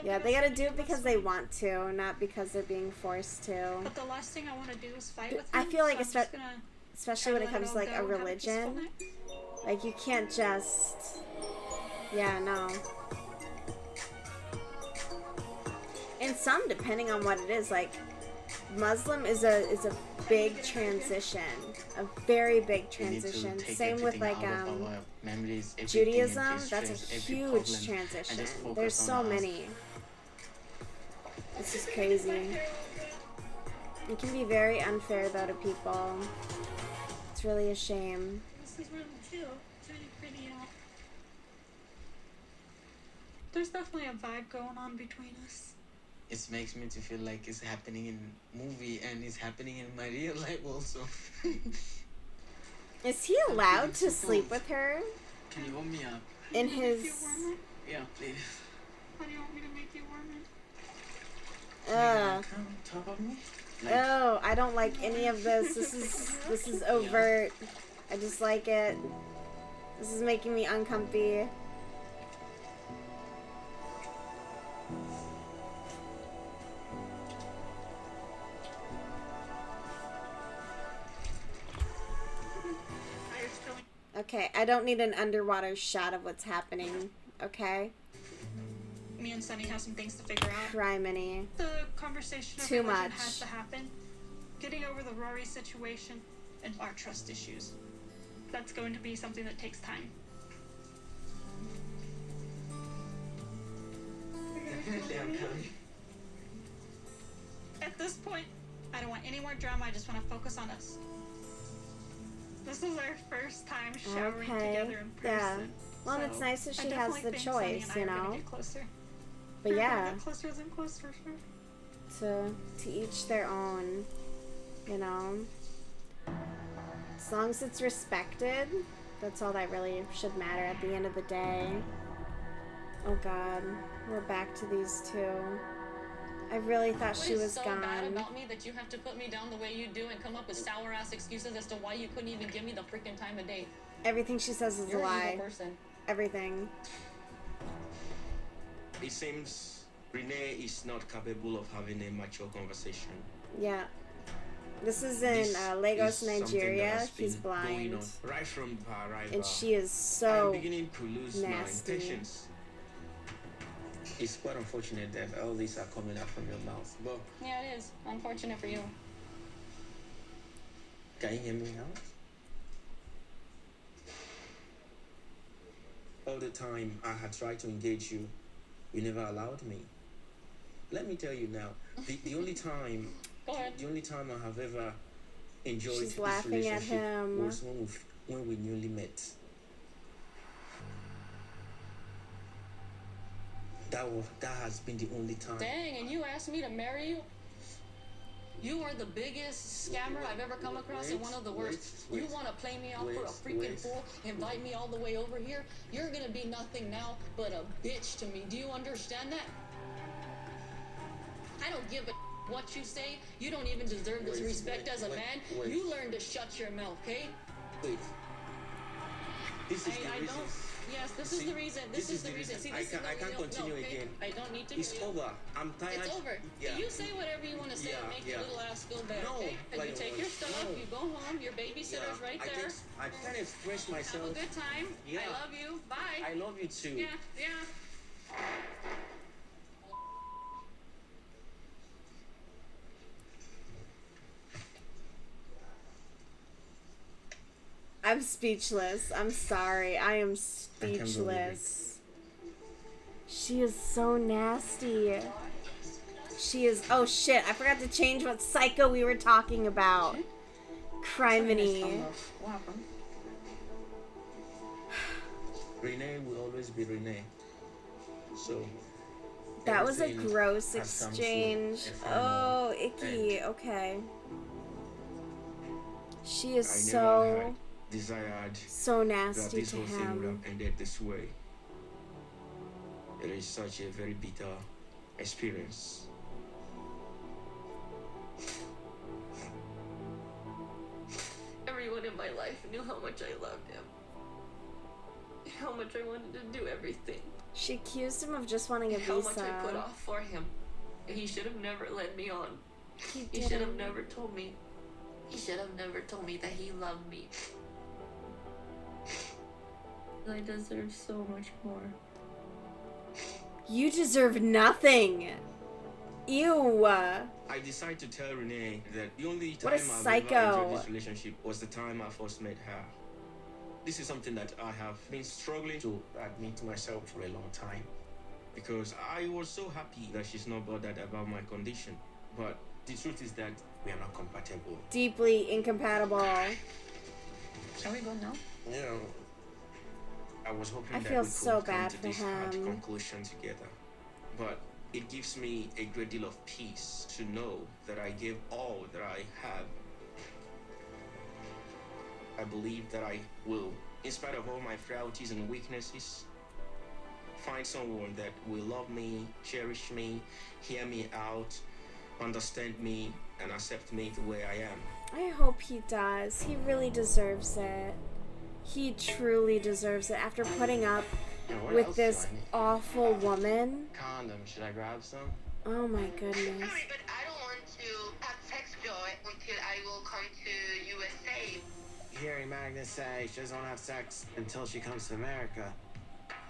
Yeah, they gotta do it because they want to, not because they're being forced to. But the last thing I want to do is fight with him. I feel like so especially when it comes to like a religion, like you can't just, yeah, no. And some, depending on what it is, like Muslim is a big transition, a very big transition. Same with like Judaism, that's a huge transition. There's so many. It's just crazy. It can be very unfair though to people. It's really a shame. This is really cute. It's really pretty. There's definitely a vibe going on between us. It makes me to feel like it's happening in movie and it's happening in my real life also. Is he allowed to sleep with her? Can you warm me up? In his... Yeah, please. How do you want me to make you warm it? Come on top of me? Oh, I don't like any of this. This is overt. I just like it. This is making me uncomfy. Okay, I don't need an underwater shot of what's happening, okay? Me and Sunny have some things to figure out. Criminy. The conversation of Too religion much. has to happen. Getting over the Rory situation and our trust issues. That's going to be something that takes time. I'm coming. At this point, I don't want any more drama. I just want to focus on us. This is our first time showering together in person. Yeah. Well, and so it's nice that I she has definitely the think Sunny choice, and I you are gonna know? get closer. But We're gonna yeah, get closer and closer, sure. to each their own, you know? As long as it's respected, that's all that really should matter at the end of the day. Oh God, we're back to these two. I really thought she was so gone. bad about me that you have to put me down the way you do and come up with sour ass excuses as to why you couldn't even give me the freaking time of day? Everything she says is You're a an lie. evil person. Everything. It seems Renee is not capable of having a mature conversation. Yeah. This is in Lagos, is something that Nigeria. has She's been going blind. on right from her arrival. And she is so I'm beginning to lose my nasty. intentions. It's quite unfortunate that all these are coming out from your mouth. But Yeah, it is. Unfortunate for you. can you hear me now? All the time I had tried to engage you, you never allowed me. Let me tell you now, the only time Go ahead. the only time I have ever enjoyed She's this laughing at relationship him. was when we newly met. That has been the only time. Dang, and you asked me to marry you? You are the biggest scammer I've ever come across and one of the worst. You want to play me out for a freaking fool, invite me all the way over here? You're going to be nothing now but a bitch to me. Do you understand that? I don't give a what you say. You don't even deserve this respect as a man. You learn to shut your mouth, okay? Wait. This is the reason. Yes, this is the reason. This is the reason. See, I can't continue again. I don't need to. It's over. I'm tired. It's over. Yeah. You say whatever you want to say to make your little ass feel better, No, okay? And you like, take your stuff, no. you go home, your babysitter's right there. I can't express myself. Have a good time. Yeah. I love you. Bye. I love you too. Yeah, yeah. I'm speechless. I'm sorry. I am can't believe speechless. She is so nasty. She is. Oh shit! I forgot to change what psycho we were talking about. Criminy. What happened? Renee will always be Renee. So. That was a everything gross has come to exchange. a final Oh, icky. end. Okay. She is I never so had desired so that nasty this to whole thing would him. have ended this way. It is such a very bitter experience. Everyone in my life knew how much I loved him. How much I wanted to do everything. She accused him of just wanting a How much I put visa. off for him. He should have never led me on. He He should have didn't. never told me. He should have never told me that he loved me. I deserve so much more. You deserve nothing. Ew. I decided to tell Renee that the only time What a I've ever psycho. enjoyed this relationship was the time I first met her. This is something that I have been struggling to admit to myself for a long time. Because I was so happy that she's not bothered about my condition. But the truth is that we are not compatible. Deeply incompatible. Shall we go now? You know, I was hoping I that feel we could so come bad to for this hard him. conclusion together. But it gives me a great deal of peace to know that I gave all that I have. I believe that I will, in spite of all my frailties and weaknesses, find someone that will love me, cherish me, hear me out, understand me, and accept me the way I am. I hope he does. He really deserves it. He truly deserves it after putting up what with else this do I need? awful woman. Condom, should I grab some? Oh my goodness. Sorry, but I don't want to have sex, Joy, until I will come to USA. hearing Magna say she doesn't want to have sex until she comes to America,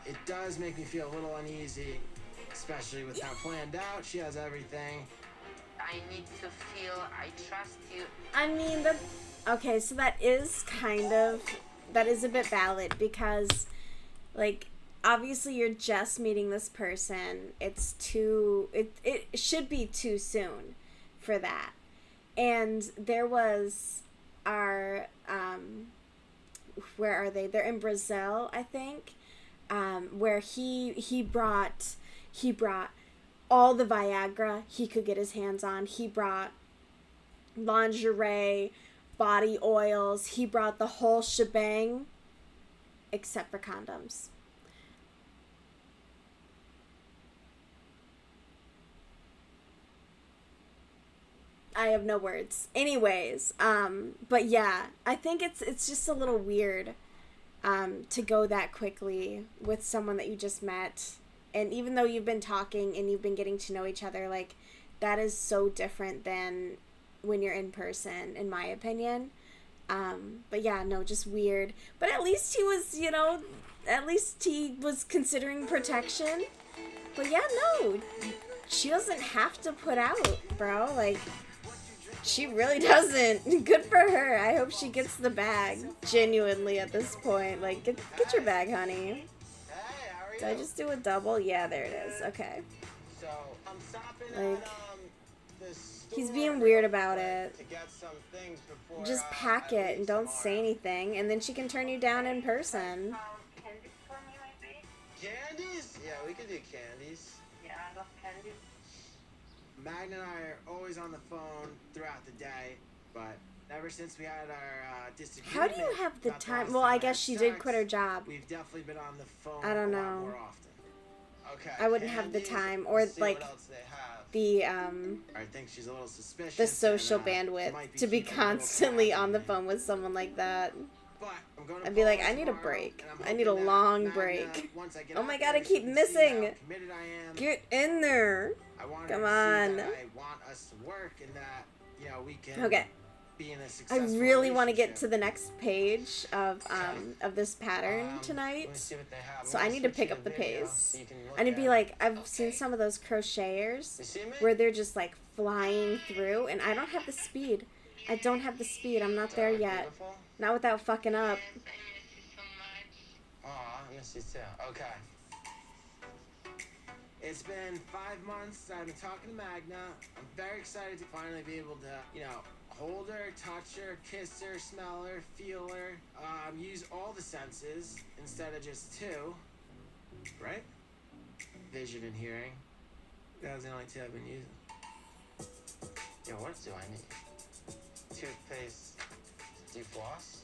it does make me feel a little uneasy, especially with how planned out she has everything. I need to feel I trust you. I mean, okay, so that is a bit valid because, like, obviously you're just meeting this person. It should be too soon for that. And there was our, where are they? They're in Brazil, I think, where he brought all the Viagra he could get his hands on. He brought lingerie, body oils. He brought the whole shebang, except for condoms. I have no words. Anyways, but yeah, I think it's just a little weird, to go that quickly with someone that you just met. And even though you've been talking and you've been getting to know each other, like, that is so different than when you're in person, in my opinion. But yeah, no, just weird. But at least he was, considering protection. But yeah, no, she doesn't have to put out, bro. Like, she really doesn't. Good for her. I hope she gets the bag, genuinely, at this point. Like, get your bag, honey. Did I just do a double? Yeah, there it is. Okay. So I'm stopping Like, at he's being weird about it. Just pack it and don't say anything, and then she can turn you down in person. Candies? Yeah, we could do candies. Yeah, I love candies. Magna and I are always on the phone throughout the day, but ever since we had our disagreement... How do you have the time? Well, I guess she did quit her job. We've definitely been on the phone I don't a lot know. more often. Okay. I wouldn't have the time, or like the I think she's a little suspicious. the social and, bandwidth might be to be keeping a little constantly tabs on the me. phone with someone like that. But I'm going to I'd be like, call I need a tomorrow, break. and I'm I need a hoping that long Magna, break. once I get Oh out my god, I there, she keep can see missing. how committed I am. Get in there. I want her Come to see on. that I want us to work and that, we can Okay. be in a I successful really want to get relationship. to the next page of this pattern tonight. So I need to pick up the pace. I need to be like, I've seen some of those crocheters where they're just like flying through, and I don't have the speed. I don't have the speed. I'm not there yet. Not without fucking up. Aw, I miss you too. Okay. It's been 5 months. I've been talking to Magna. I'm very excited to finally be able to, hold her, touch her, kiss her, smell her, feel her, use all the senses instead of just two. Right? Vision and hearing. Those are the only two I've been using. Yo, what do I need? Toothpaste. Do you floss?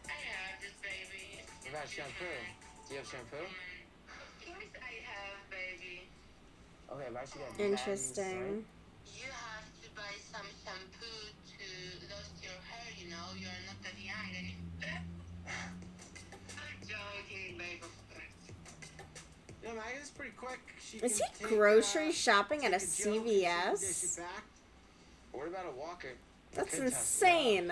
I have this, baby. What about shampoo? Do you have shampoo? Of course I have, baby. Okay, but I should get Interesting. You have to buy some shampoo to lose your hair, You're not that young anymore. I'm joking, babe, of course. Magna's pretty quick. Is he grocery shopping at a CVS? What about a walker? That's insane.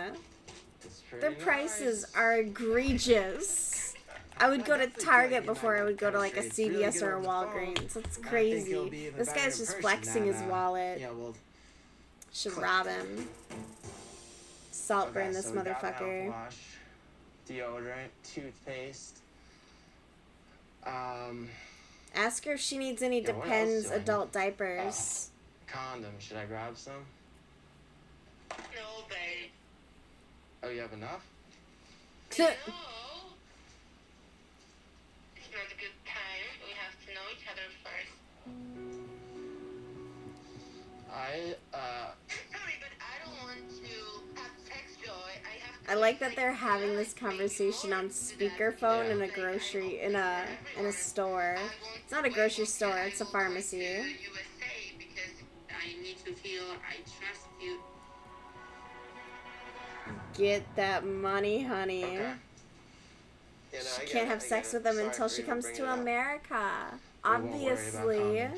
Their prices are egregious. I would go to Target before I would go to like a CVS or a Walgreens. That's crazy. This guy's just flexing his wallet. Should rob him. Salt burn this motherfucker. Deodorant, toothpaste. Ask her if she needs any Yeah, what else Depends do I need? adult diapers. Condom. Should I grab some? No, babe. Oh, you have enough? No. It's not a good time. We have to know each other first. Sorry, but I don't want to have sex joy. I like that they're having this conversation on speakerphone in a grocery in a store. It's not a grocery store, it's a pharmacy. USA because I need to feel I trust you. Get that money, honey. Okay. She can't have sex with him until she comes to America. Obviously.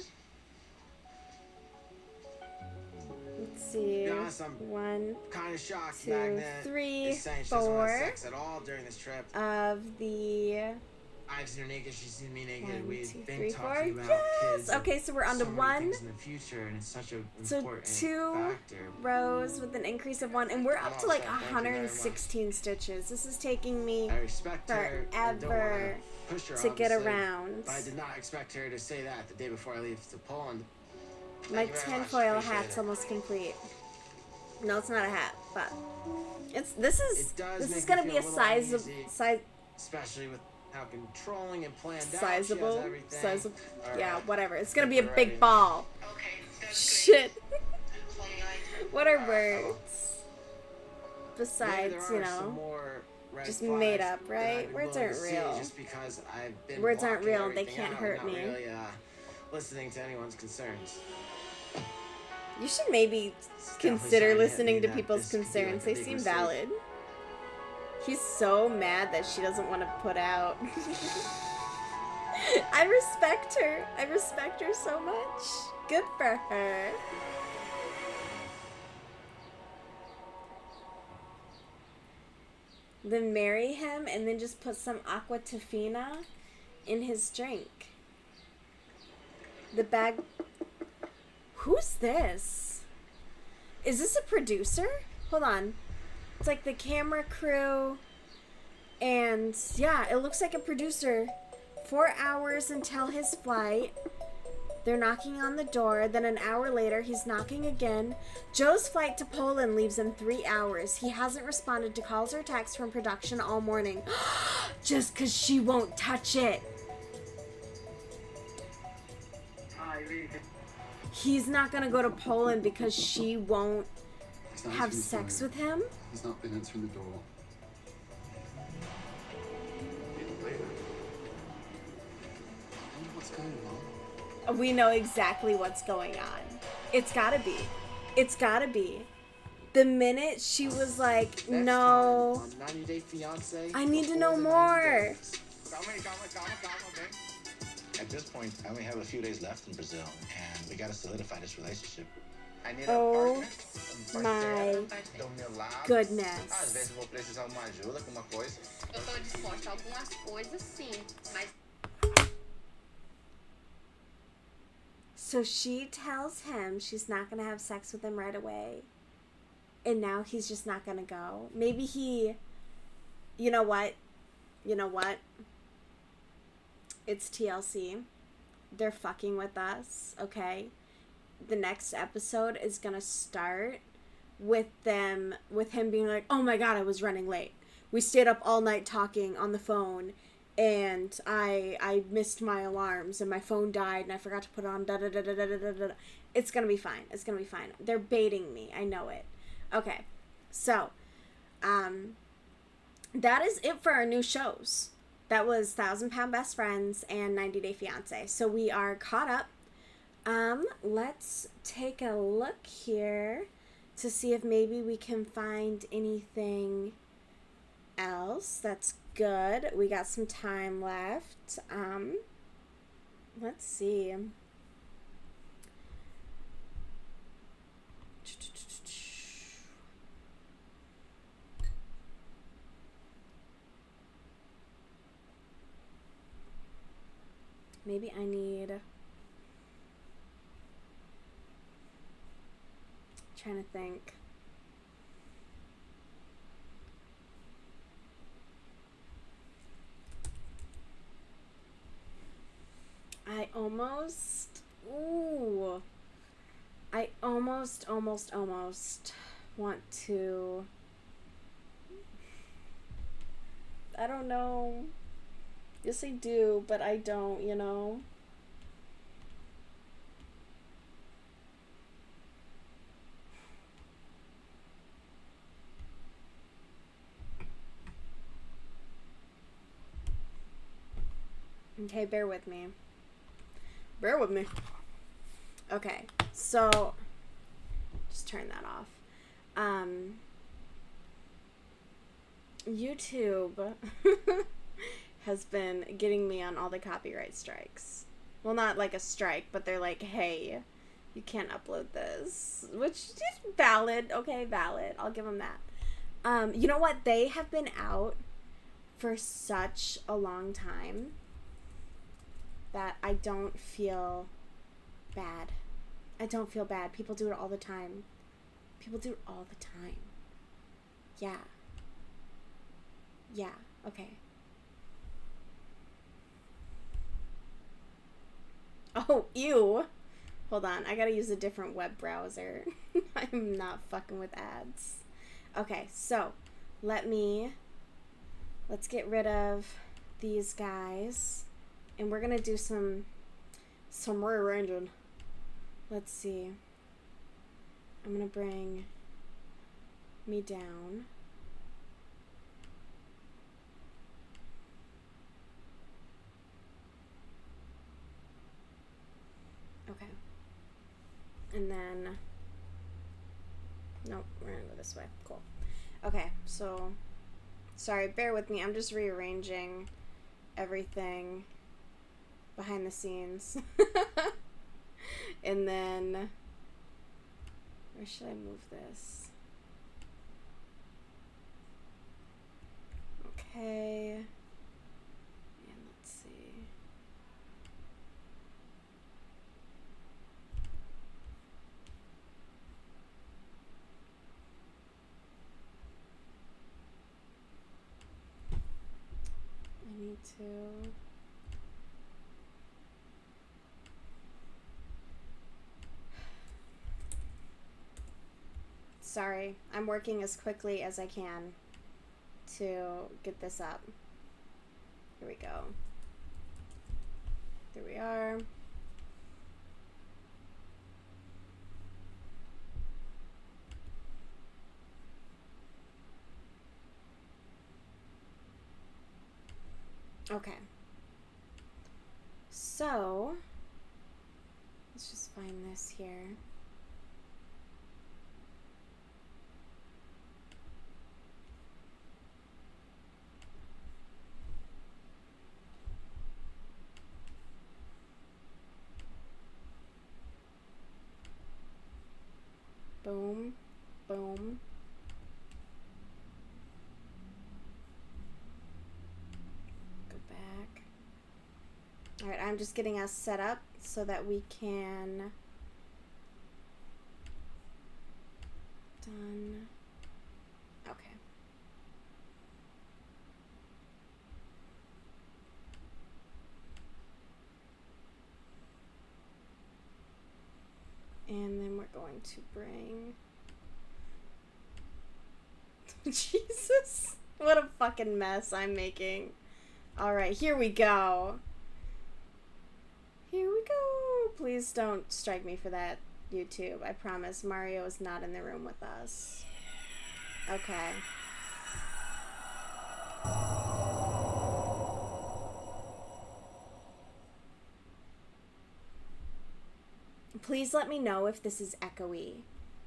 Let's see. To be honest, I'm 1, kind of shocked 2, Magna 3, is saying she doesn't want 4 sex at all during this trip. of the I've seen her naked, she's seen me naked. 1, We've 2, been 3, 4. talking about Yes. kids. Okay, so we're on to so many 1. things in the future, and it's such an important 2 factor. rows with an increase of 1, and we're up to like Thank you very much. 116 stitches. This is taking me I respect her and don't forever wanna push her, to get obviously, around. But I did not expect her to say that the day before I leave to Poland. My Thank you very much. tinfoil Appreciate hat's it. almost complete. No, it's not a hat, but this is make me gonna feel be a little size uneasy, especially with how controlling and planned out she sizable, has everything. sizable. All Yeah, right. whatever. It's gonna Think be a we're big ready. ball. Shit. What are words? Besides, There you are some know, more red just flags made up, that I'd right? be Words willing aren't to see real. Just because I've been Words aren't blocking real. They everything can't out hurt and not me. really, listening to anyone's concerns. You should maybe consider listening to people's concerns. They seem valid. He's so mad that she doesn't want to put out. I respect her. I respect her so much. Good for her. Then marry him and then just put some aqua tofina in his drink. The bag. Who's this? Is this a producer? Hold on. It's like the camera crew. And yeah, it looks like a producer. 4 hours until his flight. They're knocking on the door. Then an hour later, he's knocking again. Joe's flight to Poland leaves in 3 hours. He hasn't responded to calls or texts from production all morning. Just because she won't touch it. He's not going to go to Poland because she won't have sex with him? He's not been answering the door. What's going on? We know exactly what's going on. It's gotta be. It's gotta be. The minute she was like, no, 90 Day Fiance. I need to know more. At this point, I only have a few days left in Brazil, and we gotta solidify this relationship. I need Oh my goodness. Às vezes vou precisar de uma ajuda com uma coisa. Eu tô disposta a algumas coisas, sim, mas So she tells him she's not gonna have sex with him right away. And now he's just not gonna go. Maybe he, you know what? You know what? It's TLC. They're fucking with us, okay? The next episode is gonna start with him being like, oh my god, I was running late. We stayed up all night talking on the phone, and I missed my alarms, and my phone died, and I forgot to put it on, da-da-da-da-da-da-da. It's gonna be fine. It's gonna be fine. They're baiting me. I know it. Okay. So, that is it for our new shows. That was 1,000 Pound Best Friends and 90 Day Fiance. So we are caught up. Let's take a look here to see if maybe we can find anything else that's good. We got some time left. Let's see. Maybe I need... Trying to think. I almost want to... I don't know. Yes, I do, but I don't, you know? Okay, bear with me. Bear with me. Okay, so... Just turn that off. YouTube has been getting me on all the copyright strikes. Well, not like a strike, but they're like, hey, You can't upload this, which is valid. Okay, valid. I'll give them that. You know what? They have been out for such a long time that I don't feel bad. I don't feel bad. People do it all the time. People do it all the time. Yeah. Yeah. Okay. Oh, ew. Hold on. I gotta use a different web browser. I'm not fucking with ads. Okay, so let's get rid of these guys. And we're gonna do some rearranging. Let's see. I'm gonna bring me down. Okay. And then, nope, we're gonna go this way. Cool. Okay, so, sorry, bear with me. I'm just rearranging everything behind the scenes. And then, where should I move this? Okay. And let's see. I need to... Sorry, I'm working as quickly as I can to get this up. Here we go. There we are. Okay. So, let's just find this here. Boom, boom. Go back. All right, I'm just getting us set up so that we can... Done. Okay. And then we're going to bring... Jesus! What a fucking mess I'm making. Alright, here we go. Here we go. Please don't strike me for that, YouTube. I promise Mario is not in the room with us. Okay. Please let me know if this is echoey,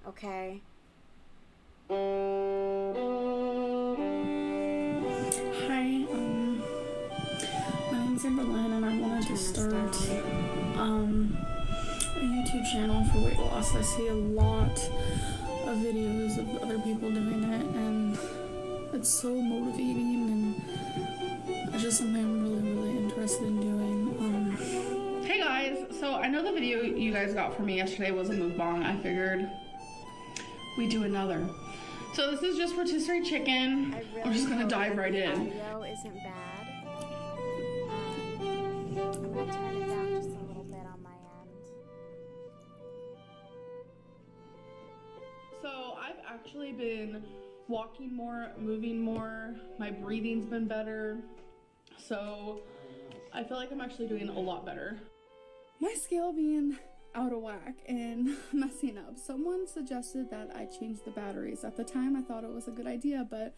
okay? Hi, my name's Amberlynn and I wanted to start a YouTube channel for weight loss. I see a lot of videos of other people doing it and it's so motivating and it's just something I'm really interested in doing. Hey guys, so I know the video you guys got from me yesterday was a mukbang. I figured we'd do another. So this is just rotisserie chicken. I'm just gonna dive right in. Audio isn't bad. I'm gonna turn it down just a little bit on my end. So I've actually been walking more, moving more. My breathing's been better. So I feel like I'm actually doing a lot better. My scale being out of whack and messing up. Someone suggested that I change the batteries. At the time I thought it was a good idea, but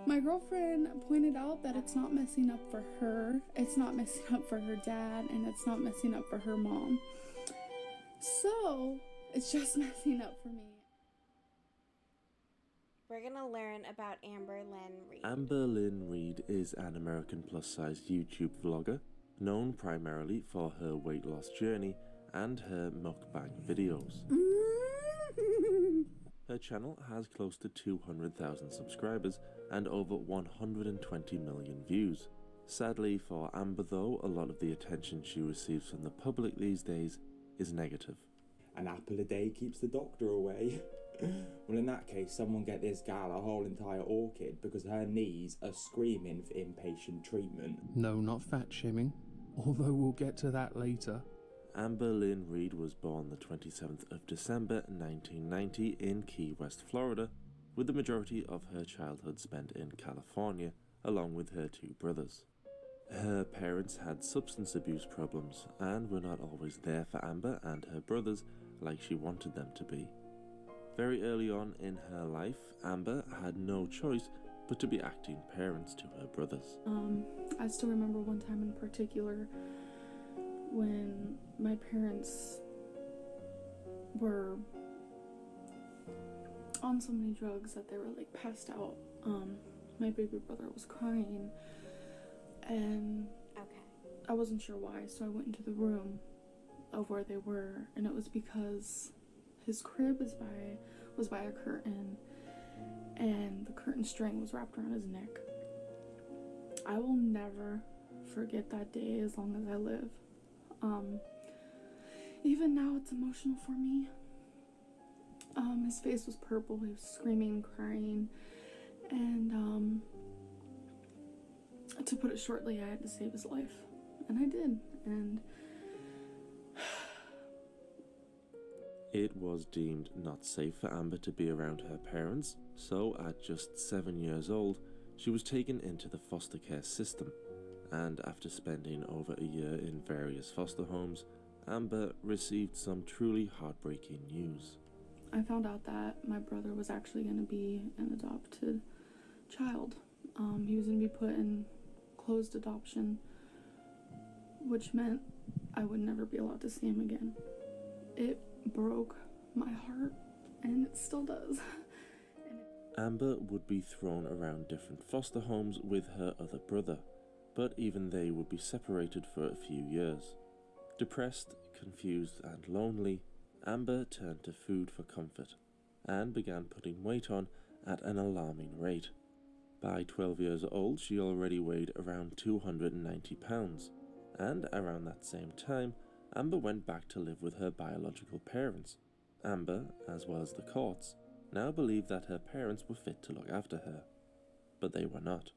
my girlfriend pointed out that it's not messing up for her, it's not messing up for her dad, and it's not messing up for her mom. So it's just messing up for me. We're gonna learn about Amberlynn Reed. Amberlynn Reed is an American plus-size YouTube vlogger, known primarily for her weight loss journey and her mukbang videos. Her channel has close to 200,000 subscribers and over 120 million views. Sadly for Amber though, a lot of the attention she receives from the public these days is negative. An apple a day keeps the doctor away. Well, in that case, someone get this gal a whole entire orchid because her knees are screaming for inpatient treatment. No, not fat shaming, although we'll get to that later. Amber Lynn Reed was born the 27th of December 1990 in Key West, Florida, with the majority of her childhood spent in California, along with her two brothers. Her parents had substance abuse problems and were not always there for Amber and her brothers like she wanted them to be. Very early on in her life, Amber had no choice but to be acting parents to her brothers. I still remember one time in particular when my parents were on so many drugs that they were like passed out. My baby brother was crying and I wasn't sure why, so I went into the room of where they were, and it was because his crib was by a curtain and the curtain string was wrapped around his neck. I will never forget that day as long as I live. Even now it's emotional for me. His face was purple, he was screaming, crying, and to put it shortly, I had to save his life, and I did, and it was deemed not safe for Amber to be around her parents, so at just 7 years old, she was taken into the foster care system, and after spending over a year in various foster homes, Amber received some truly heartbreaking news. I found out that my brother was actually going to be an adopted child. He was going to be put in closed adoption, which meant I would never be allowed to see him again. It broke my heart, and it still does. Amber would be thrown around different foster homes with her other brother, but even they would be separated for a few years. Depressed, confused, and lonely, Amber turned to food for comfort and began putting weight on at an alarming rate. By 12 years old, she already weighed around 290 pounds, and around that same time, Amber went back to live with her biological parents. Amber, as well as the courts, now believed that her parents were fit to look after her, but they were not.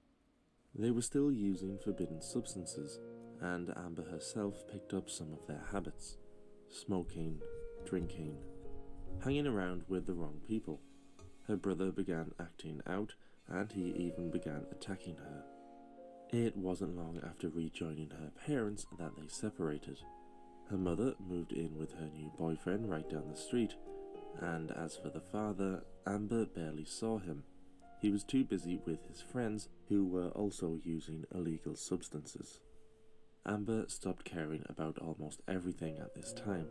They were still using forbidden substances, and Amber herself picked up some of their habits: smoking, drinking, hanging around with the wrong people. Her brother began acting out, and he even began attacking her. It wasn't long after rejoining her parents that they separated. Her mother moved in with her new boyfriend right down the street, and as for the father, Amber barely saw him. He was too busy with his friends who were also using illegal substances. Amber stopped caring about almost everything at this time.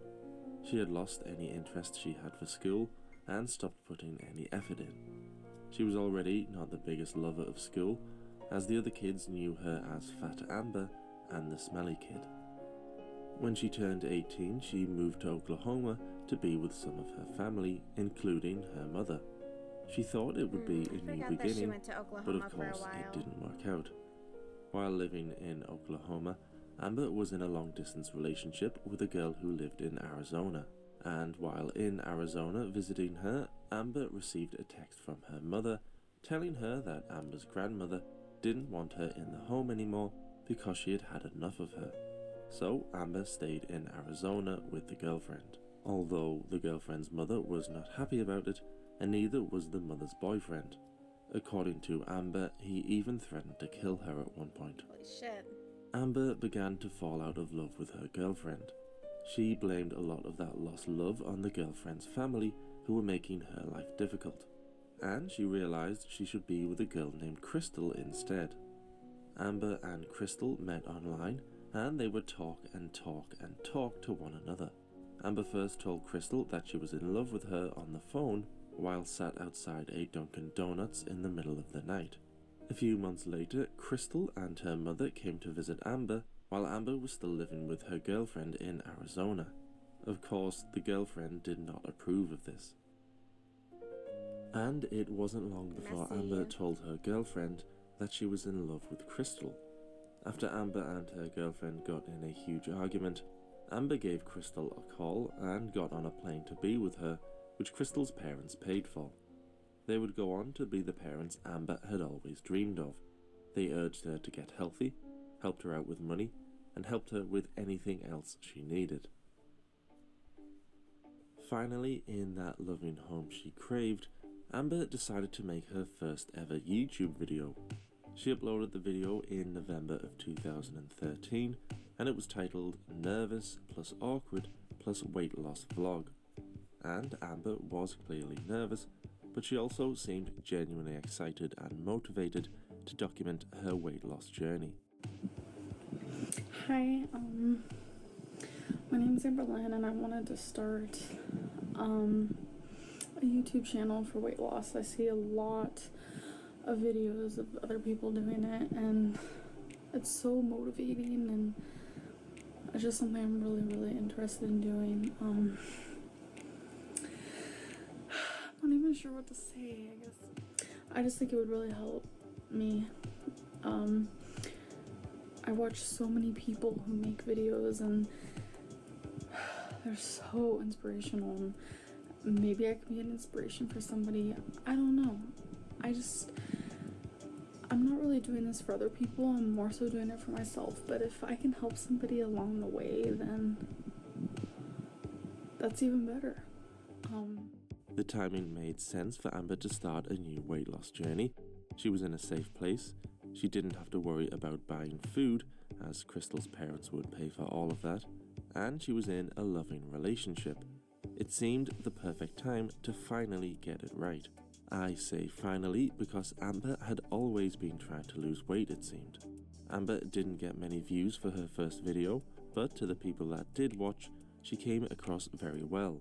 She had lost any interest she had for school and stopped putting any effort in. She was already not the biggest lover of school, as the other kids knew her as Fat Amber and the Smelly Kid. When she turned 18, she moved to Oklahoma to be with some of her family, including her mother. She thought it would be a new beginning, but of course it didn't work out. While living in Oklahoma, Amber was in a long-distance relationship with a girl who lived in Arizona, and while in Arizona visiting her, Amber received a text from her mother telling her that Amber's grandmother didn't want her in the home anymore because she had had enough of her. So Amber stayed in Arizona with the girlfriend. Although the girlfriend's mother was not happy about it, and neither was the mother's boyfriend. According to Amber, he even threatened to kill her at one point. Holy shit. Amber began to fall out of love with her girlfriend. She blamed a lot of that lost love on the girlfriend's family, who were making her life difficult, and she realized she should be with a girl named Crystal instead. Amber and Crystal met online, and they would talk and talk and talk to one another. Amber first told Crystal that she was in love with her on the phone while sat outside a Dunkin' Donuts in the middle of the night. A few months later, Crystal and her mother came to visit Amber while Amber was still living with her girlfriend in Arizona. Of course, the girlfriend did not approve of this. And it wasn't long before Amber told her girlfriend that she was in love with Crystal. After Amber and her girlfriend got in a huge argument, Amber gave Crystal a call and got on a plane to be with her, which Crystal's parents paid for. They would go on to be the parents Amber had always dreamed of. They urged her to get healthy, helped her out with money, and helped her with anything else she needed. Finally, in that loving home she craved, Amber decided to make her first ever YouTube video. She uploaded the video in November of 2013, and it was titled Nervous plus Awkward plus Weight Loss Vlog. And Amber was clearly nervous, but she also seemed genuinely excited and motivated to document her weight loss journey. Hi, my name is Amberlyn, and I wanted to start a YouTube channel for weight loss. I see a lot of videos of other people doing it, and it's so motivating, and it's just something I'm really interested in doing. I'm not even sure what to say, I guess. I just think it would really help me. I watch so many people who make videos, and they're so inspirational, and maybe I can be an inspiration for somebody. I don't know. I'm not really doing this for other people. I'm more so doing it for myself. But if I can help somebody along the way, then that's even better. The timing made sense for Amber to start a new weight loss journey. She was in a safe place. She didn't have to worry about buying food, as Crystal's parents would pay for all of that. And she was in a loving relationship. It seemed the perfect time to finally get it right. I say finally because Amber had always been trying to lose weight, it seemed. Amber didn't get many views for her first video, but to the people that did watch, she came across very well.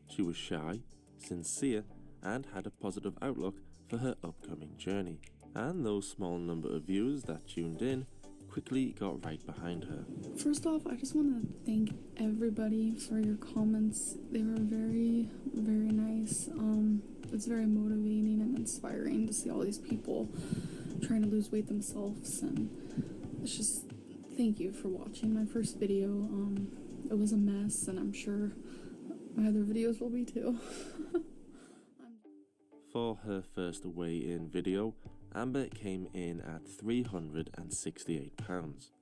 She was shy, sincere, and had a positive outlook for her upcoming journey. And those small number of viewers that tuned in quickly got right behind her. First off, I just want to thank everybody for your comments. They were very nice. It's very motivating and inspiring to see all these people trying to lose weight themselves, and it's just thank you for watching my first video. It was a mess, and I'm sure my other videos will be too. For her first weigh-in video, Amber came in at 368 pounds.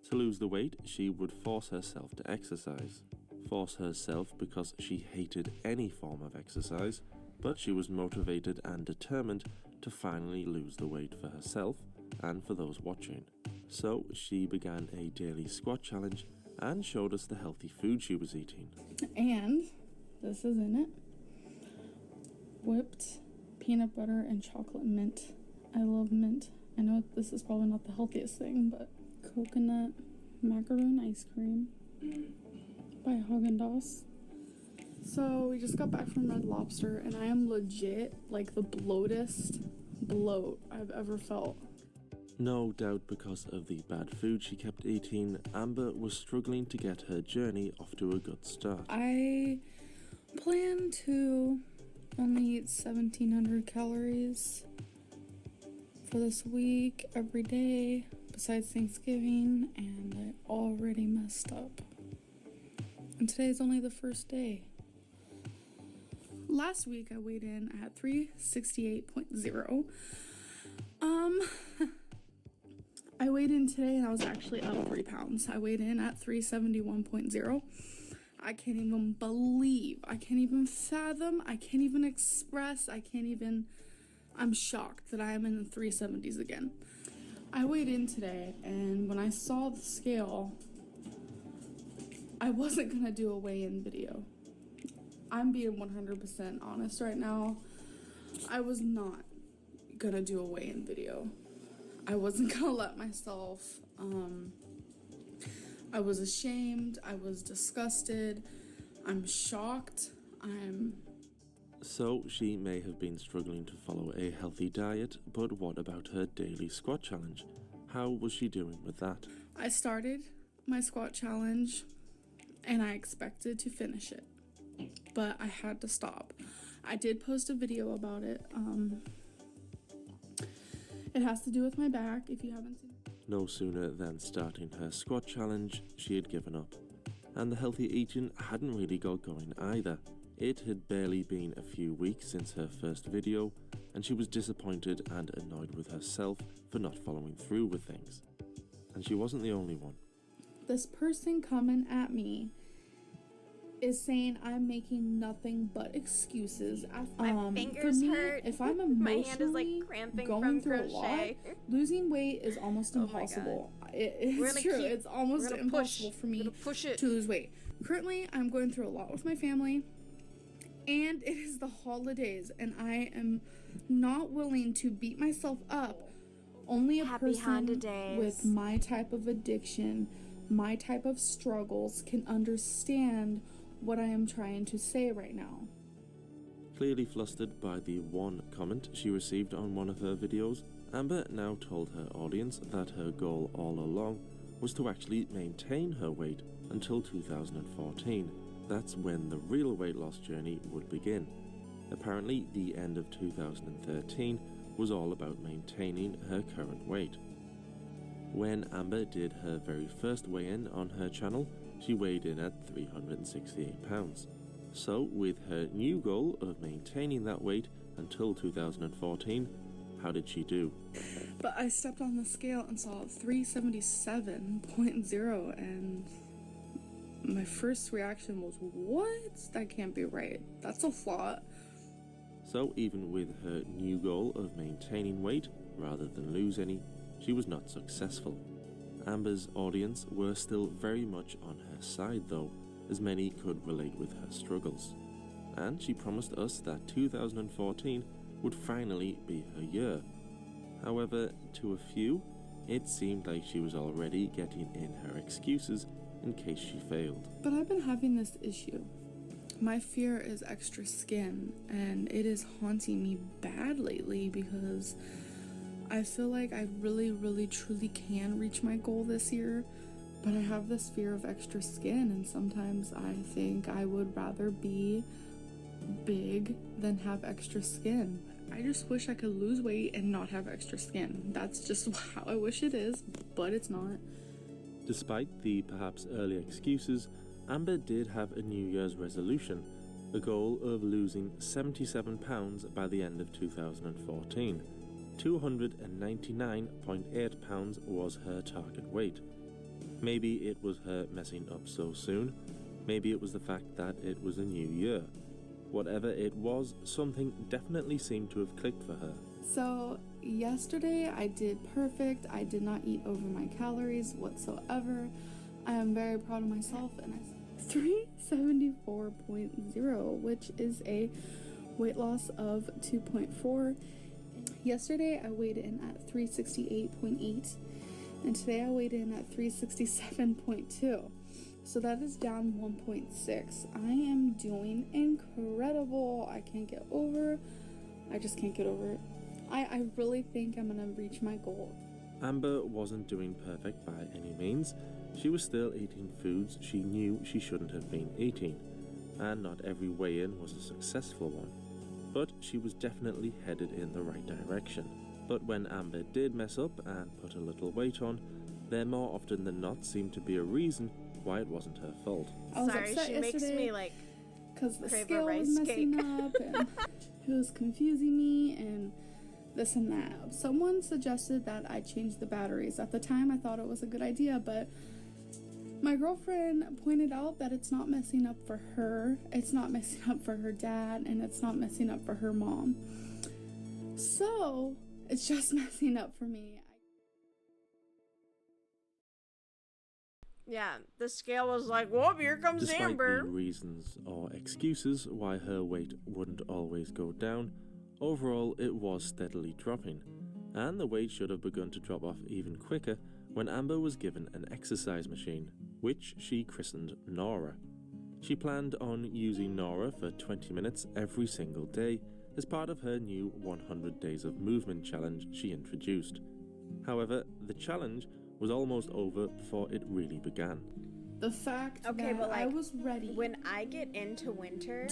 To lose the weight, she would force herself to exercise. Force herself because she hated any form of exercise, but she was motivated and determined to finally lose the weight for herself and for those watching. So she began a daily squat challenge and showed us the healthy food she was eating. And this is in it. Whipped peanut butter and chocolate mint. I love mint. I know this is probably not the healthiest thing, but coconut macaroon ice cream by Haagen-Dazs. So we just got back from Red Lobster, and I am legit like the bloatest bloat I've ever felt. No doubt because of the bad food she kept eating, Amber was struggling to get her journey off to a good start. I plan to only eat 1,700 calories for this week every day besides Thanksgiving, and I already messed up. And today's only the first day. Last week I weighed in at 368.0. I weighed in today and I was actually up 3 pounds. I weighed in at 371.0. I can't even believe, I can't even fathom, I can't even express, I'm shocked that I am in the 370s again. I weighed in today, and when I saw the scale, I wasn't gonna do a weigh-in video. I'm being 100% honest right now. I was not gonna do a weigh-in video. I wasn't gonna let myself, I was ashamed, I was disgusted, I'm shocked, So she may have been struggling to follow a healthy diet, but what about her daily squat challenge? How was she doing with that? I started my squat challenge and I expected to finish it, but I had to stop. I did post a video about it. It has to do with my back, if you haven't seen it. No sooner than starting her squat challenge, she had given up. And the healthy eating hadn't really got going either. It had barely been a few weeks since her first video, and she was disappointed and annoyed with herself for not following through with things. And she wasn't the only one. This person coming at me is saying I'm making nothing but excuses. My fingers for me, hurt. If I'm My emotionally hand is like cramping going from through crochet. a lot, losing weight is almost impossible. It's true. It's almost impossible for me to lose weight. Currently, I'm going through a lot with my family, and it is the holidays, and I am not willing to beat myself up. Only a person with my type of addiction, my type of struggles can understand what I am trying to say right now. Clearly flustered by the one comment she received on one of her videos, Amber now told her audience that her goal all along was to actually maintain her weight until 2014. That's when the real weight loss journey would begin. Apparently, the end of 2013 was all about maintaining her current weight. When Amber did her very first weigh-in on her channel, she weighed in at 368 pounds. So, with her new goal of maintaining that weight until 2014, how did she do? But I stepped on the scale and saw 377.0, and my first reaction was, what? That can't be right. That's a lot. So even with her new goal of maintaining weight rather than lose any, she was not successful. Amber's audience were still very much on her side though, as many could relate with her struggles. And she promised us that 2014 would finally be her year. However, to a few, it seemed like she was already getting in her excuses in case she failed. But I've been having this issue. My fear is extra skin, and it is haunting me bad lately because I feel like I really, really, truly can reach my goal this year, but I have this fear of extra skin, and sometimes I think I would rather be big than have extra skin. I just wish I could lose weight and not have extra skin. That's just how I wish it is, but it's not. Despite the perhaps early excuses, Amber did have a New Year's resolution, the goal of losing 77 pounds by the end of 2014. 299.8 pounds was her target weight. Maybe it was her messing up so soon, maybe it was the fact that it was a new year. Whatever it was, something definitely seemed to have clicked for her. So, yesterday I did perfect. I did not eat over my calories whatsoever. I am very proud of myself, and I 374.0, which is a weight loss of 2.4. Yesterday I weighed in at 368.8, and today I weighed in at 367.2. So that is down 1.6. I am doing incredible. I can't get over. I just can't get over it. I really think I'm gonna reach my goal. Amber wasn't doing perfect by any means. She was still eating foods she knew she shouldn't have been eating, and not every weigh-in was a successful one. But she was definitely headed in the right direction. But when Amber did mess up and put a little weight on, there more often than not seemed to be a reason why it wasn't her fault. I was upset she yesterday makes me like because the crave a scale was rice messing cake. up and it was confusing me and this and that. Someone suggested that I change the batteries. At the time I thought it was a good idea, but my girlfriend pointed out that it's not messing up for her, it's not messing up for her dad, and it's not messing up for her mom. So it's just messing up for me. Yeah, the scale was like, whoa, here comes Despite Amber. the reasons or excuses why her weight wouldn't always go down, overall it was steadily dropping, and the weight should have begun to drop off even quicker when Amber was given an exercise machine, which she christened Nora. She planned on using Nora for 20 minutes every single day as part of her new 100 Days of Movement challenge she introduced. However, the challenge was almost over before it really began. The fact Okay, that but like, I was ready. When I get into winter,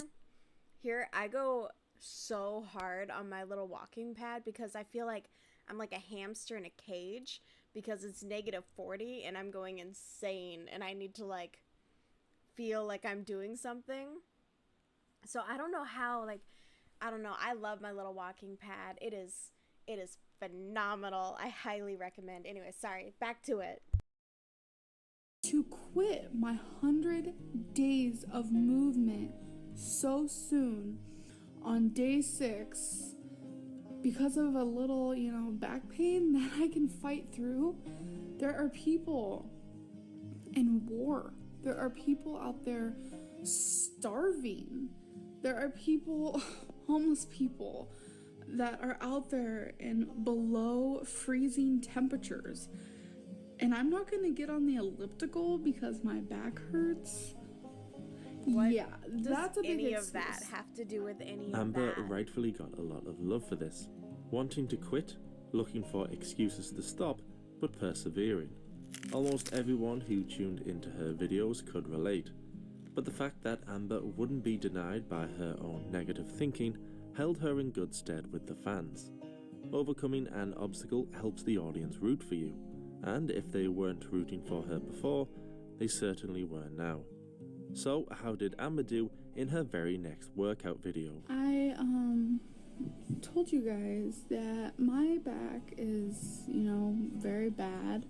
here I go so hard on my little walking pad because I feel like I'm like a hamster in a cage because it's -40 and I'm going insane and I need to like feel like I'm doing something. So I don't know how, like, I don't know. I love my little walking pad. It is phenomenal. I highly recommend. Anyway, sorry, back to it. To quit my 100 days of movement so soon on day 6 because of a little, back pain that I can fight through. There are people in war. There are people out there starving. There are people, homeless people, that are out there in below freezing temperatures. And I'm not going to get on the elliptical because my back hurts. What yeah, that's a big any excuse. of that have to do with any Amber of that? rightfully got a lot of love for this, wanting to quit, looking for excuses to stop, but persevering. Almost everyone who tuned into her videos could relate, but the fact that Amber wouldn't be denied by her own negative thinking held her in good stead with the fans. Overcoming an obstacle helps the audience root for you, and if they weren't rooting for her before, they certainly were now. So how did Amber do in her very next workout video? I told you guys that my back is, very bad.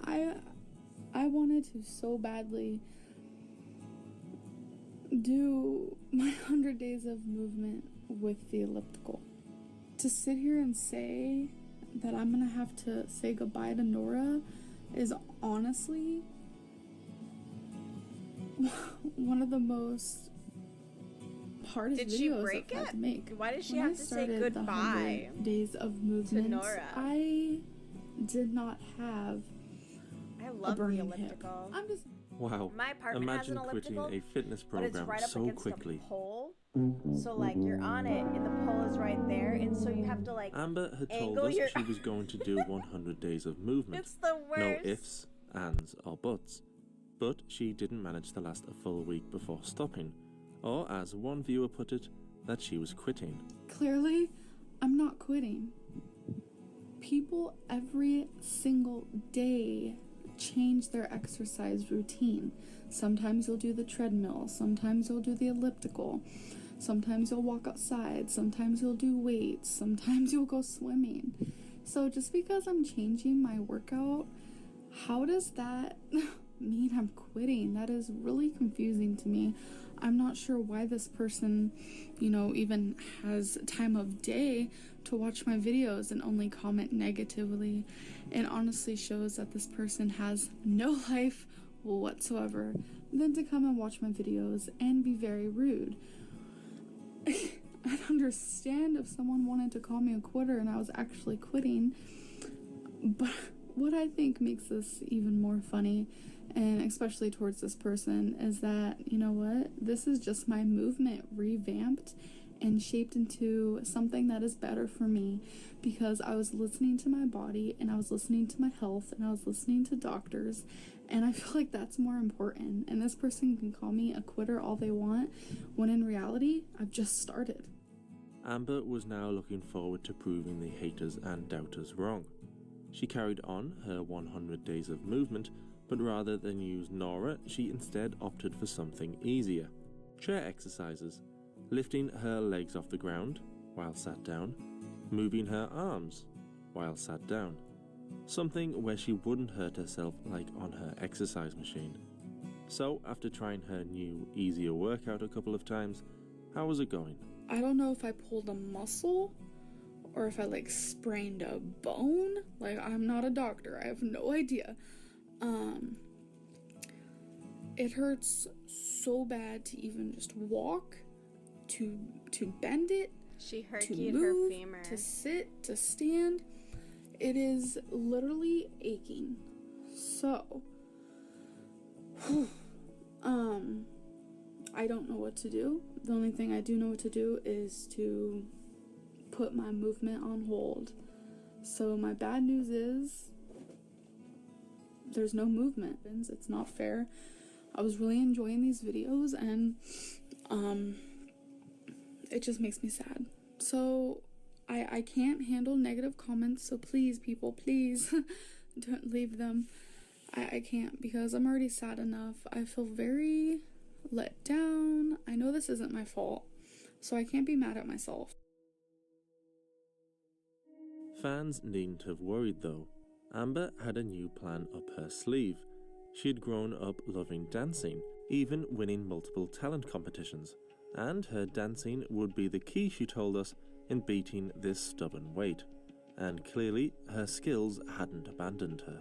I wanted to so badly do my 100 days of movement with the elliptical. To sit here and say that I'm gonna have to say goodbye to Nora is honestly one of the most hardest Did she videos break I've had it? to make. Why did she When have I to say started the goodbye 100 days of movement, Nora? I did not have I a love the burning hip. elliptical. I'm just Wow, My apartment has imagine an quitting elliptical, a fitness but it's program right up so against quickly. a pole. So like you're on it and the pole is right there, and so you have to like Amber had told angle us your she was going to do 100 days of movement. It's the No worst. ifs, ands, or buts. But she didn't manage to last a full week before stopping, or as one viewer put it, that she was quitting. Clearly, I'm not quitting. People every single day change their exercise routine. Sometimes you'll do the treadmill, sometimes you'll do the elliptical, sometimes you'll walk outside, sometimes you'll do weights, sometimes you'll go swimming. So just because I'm changing my workout, how does that mean I'm quitting? That is really confusing to me. I'm not sure why this person, even has time of day to watch my videos and only comment negatively. It honestly shows that this person has no life whatsoever than to come and watch my videos and be very rude. I'd understand if someone wanted to call me a quitter and I was actually quitting, but what I think makes this even more funny, and especially towards this person, is that, this is just my movement revamped and shaped into something that is better for me, because I was listening to my body and I was listening to my health and I was listening to doctors, and I feel like that's more important. And this person can call me a quitter all they want, when in reality, I've just started. Amber was now looking forward to proving the haters and doubters wrong. She carried on her 100 days of movement, but rather than use Nora, she instead opted for something easier. Chair exercises, lifting her legs off the ground while sat down, moving her arms while sat down. Something where she wouldn't hurt herself like on her exercise machine. So after trying her new, easier workout a couple of times, how was it going? I don't know if I pulled a muscle or if I sprained a bone. I'm not a doctor. I have no idea. It hurts so bad to even just walk, to bend it, She to herkied move, her femur. to sit, to stand. It is literally aching. So, I don't know what to do. The only thing I do know what to do is to put my movement on hold. So my bad news is there's no movement. It's not fair. I was really enjoying these videos, and it just makes me sad. So I can't handle negative comments, so please, people, please don't leave them. I can't, because I'm already sad enough. I feel very let down. I know this isn't my fault, so I can't be mad at myself. Fans needn't have worried though. Amber had a new plan up her sleeve. She had grown up loving dancing, even winning multiple talent competitions, and her dancing would be the key, she told us, in beating this stubborn weight. And clearly, her skills hadn't abandoned her.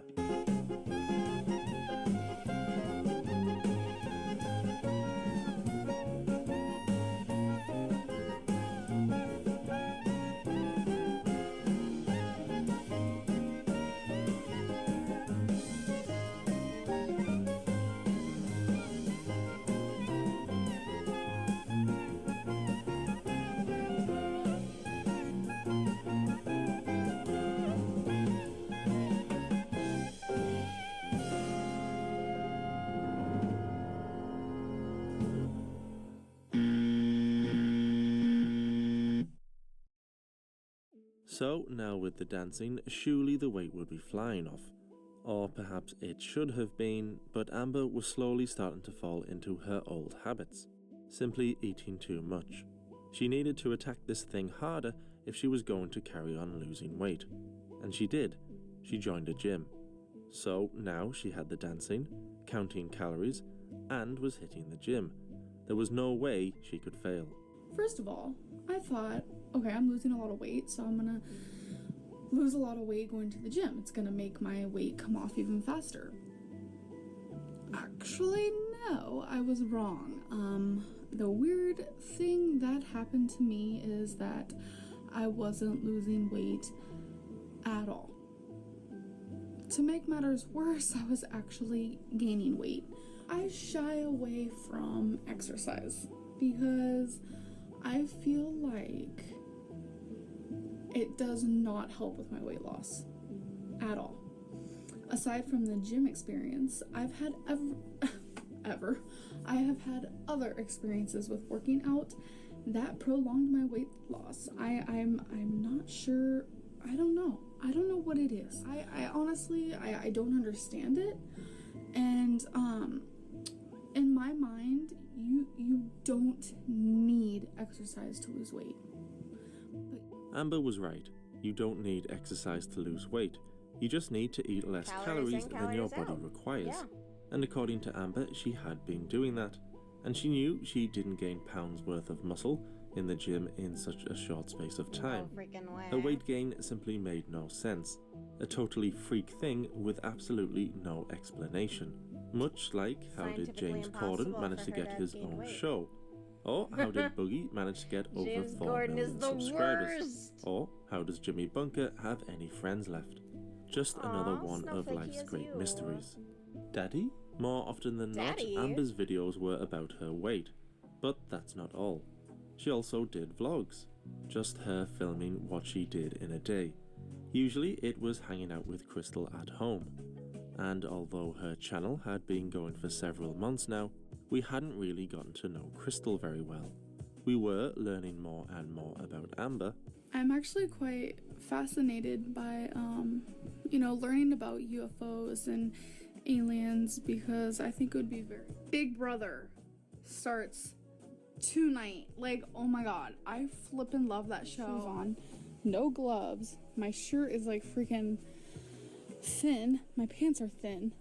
So, now with the dancing, surely the weight would be flying off. Or perhaps it should have been, but Amber was slowly starting to fall into her old habits. Simply eating too much. She needed to attack this thing harder if she was going to carry on losing weight. And she did. She joined a gym. So now she had the dancing, counting calories, and was hitting the gym. There was no way she could fail. First of all, I thought, okay, I'm losing a lot of weight, so I'm gonna lose a lot of weight going to the gym. It's gonna make my weight come off even faster. Actually, no, I was wrong. The weird thing that happened to me is that I wasn't losing weight at all. To make matters worse, I was actually gaining weight. I shy away from exercise because I feel like it does not help with my weight loss at all. Aside from the gym experience, I've had I have had other experiences with working out that prolonged my weight loss. I'm not sure. I don't know what it is. I honestly don't understand it. And in my mind, you don't need exercise to lose weight. Amber was right. You don't need exercise to lose weight. You just need to eat less calories than your body requires. Yeah. And according to Amber, she had been doing that. And she knew she didn't gain pounds worth of muscle in the gym in such a short space of time. No freaking way. Her weight gain simply made no sense. A totally freak thing with absolutely no explanation. Much like how did James Corden manage to get his own weight. show? Or how did Boogie manage to get over James 4 Corden million is the subscribers? worst. Or how does Jimmy Bunker have any friends left? Just another one of Snowflake life's is great you. mysteries. Daddy? More often than Daddy? not, Amber's videos were about her weight. But that's not all. She also did vlogs. Just her filming what she did in a day. Usually it was hanging out with Crystal at home. And although her channel had been going for several months now, we hadn't really gotten to know Crystal very well. We were learning more and more about Amber. I'm actually quite fascinated by, learning about UFOs and aliens, because I think it would be very... Big Brother starts tonight. Like, oh my god, I flippin' love that show. Shoes on, no gloves, my shirt is like freaking thin, my pants are thin,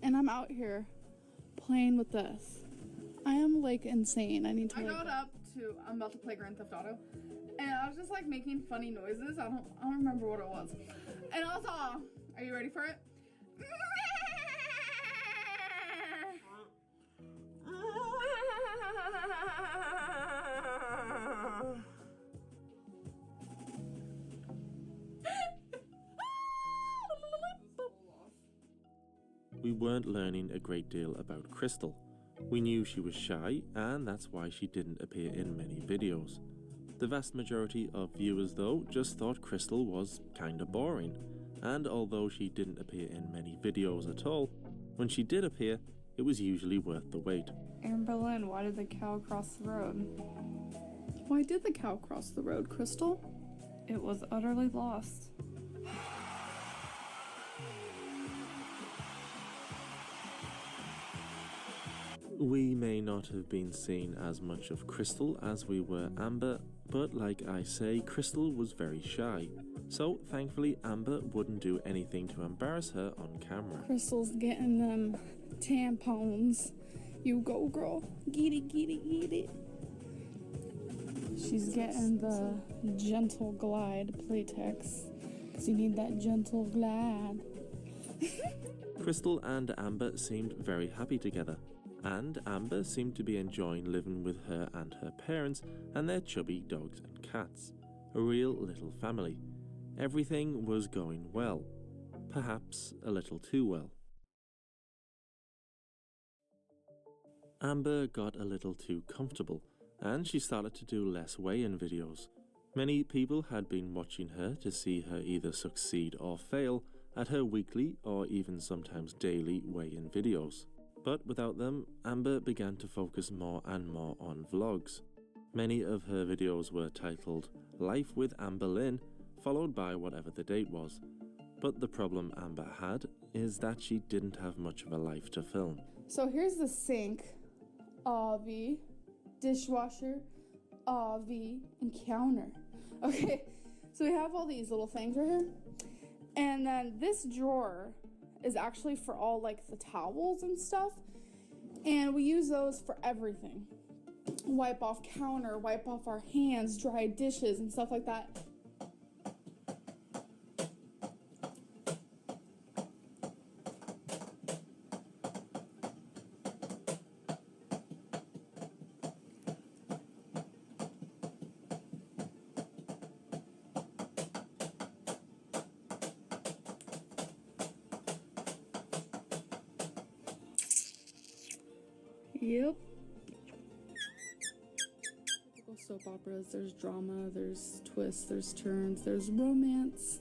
and I'm out here playing with this. I am like insane. I got up to, I'm about to play Grand Theft Auto, and I was just like making funny noises. I don't remember what it was. And also, are you ready for it? We weren't learning a great deal about Crystal. We knew she was shy, and that's why she didn't appear in many videos. The vast majority of viewers, though, just thought Crystal was kinda boring, and although she didn't appear in many videos at all, when she did appear, it was usually worth the wait. Amberlynn, why did the cow cross the road? Why did the cow cross the road, Crystal? It was utterly lost. We may not have been seen as much of Crystal as we were Amber, but like I say, Crystal was very shy. So thankfully Amber wouldn't do anything to embarrass her on camera. Crystal's getting them tampons. You go, girl. Get it, get it, get it. She's getting the gentle glide playtex. Because you need that gentle glide. Crystal and Amber seemed very happy together. And Amber seemed to be enjoying living with her and her parents and their chubby dogs and cats. A real little family. Everything was going well. Perhaps a little too well. Amber got a little too comfortable, and she started to do less weigh-in videos. Many people had been watching her to see her either succeed or fail at her weekly or even sometimes daily weigh-in videos. But without them, Amber began to focus more and more on vlogs. Many of her videos were titled Life with Amberlynn, followed by whatever the date was. But the problem Amber had is that she didn't have much of a life to film. So here's the sink, Avi, dishwasher, Avi, and counter. Okay, so we have all these little things right here. And then this drawer is actually for all like the towels and stuff. And we use those for everything. Wipe off counter, wipe off our hands, dry dishes and stuff like that. Yep. Typical soap operas, there's drama, there's twists, there's turns, there's romance.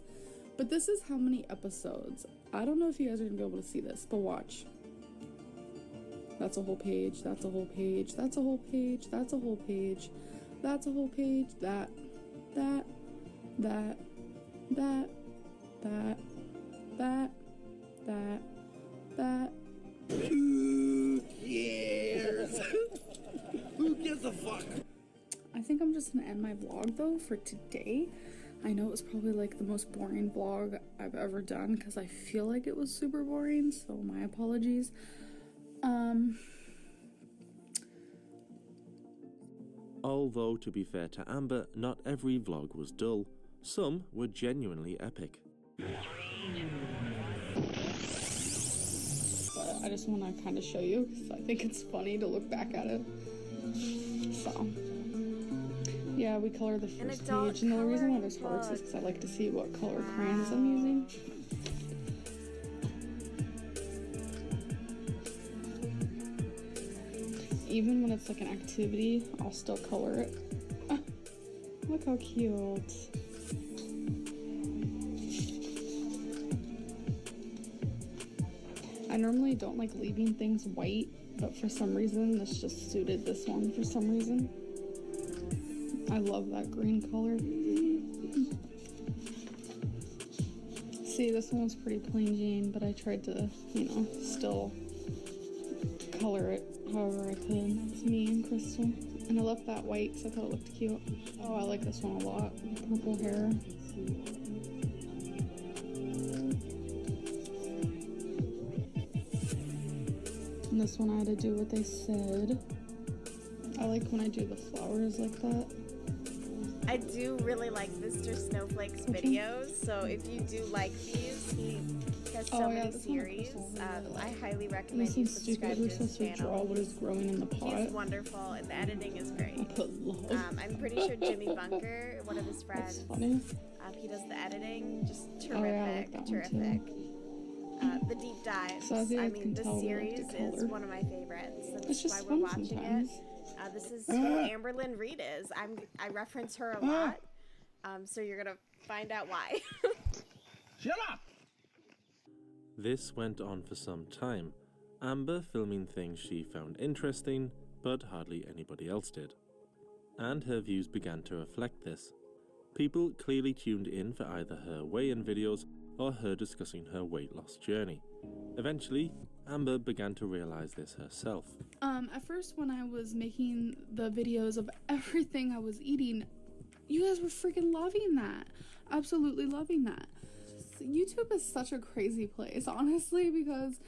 But this is how many episodes. I don't know if you guys are gonna be able to see this, but watch. That's a whole page, that's a whole page, that's a whole page, that's a whole page, that's a whole page, that. Who cares? Who gives a fuck? I think I'm just gonna end my vlog though for today. I know it was probably like the most boring vlog I've ever done because I feel like it was super boring, so my apologies. Although, to be fair to Amber, not every vlog was dull. Some were genuinely epic. But I just want to kind of show you because I think it's funny to look back at it. So, yeah, we color the first page, and the reason why there's hearts is because I like to see what color crayons I'm using. Even when it's like an activity, I'll still color it. Ah, look how cute. I normally don't like leaving things white, but for some reason this just suited this one for some reason. I love that green color. See, this one was pretty plain Jane, but I tried to, you know, still color it however I could. It's me and Crystal. And I left that white because I thought it looked cute. Oh, I like this one a lot. Purple hair. And this one I had to do what they said. I like when I do the flowers like that. I do really like Mr. Snowflake's videos, so if you do like these, he has so many series. I highly recommend you subscribe to his channel. Draw what is growing in the pot. He's wonderful, and the editing is great. I put love. I'm pretty sure Jimmy Bunker, one of his friends, he does the editing. Just terrific, terrific. The deep dives. So I mean, this series is one of my favorites. That's why we're watching sometimes. it. This is who Amberlynn Reed is. I reference her a lot, so you're gonna find out why. Shut up! This went on for some time, Amber filming things she found interesting, but hardly anybody else did. And her views began to reflect this. People clearly tuned in for either her weigh-in videos or her discussing her weight loss journey. Eventually, Amber began to realize this herself. At first when I was making the videos of everything I was eating, you guys were freaking loving that. Absolutely loving that. YouTube is such a crazy place, honestly, because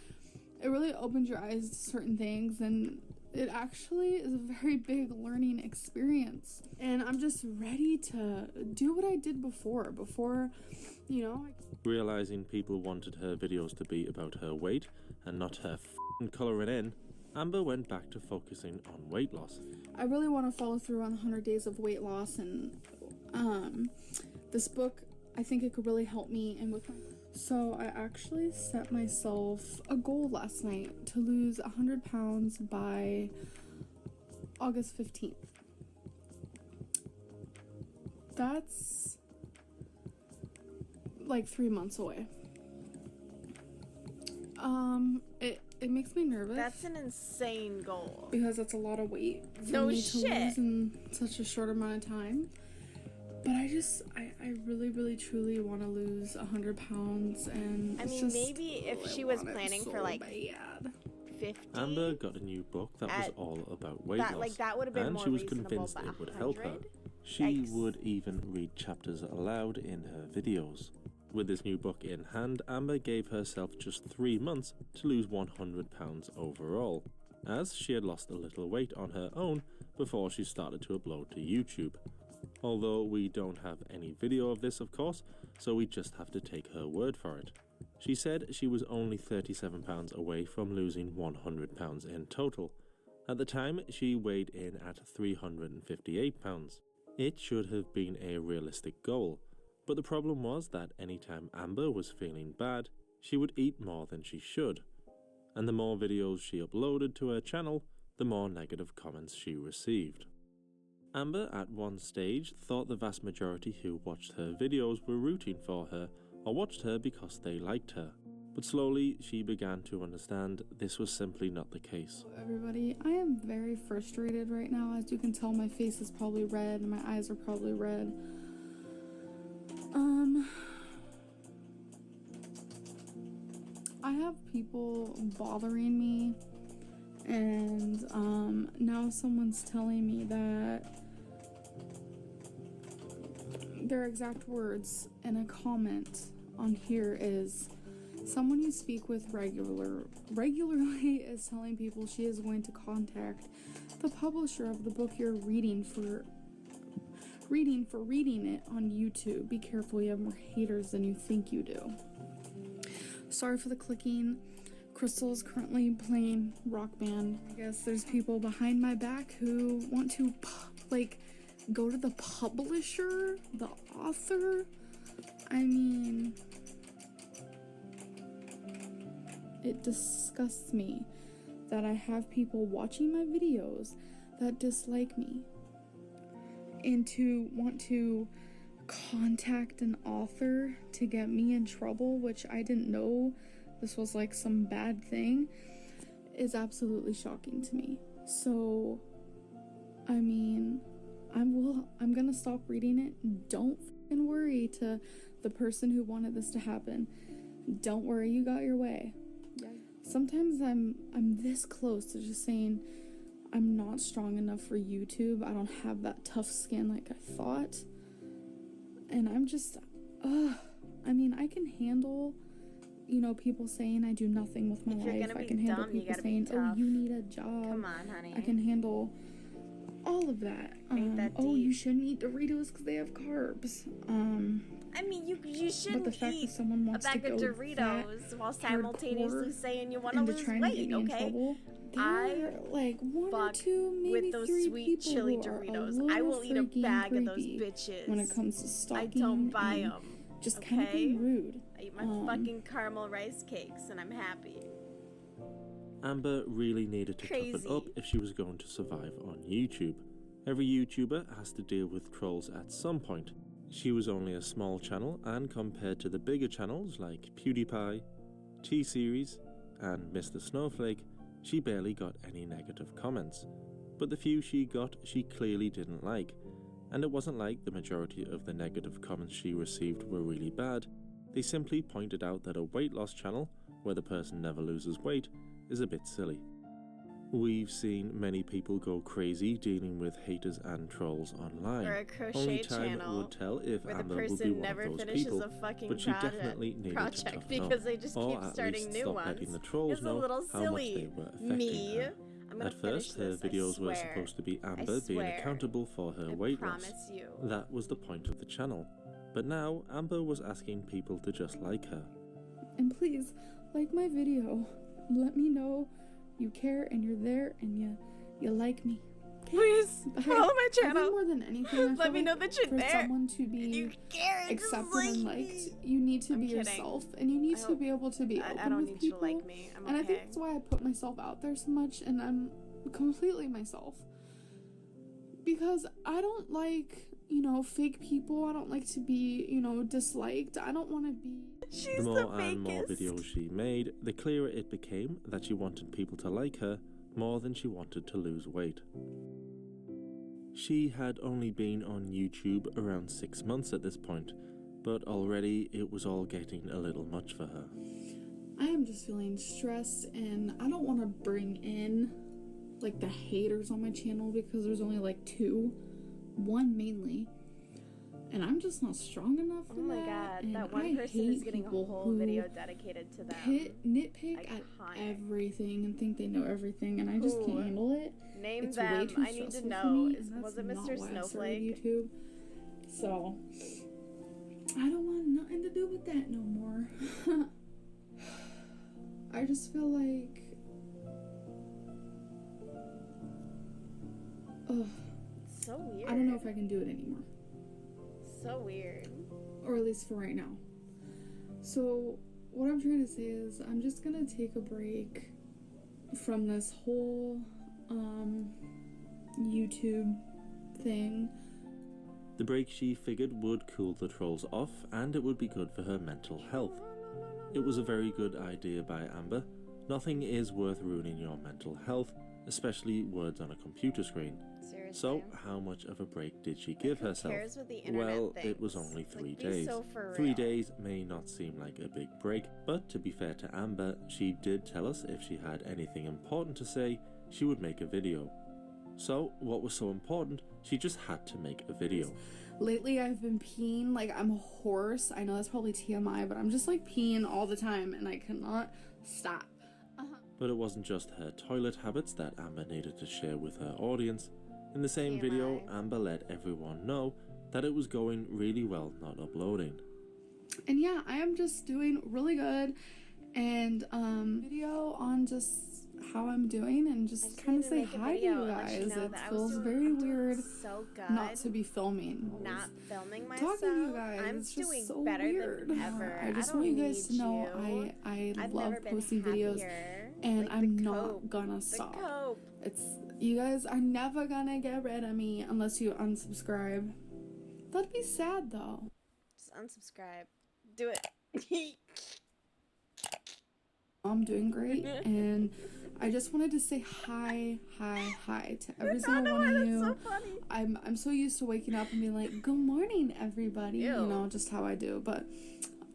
it really opens your eyes to certain things, and it actually is a very big learning experience. And I'm just ready to do what I did before, you know. Realizing people wanted her videos to be about her weight and not her f***ing colouring in, Amber went back to focusing on weight loss. I really want to follow through on 100 days of weight loss, and this book, I think it could really help me. And so I actually set myself a goal last night to lose 100 pounds by August 15th. That's like 3 months away. It makes me nervous. That's an insane goal. Because that's a lot of weight for No me shit. to lose in such a short amount of time. But I really, really, truly want to lose 100 pounds, and I mean, maybe if she was planning for like bad. 50. Amber got a new book that was all about weight loss, that would have been and more she was reasonable, convinced but it would help her. 100? She Yikes. would even read chapters aloud in her videos. With this new book in hand, Amber gave herself just 3 months to lose 100 pounds overall, as she had lost a little weight on her own before she started to upload to YouTube. Although we don't have any video of this, of course, so we just have to take her word for it. She said she was only 37 pounds away from losing 100 pounds in total. At the time, she weighed in at 358 pounds. It should have been a realistic goal, but the problem was that anytime Amber was feeling bad, she would eat more than she should. And the more videos she uploaded to her channel, the more negative comments she received. Amber at one stage thought the vast majority who watched her videos were rooting for her or watched her because they liked her. But slowly she began to understand this was simply not the case. Everybody, I am very frustrated right now. As you can tell, my face is probably red and my eyes are probably red. I have people bothering me, and now someone's telling me that their exact words in a comment on here is, someone you speak with regularly is telling people she is going to contact the publisher of the book you're reading for reading it on YouTube. Be careful, you have more haters than you think you do. Sorry for the clicking. Crystal is currently playing Rock Band. I guess there's people behind my back who want to go to the publisher, the author. I mean, it disgusts me that I have people watching my videos that dislike me and to want to contact an author to get me in trouble, which I didn't know this was like some bad thing, is absolutely shocking to me. So, I mean, I'm gonna stop reading it. Don't fucking worry to the person who wanted this to happen. Don't worry, you got your way. Sometimes I'm this close to just saying I'm not strong enough for YouTube. I don't have that tough skin like I thought. And I'm just, I mean, I can handle, people saying I do nothing with my life. I can handle people saying, oh, you need a job. Come on, honey. I can handle all of that. Oh, you shouldn't eat Doritos because they have carbs. I mean, you shouldn't but the fact eat that someone wants a bag to of go Doritos while simultaneously saying you want to lose trying weight, to get me in okay? trouble, I like one or two, maybe with those three sweet people chili who are a Doritos. little I will eat a freaky bag and of those creepy bitches. when it comes to stalking. I don't buy and them. Just okay? kind of being rude. I eat my fucking caramel rice cakes and I'm happy. Amber really needed to toughen up if she was going to survive on YouTube. Every YouTuber has to deal with trolls at some point. She was only a small channel, and compared to the bigger channels like PewDiePie, T-Series, and Mr. Snowflake, she barely got any negative comments. But the few she got, she clearly didn't like. And it wasn't like the majority of the negative comments she received were really bad. They simply pointed out that a weight loss channel, where the person never loses weight, is a bit silly. We've seen many people go crazy dealing with haters and trolls online. Or a crochet Only time channel would tell if where the Amber would be person one never of those finishes people, a fucking but she definitely needed to project toughen because up, they just or keep at starting least new stop ones. letting the trolls It's a know little how much silly. they were affecting Me? her. I'm gonna At first, her finish this, I videos were swear. supposed to be I Amber being swear. accountable for her weight loss. promise you. That was the point of the channel. But now, Amber was asking people to just like her. And please, like my video. Let me know you care and you're there and you like me. Please follow my I think channel. more than anything, I Let feel me like know that you're for there. someone to be You care, just accepted like and liked, me. you need to I'm be kidding. yourself, and you need to be able to be open I don't with need people. you to like me. I'm and I think okay. that's why I put myself out there so much, and I'm completely myself. Because I don't like, fake people. I don't like to be, disliked. I don't want to be. The more and more videos she made, the clearer it became that she wanted people to like her more than she wanted to lose weight. She had only been on YouTube around 6 months at this point, but already it was all getting a little much for her. I am just feeling stressed, and I don't want to bring in the haters on my channel because there's only 2, one mainly, and I'm just not strong enough for Oh my that. god, and that one I person hate is getting a people whole who video dedicated to them. nitpick at everything and think they know everything, and I just Ooh. can't handle it. Name It's them. way too I need to stressful for know. me, and Was that's it not Mr. why I started Snowflake? YouTube. So I don't want nothing to do with that no more. I just feel like, ugh, So weird. I don't know if I can do it anymore. So weird. Or at least for right now. So what I'm trying to say is I'm just gonna take a break from this whole YouTube thing. The break she figured would cool the trolls off, and it would be good for her mental health. It was a very good idea by Amber. Nothing is worth ruining your mental health, especially words on a computer screen. Seriously. So, how much of a break did she give herself? cares what the internet Well, it thinks? was only 3 Be days. so for 3 real. days may not seem like a big break, but to be fair to Amber, she did tell us if she had anything important to say, she would make a video. So, what was so important? She just had to make a video. Lately I've been peeing like I'm a horse. I know that's probably TMI, but I'm just peeing all the time and I cannot stop. But it wasn't just her toilet habits that Amber needed to share with her audience. In the same video, Amber let everyone know that it was going really well not uploading. And yeah, I am just doing really good, and video on just how I'm doing and just kind of say hi to you guys. It feels very weird so good. not to be filming. Not filming myself. Talking to you guys, I'm it's just doing so better weird. than ever. I just don't want you guys to need know you. I I've love never been posting videos, happier. and Like, I'm the not cope. gonna The stop. cope. You guys are never gonna get rid of me unless you unsubscribe. That'd be sad though. Just unsubscribe. Do it. I'm doing great, and I just wanted to say hi to every single one of you. So funny. I'm so used to waking up and being like, "Good morning, everybody," just how I do. But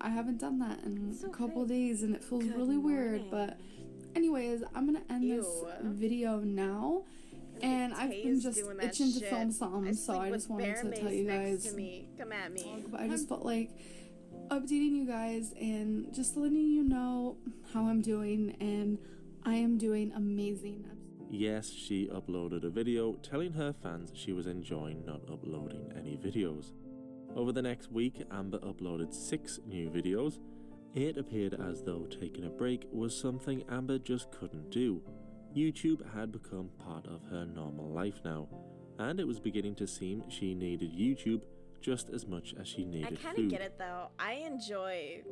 I haven't done that in a couple days, and it feels really weird. But anyways, I'm gonna end this video now. And I've been just itching to film something, so I just wanted to tell you guys. To me. Come at me. But I just felt like updating you guys and just letting you know how I'm doing, and I am doing amazing. Yes, she uploaded a video telling her fans she was enjoying not uploading any videos. Over the next week, Amber uploaded 6 new videos. It appeared as though taking a break was something Amber just couldn't do. YouTube had become part of her normal life now, and it was beginning to seem she needed YouTube just as much as she needed I kind food. of get it though. I enjoy.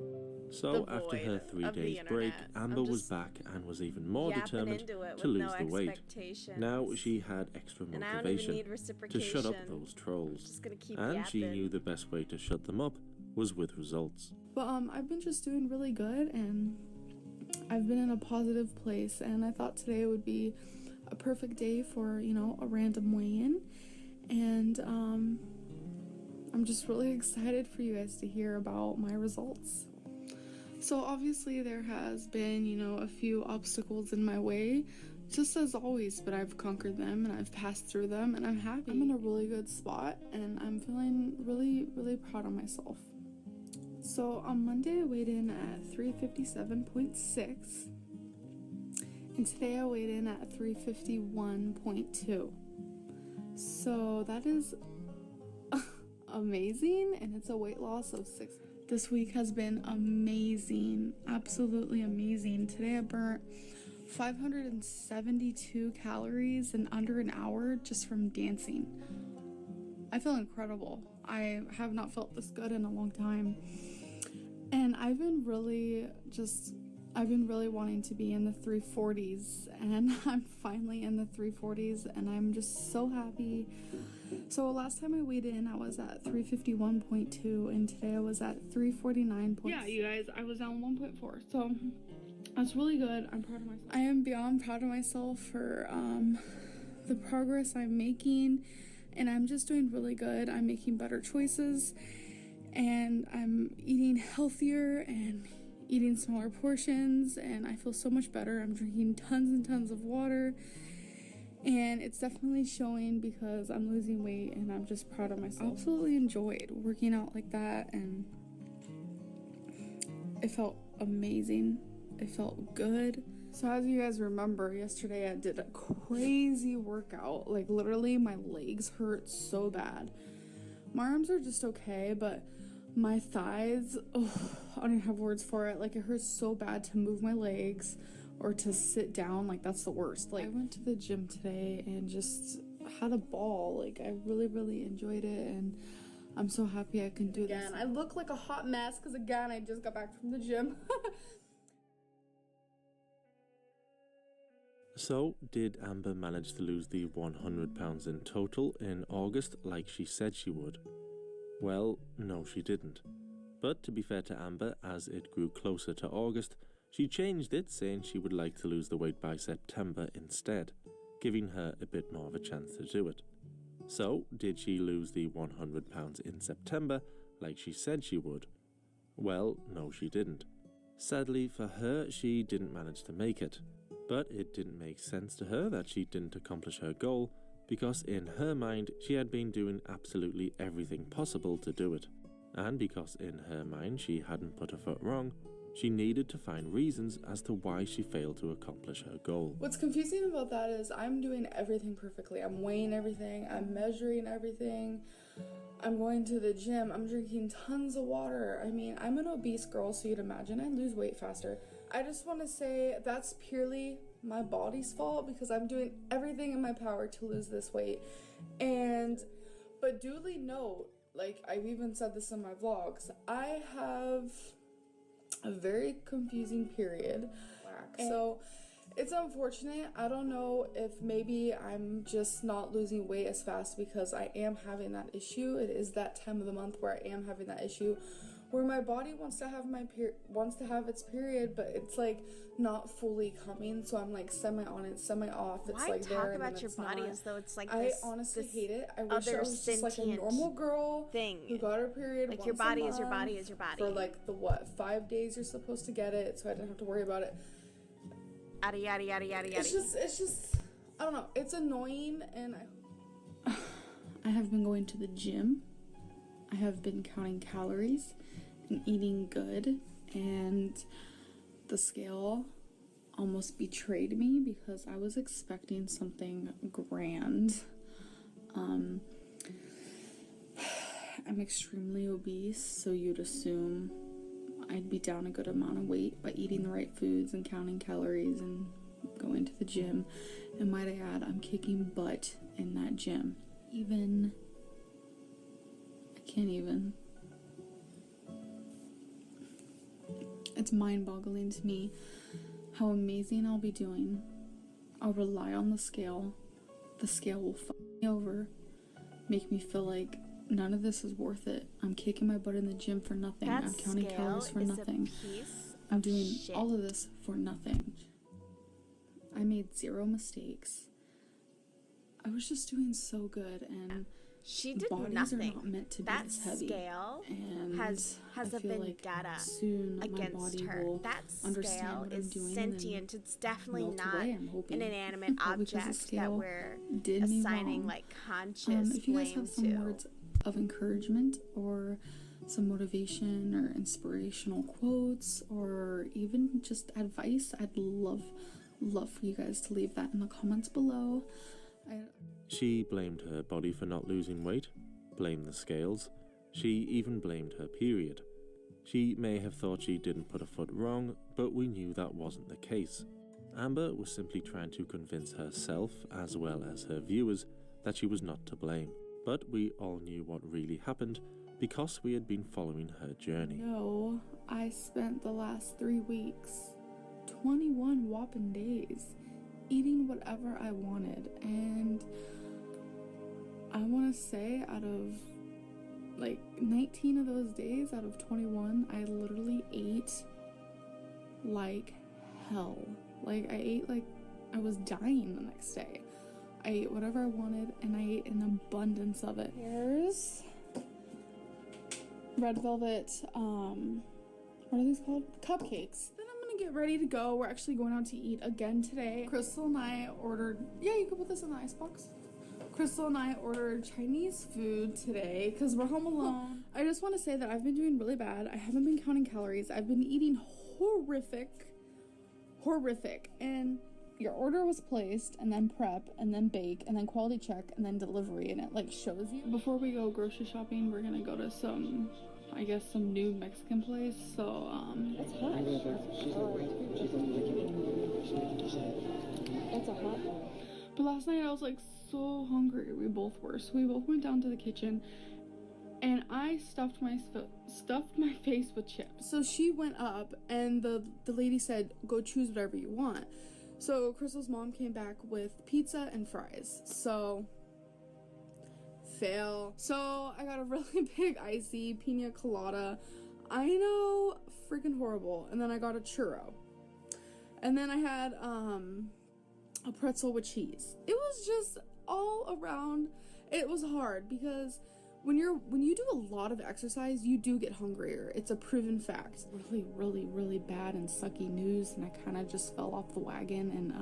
So the after her void 3 of the days break, internet. Amber I'm was just back and was even more yapping determined into it to with lose no the weight. expectations. Now she had extra And I don't even motivation need to reciprocation. shut up those trolls, Just gonna keep and she yapping. knew the best way to shut them up was with results. But I've been just doing really good, and I've been in a positive place, and I thought today would be a perfect day for, you know, a random weigh-in. And I'm just really excited for you guys to hear about my results. So obviously there has been, you know, a few obstacles in my way, just as always, but I've conquered them and I've passed through them, and I'm happy. I'm in a really good spot, and I'm feeling really, really proud of myself. So on Monday I weighed in at 357.6, and today I weighed in at 351.2. So that is amazing, and it's a weight loss of 6. This week has been amazing, absolutely amazing. Today I burnt 572 calories in under an hour just from dancing. I feel incredible. I have not felt this good in a long time. And I've been really wanting to be in the 340s, and I'm finally in the 340s, and I'm just so happy. So last time I weighed in, I was at 351.2, and today I was at 349.6. Yeah, you guys, I was down 1.4, so that's really good. I'm proud of myself. I am beyond proud of myself for the progress I'm making, and I'm just doing really good. I'm making better choices, and I'm eating healthier and eating smaller portions, and I feel so much better. I'm drinking tons and tons of water, and it's definitely showing because I'm losing weight, and I'm just proud of myself. I absolutely enjoyed working out like that, and it felt amazing. It felt good. So as you guys remember, yesterday I did a crazy workout. Like literally my legs hurt so bad. My arms are just okay, but my thighs, I don't even have words for it. Like it hurts so bad to move my legs or to sit down. Like that's the worst. Like I went to the gym today and just had a ball. Like I really, really enjoyed it, and I'm so happy I can do this. I look like a hot mess because again, I just got back from the gym. So, did Amber manage to lose the 100 pounds in total in August like she said she would? Well, no she didn't. But to be fair to Amber, as it grew closer to August, she changed it, saying she would like to lose the weight by September instead, giving her a bit more of a chance to do it. So, did she lose the 100 pounds in September like she said she would? Well, no she didn't. Sadly for her, she didn't manage to make it. But it didn't make sense to her that she didn't accomplish her goal, because in her mind she had been doing absolutely everything possible to do it. And because in her mind she hadn't put her foot wrong, she needed to find reasons as to why she failed to accomplish her goal. What's confusing about that is I'm doing everything perfectly. I'm weighing everything, I'm measuring everything, I'm going to the gym, I'm drinking tons of water. I mean, I'm an obese girl, so you'd imagine I'd lose weight faster. I just want to say that's purely my body's fault because I'm doing everything in my power to lose this weight. But duly note, like I've even said this in my vlogs, I have a very confusing period. So it's unfortunate. I don't know if maybe I'm just not losing weight as fast because I am having that issue. It is that time of the month where I am having that issue, where my body wants to have its period, but it's like not fully coming, so I'm like semi on it, semi off. It's Why like talk there about your body not. as though it's like I this? honestly this hate it. I wish I other was just like a normal girl thing who got her period. Like once your body a is your month body is your body. for like the 5 days you're supposed to get it, so I didn't have to worry about it. Yada yada yada yada yada. It's just I don't know. It's annoying, and I have been going to the gym. I have been counting calories and eating good, and the scale almost betrayed me because I was expecting something grand. I'm extremely obese, so you'd assume I'd be down a good amount of weight by eating the right foods and counting calories and going to the gym. And might I add, I'm kicking butt in that gym. I can't even. It's mind-boggling to me how amazing I'll be doing. I'll rely on the scale. The scale will fuck me over, make me feel like none of this is worth it. I'm kicking my butt in the gym for nothing. I'm counting calories for nothing. A piece I'm doing all of this for nothing. I made 0 mistakes. I was just doing so good, and she did bodies nothing. are not meant to that be this heavy. Scale and has I a feel vendetta like soon against my body her. will That understand scale what is I'm doing sentient. It's definitely melt not away, I'm hoping. an inanimate Probably 'cause the object that scale we're did me assigning wrong. like conscious If you guys blame have some to. words of encouragement or some motivation or inspirational quotes or even just advice, I'd love for you guys to leave that in the comments below. She blamed her body for not losing weight, blamed the scales, she even blamed her period. She may have thought she didn't put a foot wrong, but we knew that wasn't the case. Amber was simply trying to convince herself, as well as her viewers, that she was not to blame. But we all knew what really happened because we had been following her journey. No, I spent the last 3 weeks, 21 whopping days, eating whatever I wanted, and I want to say out of like 19 of those days out of 21, I literally ate like hell. Like I ate like I was dying the next day. I ate whatever I wanted, and I ate an abundance of it. Here's red velvet, what are these called? Cupcakes. Then I'm gonna get ready to go. We're actually going out to eat again today. Crystal and I ordered, yeah, you can put this in the icebox. Crystal and I ordered Chinese food today because we're home alone. I just want to say that I've been doing really bad. I haven't been counting calories. I've been eating horrific. And your order was placed, and then prep, and then bake, and then quality check, and then delivery, and it like shows you. Before we go grocery shopping, we're gonna go to some, I guess, some new Mexican place. So it's hot. That's a hot one. But last night I was like so hungry. We both were. So we both went down to the kitchen, and I stuffed my face with chips. So she went up, and the lady said, "Go choose whatever you want." So Crystal's mom came back with pizza and fries. So fail. So I got a really big icy pina colada. I know, freaking horrible. And then I got a churro. And then I had a pretzel with cheese. It was just all around. It was hard because when you do a lot of exercise, you do get hungrier. It's a proven fact. Really, really, really bad and sucky news, and I kind of just fell off the wagon, and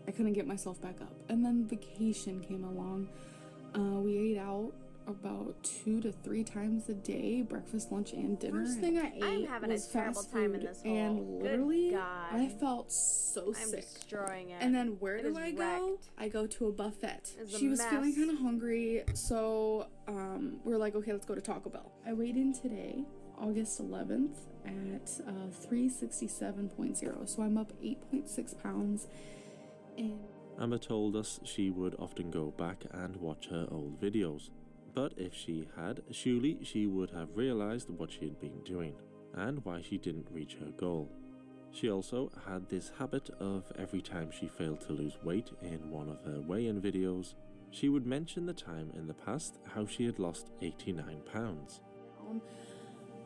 I couldn't get myself back up. And then vacation came along. We ate out about 2 to 3 times a day, breakfast, lunch, and dinner. First thing I ate was fast food, and literally I felt so sick. Destroying it. And then where do I go? I go to a buffet. She was feeling kind of hungry, so we're like, okay, let's go to Taco Bell. I weighed in today, August 11th, at 367.0, so I'm up 8.6 pounds. And Amber told us she would often go back and watch her old videos. But if she had, surely she would have realised what she had been doing, and why she didn't reach her goal. She also had this habit of every time she failed to lose weight in one of her weigh-in videos, she would mention the time in the past how she had lost 89 pounds.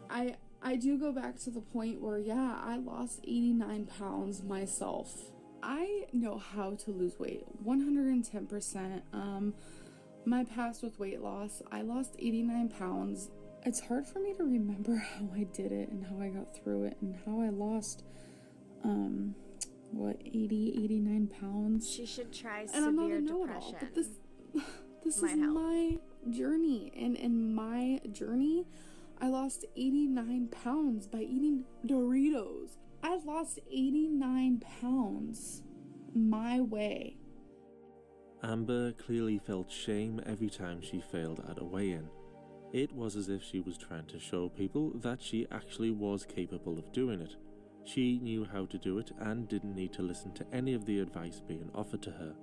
I do go back to the point where, yeah, I lost 89 pounds myself. I know how to lose weight, 110%. My past with weight loss, I lost 89 pounds. It's hard for me to remember how I did it and how I got through it and how I lost, 89 pounds. She should try and I'm not a severe know-it-all, depression. but this is my journey, and in my journey, I lost 89 pounds by eating Doritos. I lost 89 pounds my way. Amber clearly felt shame every time she failed at a weigh-in. It was as if she was trying to show people that she actually was capable of doing it. She knew how to do it and didn't need to listen to any of the advice being offered to her.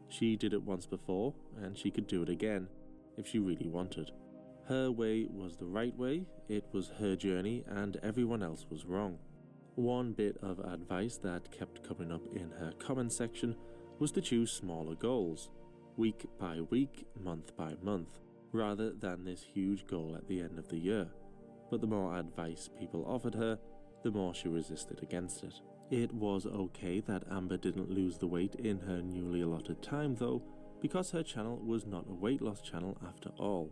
She did it once before, and she could do it again, if she really wanted. Her way was the right way, it was her journey, and everyone else was wrong. One bit of advice that kept coming up in her comment section was to choose smaller goals, week by week, month by month, rather than this huge goal at the end of the year. But the more advice people offered her, the more she resisted against it. It was okay that Amber didn't lose the weight in her newly allotted time though, because her channel was not a weight loss channel after all.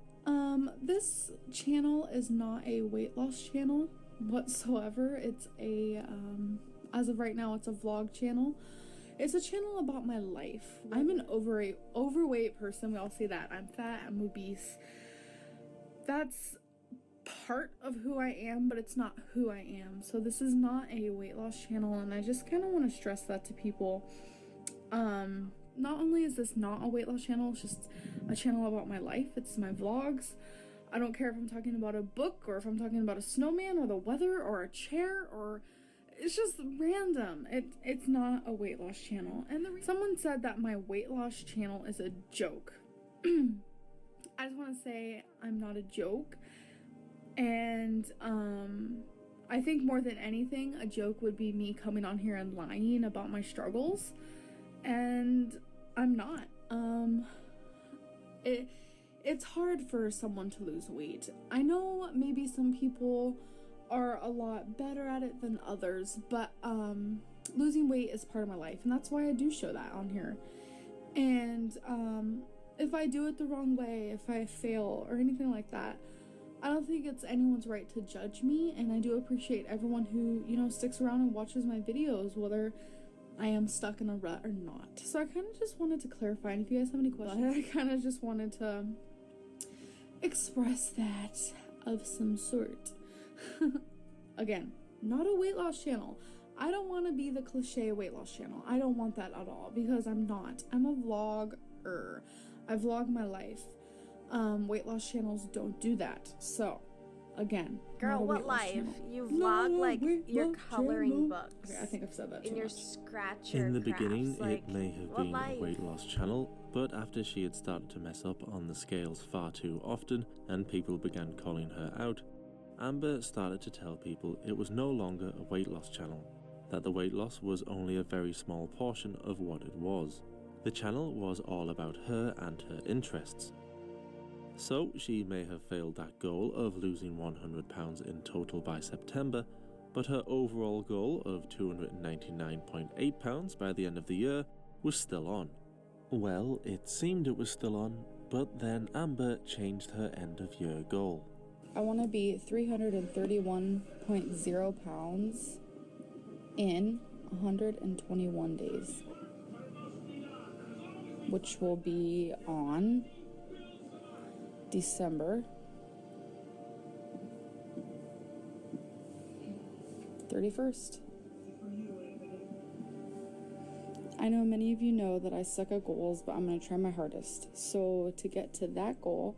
This channel is not a weight loss channel whatsoever. It's a, as of right now, it's a vlog channel. It's a channel about my life. I'm an overweight person. We all say that. I'm fat, I'm obese. That's part of who I am, but it's not who I am. So this is not a weight loss channel, and I just kind of want to stress that to people. Not only is this not a weight loss channel, it's just a channel about my life. It's my vlogs. I don't care if I'm talking about a book or if I'm talking about a snowman or the weather or a chair, or it's just random. It's not a weight loss channel. And someone said that my weight loss channel is a joke. I just want to say I'm not a joke. And I think more than anything, a joke would be me coming on here and lying about my struggles. And I'm not. It's hard for someone to lose weight. I know maybe some people are a lot better at it than others, but losing weight is part of my life, and that's why I do show that on here. And if I do it the wrong way, if I fail or anything like that, I don't think it's anyone's right to judge me, and I do appreciate everyone who, you know, sticks around and watches my videos, whether I am stuck in a rut or not. So I kind of just wanted to clarify, and if you guys have any questions, I kind of just wanted to express that of some sort. Again, not a weight loss channel. I don't want to be the cliche weight loss channel. I don't want that at all, because I'm not. I'm a vlogger. I vlog my life. Weight loss channels don't do that. So, again, girl, what life? You vlog like your coloring books. Okay, I think I've said that too in your much. scratcher In the crafts. beginning, like, it may have what been life? a weight loss channel, but after she had started to mess up on the scales far too often and people began calling her out, Amber started to tell people it was no longer a weight loss channel, that the weight loss was only a very small portion of what it was. The channel was all about her and her interests. So she may have failed that goal of losing 100 pounds in total by September, but her overall goal of 299.8 pounds by the end of the year was still on. Well, it seemed it was still on, but then Amber changed her end of year goal. I want to be 331.0 pounds in 121 days, which will be on December 31st. I know many of you know that I suck at goals, but I'm going to try my hardest. So to get to that goal,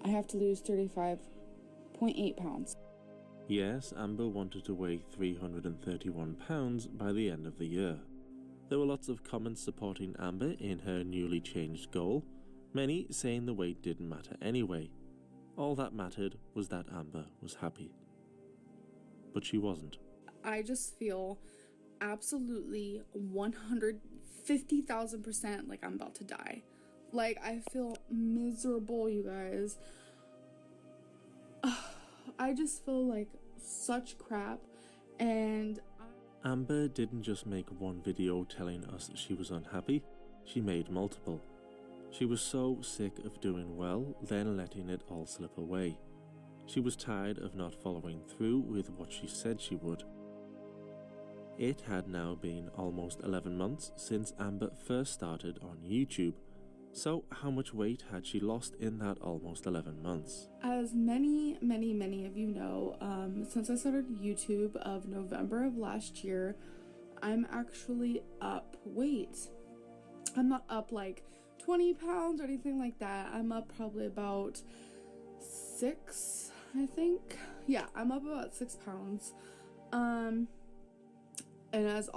I have to lose 35.8 pounds. Yes, Amber wanted to weigh 331 pounds by the end of the year. There were lots of comments supporting Amber in her newly changed goal, many saying the weight didn't matter anyway. All that mattered was that Amber was happy. But she wasn't. I just feel absolutely 150,000% like I'm about to die. Like, I feel miserable, you guys. I just feel like such crap, and Amber didn't just make one video telling us she was unhappy, she made multiple. She was so sick of doing well, then letting it all slip away. She was tired of not following through with what she said she would. It had now been almost 11 months since Amber first started on YouTube. So how much weight had she lost in that almost 11 months? As many of you know, since I started YouTube of November of last year, I'm actually up weight. I'm not up like 20 pounds or anything like that. I'm up probably about 6, I think. Yeah, I'm up about 6 pounds. And as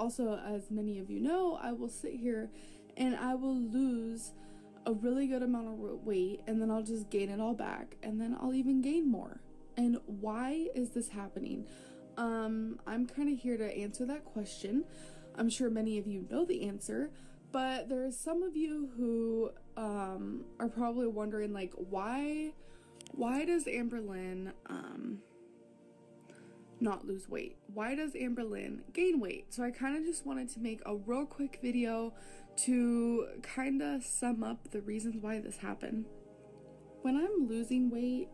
many of you know, I will sit here and I will lose a really good amount of weight, and then I'll just gain it all back, and then I'll even gain more. And why is this happening? I'm kind of here to answer that question. I'm sure many of you know the answer, but there's some of you who are probably wondering, like, why does Amberlynn not lose weight? Why does Amberlynn gain weight? So I kind of just wanted to make a real quick video to kind of sum up the reasons why this happened. When I'm losing weight,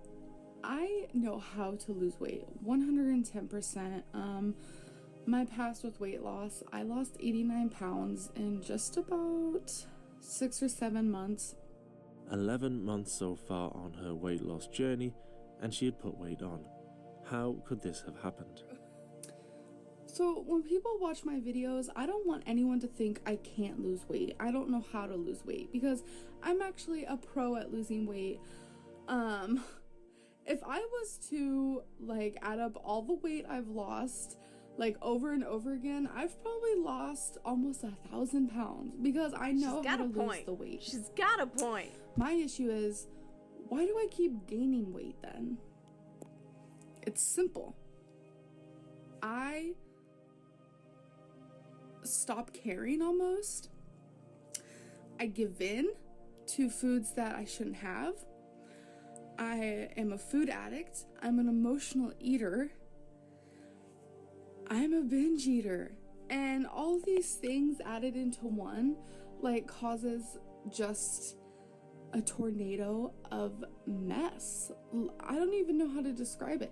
I know how to lose weight 110%. My past with weight loss, I lost 89 pounds in just about 6 or 7 months. 11 months so far on her weight loss journey, and she had put weight on. How could this have happened? So when people watch my videos, I don't want anyone to think I can't lose weight. I don't know how to lose weight because I'm actually a pro at losing weight. If I was to like add up all the weight I've lost like over and over again, I've probably lost almost 1,000 pounds because I know how to lose the weight. She's got a point. My issue is, why do I keep gaining weight then? It's simple. I stop caring almost. I give in to foods that I shouldn't have. I am a food addict. I'm an emotional eater. I'm a binge eater. And all these things added into one like causes just a tornado of mess. I don't even know how to describe it.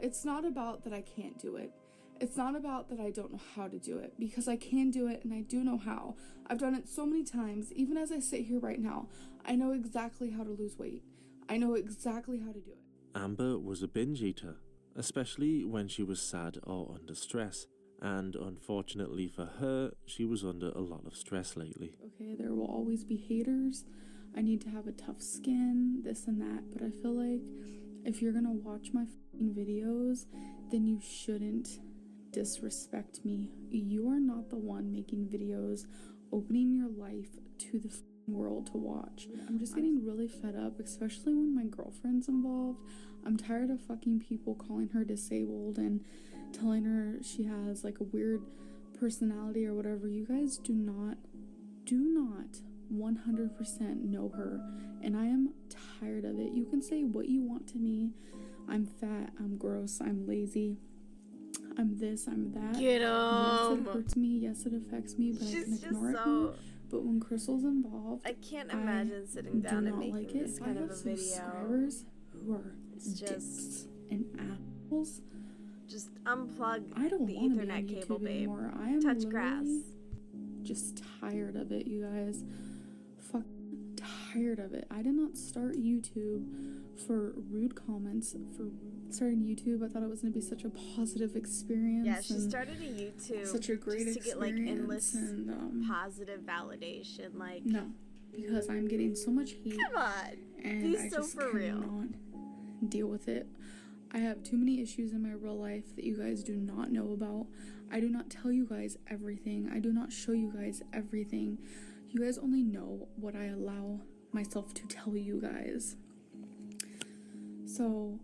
It's not about that I can't do it. It's not about that I don't know how to do it, because I can do it and I do know how. I've done it so many times. Even as I sit here right now, I know exactly how to lose weight. I know exactly how to do it. Amber was a binge eater, especially when she was sad or under stress. And unfortunately for her, she was under a lot of stress lately. Okay, there will always be haters. I need to have a tough skin, this and that. But I feel like if you're gonna watch my videos, then you shouldn't disrespect me. You are not the one making videos, opening your life to the world to watch. I'm just getting really fed up, especially when my girlfriend's involved. I'm tired of fucking people calling her disabled and telling her she has like a weird personality or whatever. You guys do not 100% know her, and I am tired of it. You can say what you want to me. I'm fat, I'm gross, I'm lazy, I'm this, I'm that. Get 'em. Yes, it hurts me. Yes, it affects me, but I can ignore it now. But when Crystal's involved, I can't imagine sitting down and making like this kind of a video. Subscribers who are It's just and assholes. Just unplug I don't the want to Ethernet be on cable, YouTube babe. anymore. I am Touch grass. Just tired of it, you guys. Fuck, tired of it. I did not start YouTube for rude comments. For starting YouTube, I thought it was going to be such a positive experience. Yeah, she started a YouTube such a great just to get like endless and, positive validation. Like, no, because I'm getting so much hate. Come on, and be I so just for real. cannot deal with it. I have too many issues in my real life that you guys do not know about. I do not tell you guys everything. I do not show you guys everything. You guys only know what I allow myself to tell you guys. So,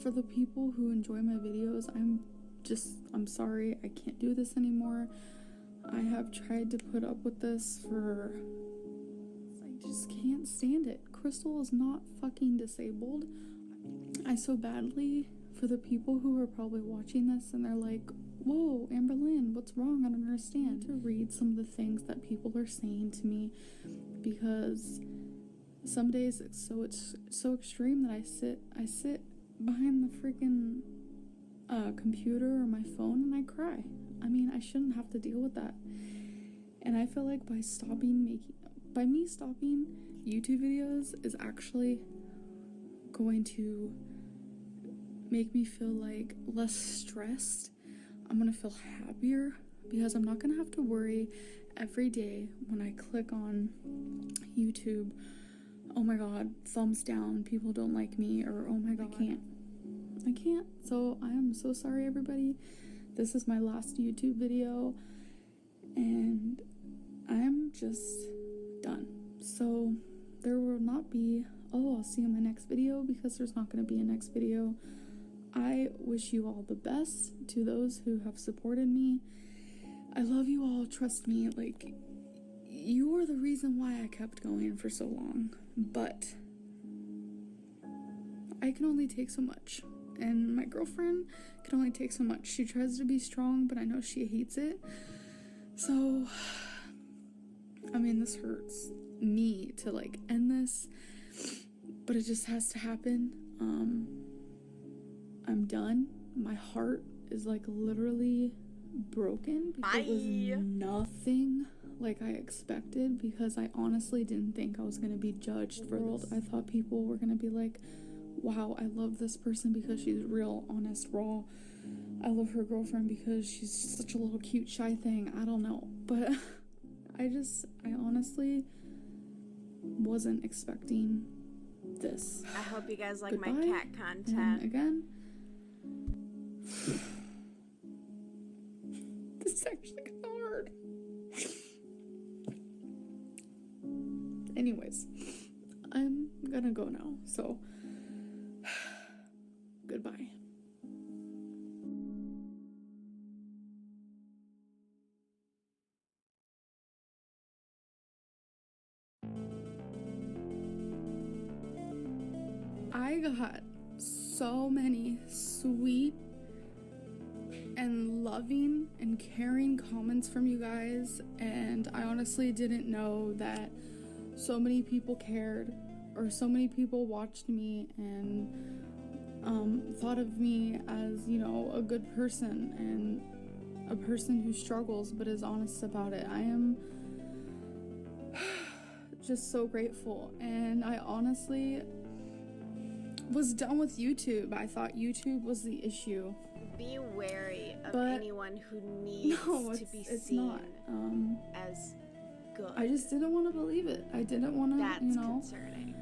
for the people who enjoy my videos, I'm sorry. I can't do this anymore. I have tried to put up with this for... I just can't stand it. Crystal is not fucking disabled. I so badly for the people who are probably watching this and they're like, whoa, Amberlynn, what's wrong? I don't understand. To read some of the things that people are saying to me, because some days it's so extreme that I sit behind the freaking computer or my phone and I cry. I mean, I shouldn't have to deal with that. And I feel like by me stopping YouTube videos is actually going to make me feel like less stressed. I'm gonna feel happier because I'm not gonna have to worry every day when I click on YouTube, oh my god, thumbs down, people don't like me, or oh my god, I can't. So I am so sorry, everybody. This is my last YouTube video and I am just done. So there will not be, oh, I'll see you in my next video, because there's not going to be a next video. I wish you all the best to those who have supported me. I love you all, trust me. Like, you are the reason why I kept going for so long. But I can only take so much. And my girlfriend can only take so much. She tries to be strong, but I know she hates it. So, I mean, this hurts me to like end this, but it just has to happen. I'm done. My heart is like literally broken because it was nothing like I expected, because I honestly didn't think I was going to be judged for this. I thought people were going to be like, wow, I love this person because she's real, honest, raw. I love her girlfriend because she's such a little cute, shy thing. I don't know. But I honestly wasn't expecting this. I hope you guys like Goodbye. my cat content. And again, this is actually kind of hard. Anyways, I'm gonna go now. So, goodbye. I got so many sweet and loving and caring comments from you guys, and I honestly didn't know that so many people cared, or so many people watched me and thought of me as, you know, a good person and a person who struggles but is honest about it. I am just so grateful, and I honestly was done with YouTube. I thought YouTube was the issue. Be wary of But anyone who needs to be seen not. as good. I just didn't want to believe it. I didn't want to, That's you know. concerning.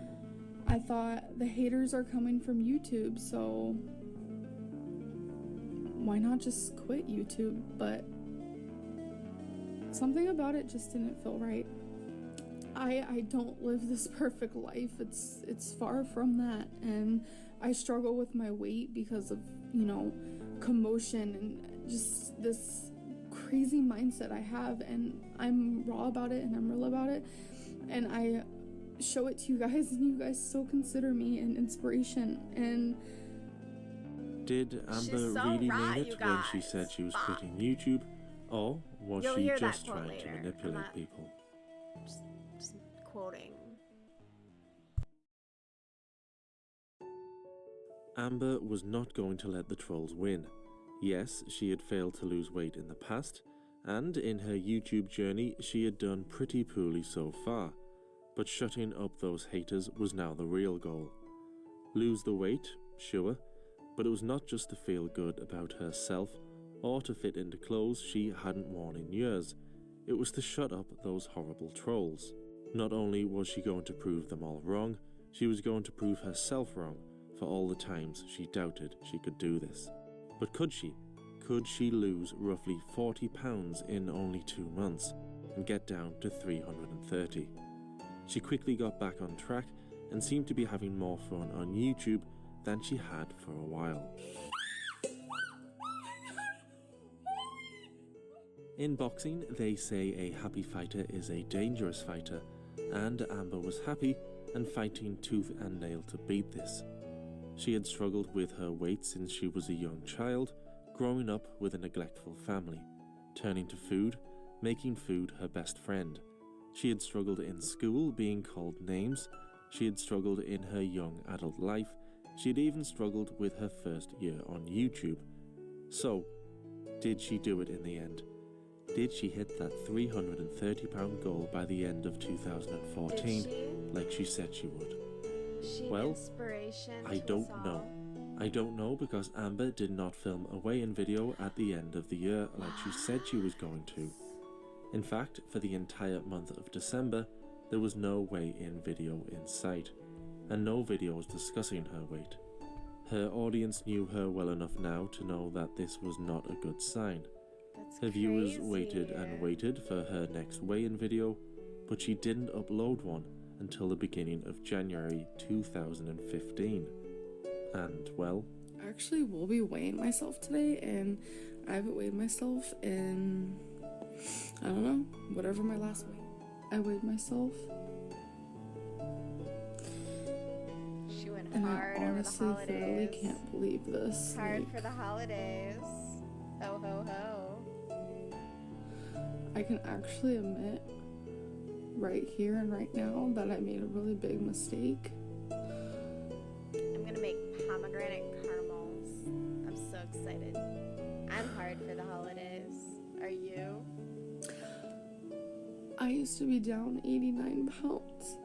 I thought the haters are coming from YouTube, so why not just quit YouTube? But something about it just didn't feel right. I don't live this perfect life. It's far from that, and I struggle with my weight because of, you know, commotion and just this crazy mindset I have, and I'm raw about it and I'm real about it, and I show it to you guys, and you guys still consider me an inspiration. And did Amber so really right, mean you it when she guys. said she was quitting YouTube, or was You'll she hear that just quote trying later. to I'm manipulate not- people? Just quoting. Amber was not going to let the trolls win. Yes, she had failed to lose weight in the past, and in her YouTube journey she had done pretty poorly so far, but shutting up those haters was now the real goal. Lose the weight, sure, but it was not just to feel good about herself or to fit into clothes she hadn't worn in years. It was to shut up those horrible trolls. Not only was she going to prove them all wrong, she was going to prove herself wrong for all the times she doubted she could do this. But could she? Could she lose roughly 40 pounds in only 2 months and get down to 330? She quickly got back on track and seemed to be having more fun on YouTube than she had for a while. In boxing, they say a happy fighter is a dangerous fighter, and Amber was happy and fighting tooth and nail to beat this. She had struggled with her weight since she was a young child, growing up with a neglectful family, turning to food, making food her best friend. She had struggled in school, being called names. She had struggled in her young adult life. She had even struggled with her first year on YouTube. So, did she do it in the end? Did she hit that 330-pound goal by the end of 2014, like she said she would? Well, I don't know. I don't know because Amber did not film a weigh-in video at the end of the year like she said she was going to. In fact, for the entire month of December, there was no weigh-in video in sight, and no videos discussing her weight. Her audience knew her well enough now to know that this was not a good sign. Her viewers waited and waited for her next weigh-in video, but she didn't upload one until the beginning of January 2015. And, well, I actually will be weighing myself today, and I haven't weighed myself in, I don't know, whatever my last weight. I weighed myself. She went And hard I honestly over the thoroughly holidays. can't believe this. Hard Like, for the holidays. Ho ho ho. I can actually admit right here and right now that I made a really big mistake. I'm gonna make pomegranate caramels. I'm so excited. I'm hard for the holidays. Are you? I used to be down 89 pounds.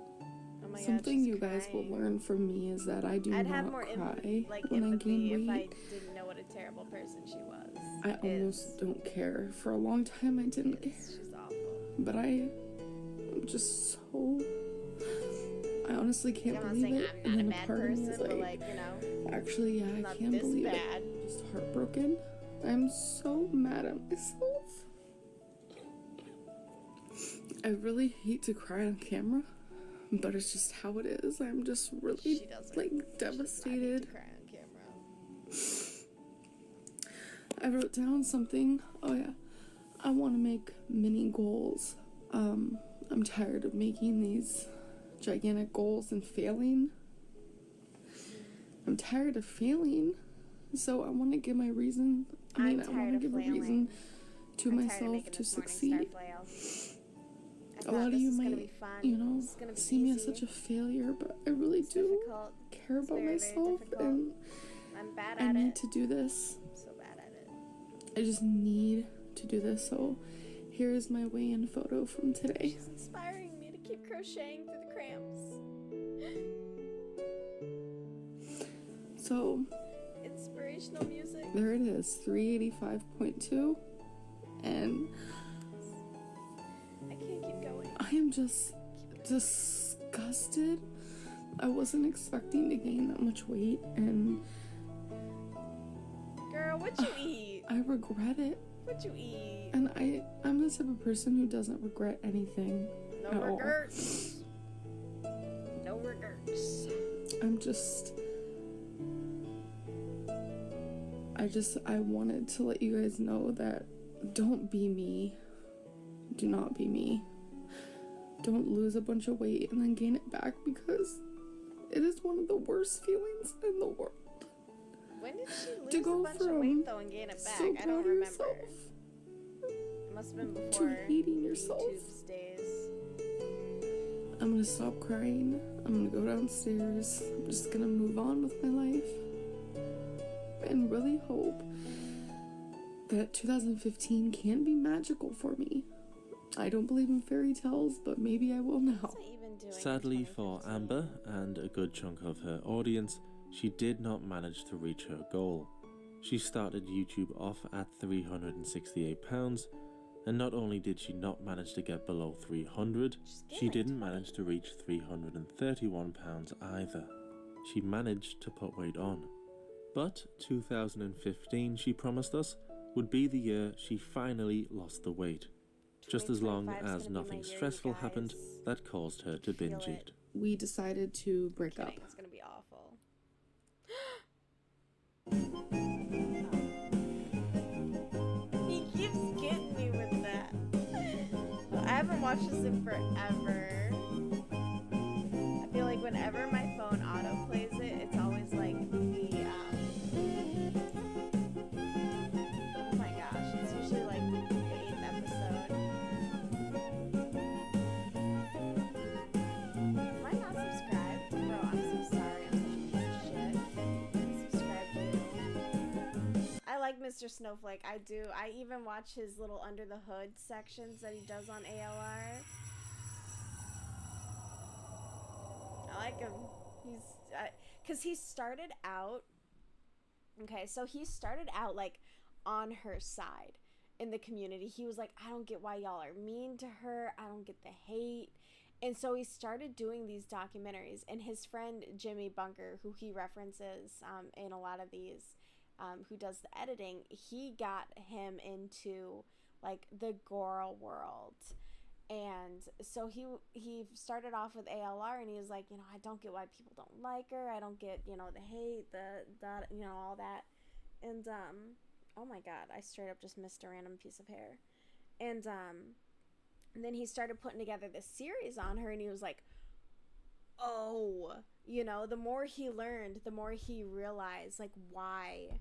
Oh my Something God, you guys will learn from me is that I do I'd not have more cry like when I empathy gain if I weight. didn't know what a terrible person she was. I almost don't care. For a long time, I didn't care. She's awful. But I'm just so. I honestly can't I'm not believe saying it. I'm And not a then bad part of me person, is but like, you know, actually, yeah, not I can't this believe bad. it. I'm just heartbroken. I'm so mad at myself. I really hate to cry on camera, but it's just how it is. I'm just really like devastated. cry on camera. I wrote down something. Oh yeah, I want to make mini goals. I'm tired of making these gigantic goals and failing. I'm tired of failing, so I want to give my reason. I want to give a reason to myself to succeed. A lot of you might, see me as such a failure, but I really do care about myself, and I'm bad I at need it. to do this. I'm so bad at it. I just need to do this. So here's my weigh-in photo from today. She's inspiring me to keep crocheting through the cramps. So Inspirational music. there it is, 385.2, and I can't keep going. I am just disgusted. I wasn't expecting to gain that much weight, and Girl, what you eat? I regret it. What you eat? And I'm the type of person who doesn't regret anything No at all. regrets. No regrets. I wanted to let you guys know that don't be me. Do not be me. Don't lose a bunch of weight and then gain it back, because it is one of the worst feelings in the world. When did she lose To go a bunch from of weight though and gain it back? so I proud don't of remember. yourself It must have been to before hating yourself. YouTube's days. I'm gonna stop crying. I'm gonna go downstairs. I'm just gonna move on with my life. And really hope that 2015 can be magical for me. I don't believe in fairy tales, but maybe I will now. Sadly for Amber and a good chunk of her audience, she did not manage to reach her goal. She started YouTube off at £368, and not only did she not manage to get below 300, she didn't manage to reach £331 either. She managed to put weight on. But 2015, she promised us, would be the year she finally lost the weight. Just as long as nothing stressful happened that caused her to binge eat. We decided to break up. It's gonna be awful. He keeps getting me with that. I haven't watched this in forever. I feel like whenever my phone auto plays it, it's always like the oh my gosh, it's usually like the 8th episode. Am I not subscribed? Bro, I'm so sorry. I'm such a piece of shit. Subscribe to. I like Mr. Snowflake. I do. I even watch his little under the hood sections that he does on ALR. I like him. He's because he started out. Okay, so he started out like on her side in the community. He was like, I don't get why y'all are mean to her. I don't get the hate. And so he started doing these documentaries. And his friend Jimmy Bunker, who he references in a lot of these, who does the editing, he got him into like the Gorl world. And so he started off with ALR, and he was like, I don't get why people don't like her. I don't get, the hate, the all that. And, oh my God, I straight up just missed a random piece of hair. And then he started putting together this series on her, and he was like, oh, the more he learned, the more he realized, like, why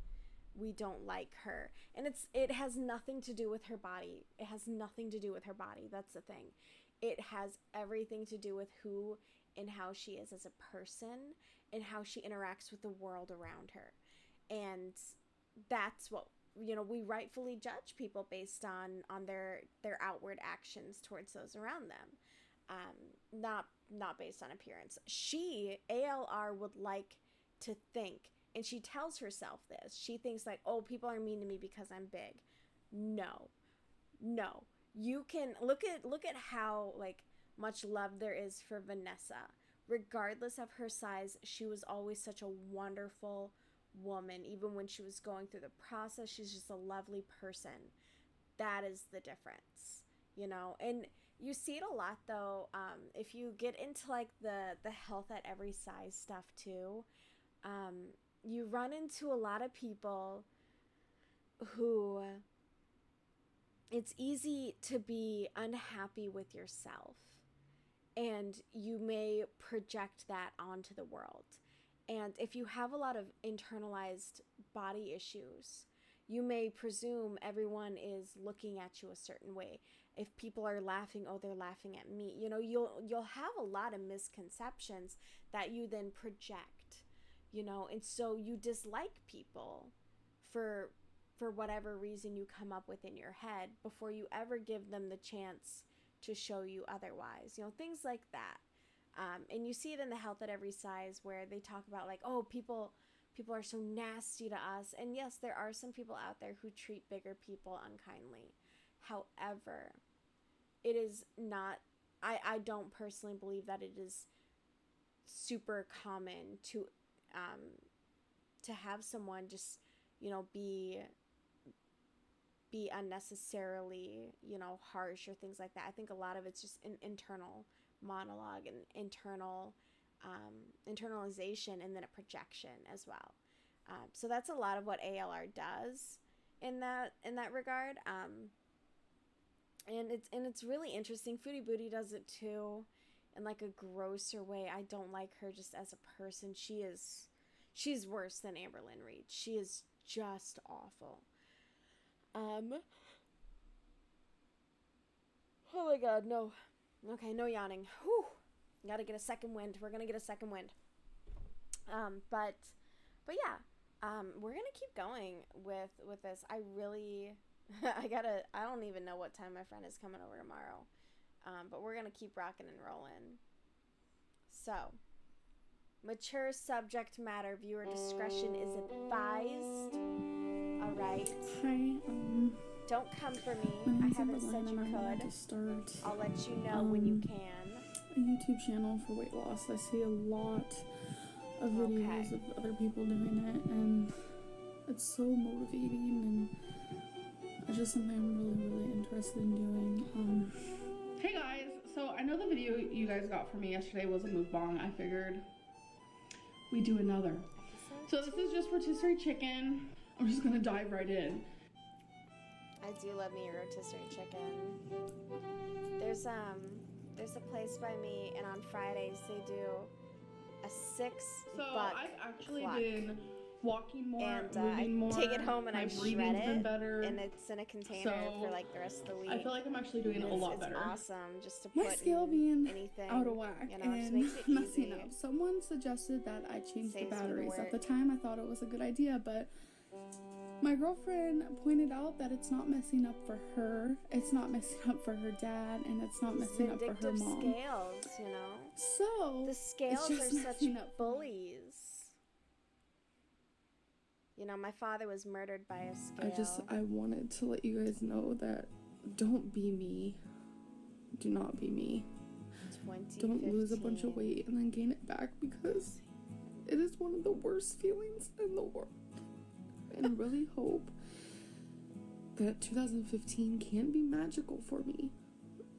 we don't like her. And it has nothing to do with her body. It has nothing to do with her body. That's the thing. It has everything to do with who and how she is as a person and how she interacts with the world around her. And that's what, we rightfully judge people based on their outward actions towards those around them. Not based on appearance. ALR would like to think, and she tells herself this, she thinks like, oh, people are mean to me because I'm big. No. You can look at how like much love there is for Vanessa. Regardless of her size, she was always such a wonderful woman. Even when she was going through the process, she's just a lovely person. That is the difference, and you see it a lot though. If you get into like the health at every size stuff too, you run into a lot of people who it's easy to be unhappy with yourself, and you may project that onto the world. And if you have a lot of internalized body issues, you may presume everyone is looking at you a certain way. If people are laughing, oh, they're laughing at me. You'll have a lot of misconceptions that you then project, and so you dislike people for whatever reason you come up with in your head before you ever give them the chance to show you otherwise, things like that. And you see it in the health at every size where they talk about like, oh, people are so nasty to us. And yes, there are some people out there who treat bigger people unkindly. However, it is not, I don't personally believe that it is super common to have someone just, be unnecessarily, harsh or things like that. I think a lot of it's just an internal monologue and internal internalization, and then a projection as well. So that's a lot of what ALR does in that regard. And it's really interesting. Foodie Booty does it too, in like a grosser way. I don't like her just as a person. She's worse than Amberlynn Reed. She is just awful. Oh my god, no. Okay, no yawning. Whew. Gotta get a second wind. We're gonna get a second wind. But yeah, we're gonna keep going with this. I really, I don't even know what time my friend is coming over tomorrow. But we're gonna keep rocking and rolling. So, mature subject matter, viewer discretion is advised. Alright. Hi, don't come for me. I haven't said you could. I'll let you know when you can. A YouTube channel for weight loss. I see a lot of videos of other people doing it, and it's so motivating, and it's just something I'm really, really interested in doing. Hey guys, so I know the video you guys got from me yesterday was a mukbang. I figured we'd do another. So this is just rotisserie chicken. I'm just gonna dive right in. I do love me a rotisserie chicken. There's a place by me, and on Fridays they do a $6 I've actually been walking more, and moving more. I take it home and I shred it, better. and it's in a container for like the rest of the week. I feel like I'm actually doing a lot better. It's awesome just to my put scale being anything out of whack, it and just makes it messing easy. up. Someone suggested that I change the Saves me the batteries. At work. the time, I thought it was a good idea, but my girlfriend pointed out that it's not messing up for her, it's not messing up for her dad, and it's not messing up for her mom. Scales, So the scales are such bullies. My father was murdered by a scale. I wanted to let you guys know that don't be me. Do not be me. Don't lose a bunch of weight and then gain it back, because it is one of the worst feelings in the world. And I really hope that 2015 can be magical for me.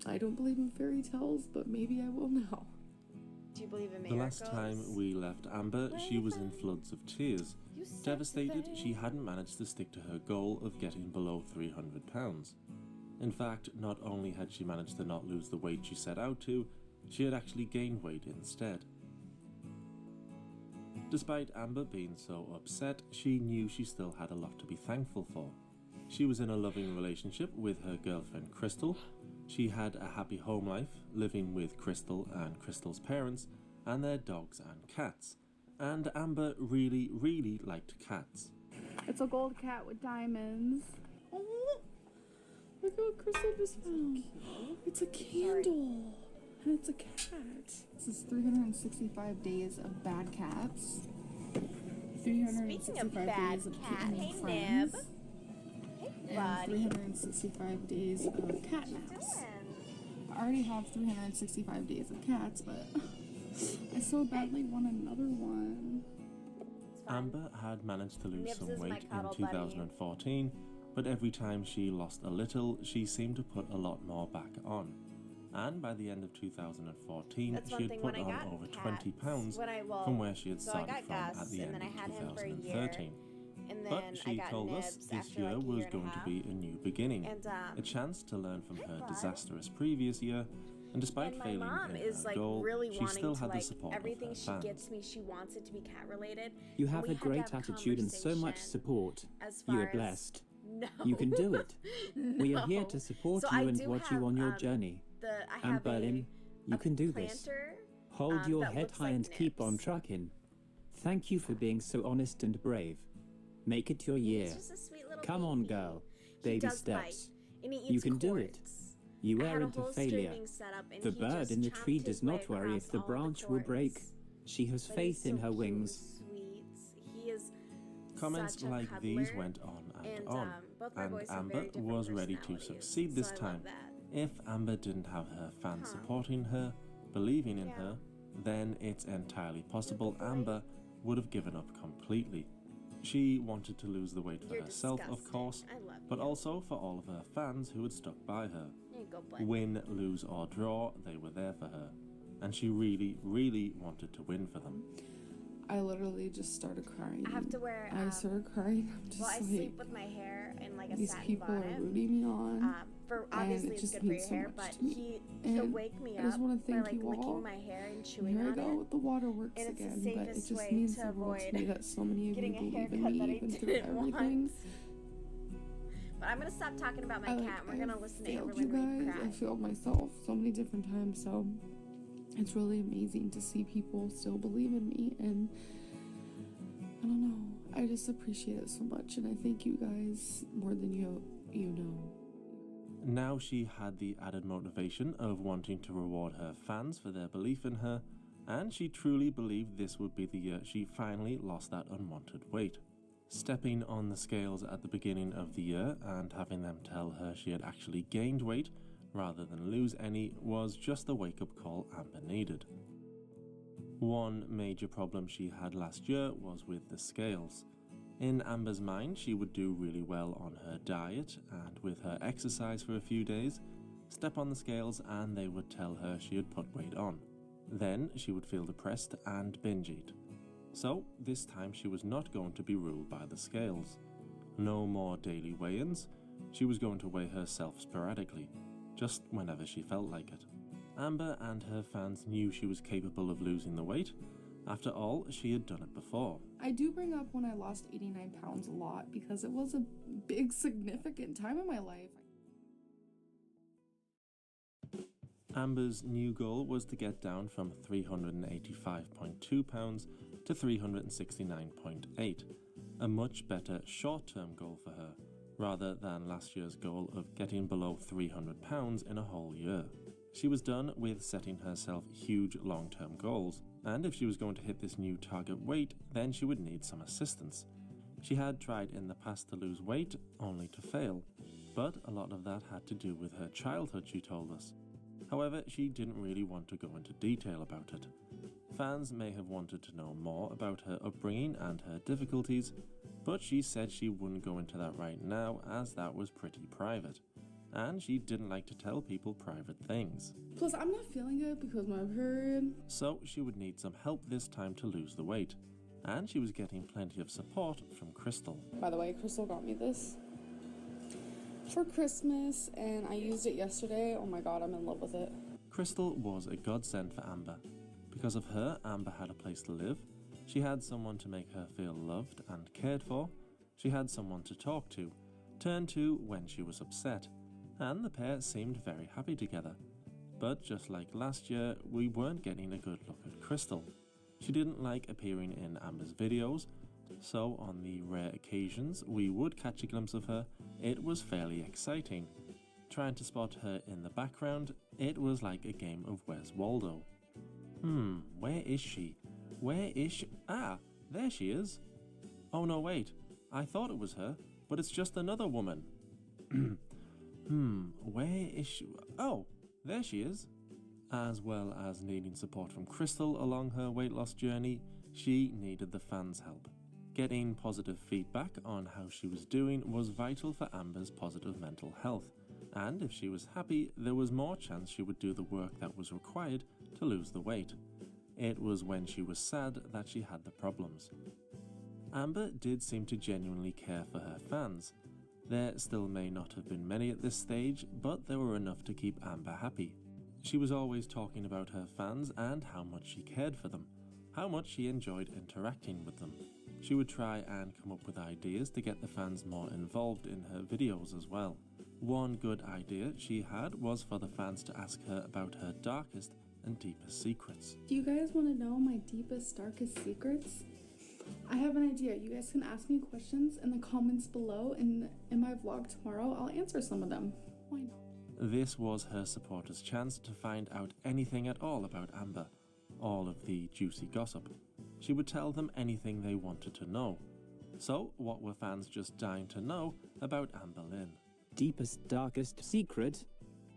I don't believe in fairy tales, but maybe I will now. Do you believe in The miracles? last time we left Amber, she was in floods of tears. Devastated, she hadn't managed to stick to her goal of getting below 300 pounds. In fact, not only had she managed to not lose the weight she set out to, she had actually gained weight instead. Despite Amber being so upset, she knew she still had a lot to be thankful for. She was in a loving relationship with her girlfriend Crystal. She had a happy home life, living with Crystal and Crystal's parents, and their dogs and cats. And Amber really, really liked cats. It's a gold cat with diamonds. Oh, look what Crystal just found. It's a candle. And it's a cat. This is 365 days of bad cats. 365 Speaking of bad days of cat, kitten hey friends. Nib. Hey And buddy. 365 days of cat naps. I already have 365 days of cats, but I so badly want another one. Amber had managed to lose Nibs some is my weight in cuddle buddy. 2014, but every time she lost a little, she seemed to put a lot more back on. And by the end of 2014, That's she one had thing put when I on got over cats, 20 pounds well, from where she had so I started got from Gus, at the and end then of I had him for a year, 2013. and then But I she got told us Nibs this after year like a was year and a going to half. be a new beginning, And, a chance to learn from her bud. disastrous previous year, and despite And my failing mom in is her like goal, really she wanting still to had the like support everything of her she fans. gets me, she wants it to be cat related. You And have we a had to great have attitude and so much conversation support. as You far are as- blessed. No. You can do it. We are here No. to support So you I and do watch you have, on your journey. I And have Berlin, you can do this. planter, Hold your that head looks high like and keep on trucking. Thank you for being so honest and brave. Make it your year. He's just a sweet little Come on, girl. He Baby does steps. bite, and he You eats can do it. cords. You I had a aren't a whole failure. streaming setup, and The he bird just in the chopped tree his does way not worry across if the all of the branch will break. cords. She has But faith he's in so her cute wings. and sweet. He is Comments such a like cuddler, these went on and on, both my and boys have Amber very different was ready to personalities, succeed this so I time. love that. If Amber didn't have her fans supporting her, believing in her, then it's entirely possible Amber would have given up completely. She wanted to lose the weight for You're herself, of disgusting. course, I love but you. also for all of her fans who had stuck by her. There you go, bud. Win, lose, or draw, they were there for her. And she really, really wanted to win for them. I literally just started crying. I have to wear. I started crying. I'm just Well, I like, sleep with my hair in like a these satin people bonnet. are rooting me on. For and obviously it it's just good for your means so hair, much but to me. he'll And wake me I just up wanna by thank like you licking all. my hair and And chewing here I on go it. with the waterworks And it's the again, but it safest just way means to the world to avoid me that so many of you getting a believe haircut in that me I even through didn't everything. want. But I'm gonna stop talking about my I, cat. And we're gonna listen to failed Amberlyn you Reed guys. cry. I failed myself so many different times, so it's really amazing to see people still believe in me, and I don't know. I just appreciate it so much, and I thank you guys more than you know. Now she had the added motivation of wanting to reward her fans for their belief in her, and she truly believed this would be the year she finally lost that unwanted weight. Stepping on the scales at the beginning of the year and having them tell her she had actually gained weight rather than lose any was just the wake-up call Amber needed. One major problem she had last year was with the scales. In Amber's mind, she would do really well on her diet and with her exercise for a few days, step on the scales and they would tell her she had put weight on. Then she would feel depressed and binge eat. So this time she was not going to be ruled by the scales. No more daily weigh-ins, she was going to weigh herself sporadically, just whenever she felt like it. Amber and her fans knew she was capable of losing the weight. After all, she had done it before. I do bring up when I lost 89 pounds a lot because it was a big, significant time in my life. Amber's new goal was to get down from 385.2 pounds to 369.8, a much better short-term goal for her, rather than last year's goal of getting below 300 pounds in a whole year. She was done with setting herself huge long-term goals, and if she was going to hit this new target weight, then she would need some assistance. She had tried in the past to lose weight, only to fail, but a lot of that had to do with her childhood, she told us. However, she didn't really want to go into detail about it. Fans may have wanted to know more about her upbringing and her difficulties, but she said she wouldn't go into that right now as that was pretty private. And she didn't like to tell people private things. Plus, I'm not feeling good because my period. So she would need some help this time to lose the weight. And she was getting plenty of support from Crystal. By the way, Crystal got me this for Christmas, and I used it yesterday. Oh my god, I'm in love with it. Crystal was a godsend for Amber. Because of her, Amber had a place to live, She had someone to make her feel loved and cared for. She had someone to talk to, turn to when she was upset, and the pair seemed very happy together. But just like last year, we weren't getting a good look at Crystal. She didn't like appearing in Amber's videos, so on the rare occasions we would catch a glimpse of her, it was fairly exciting. Trying to spot her in the background, it was like a game of Where's Waldo. Where is she? Where is she? Ah, there she is. Oh no, wait. I thought it was her, but it's just another woman. Where is she? Oh, there she is. As well as needing support from Crystal along her weight loss journey, she needed the fans' help. Getting positive feedback on how she was doing was vital for Amber's positive mental health, and if she was happy, there was more chance she would do the work that was required to lose the weight. It was when she was sad that she had the problems. Amber did seem to genuinely care for her fans. There still may not have been many at this stage, but there were enough to keep Amber happy. She was always talking about her fans and how much she cared for them, how much she enjoyed interacting with them. She would try and come up with ideas to get the fans more involved in her videos as well. One good idea she had was for the fans to ask her about her darkest and deepest secrets. Do you guys want to know my deepest, darkest secrets? I have an idea. You guys can ask me questions in the comments below, and in my vlog tomorrow, I'll answer some of them. Why not? This was her supporters' chance to find out anything at all about Amber, all of the juicy gossip. She would tell them anything they wanted to know. So, what were fans just dying to know about Amber Lynn? Deepest, darkest secret?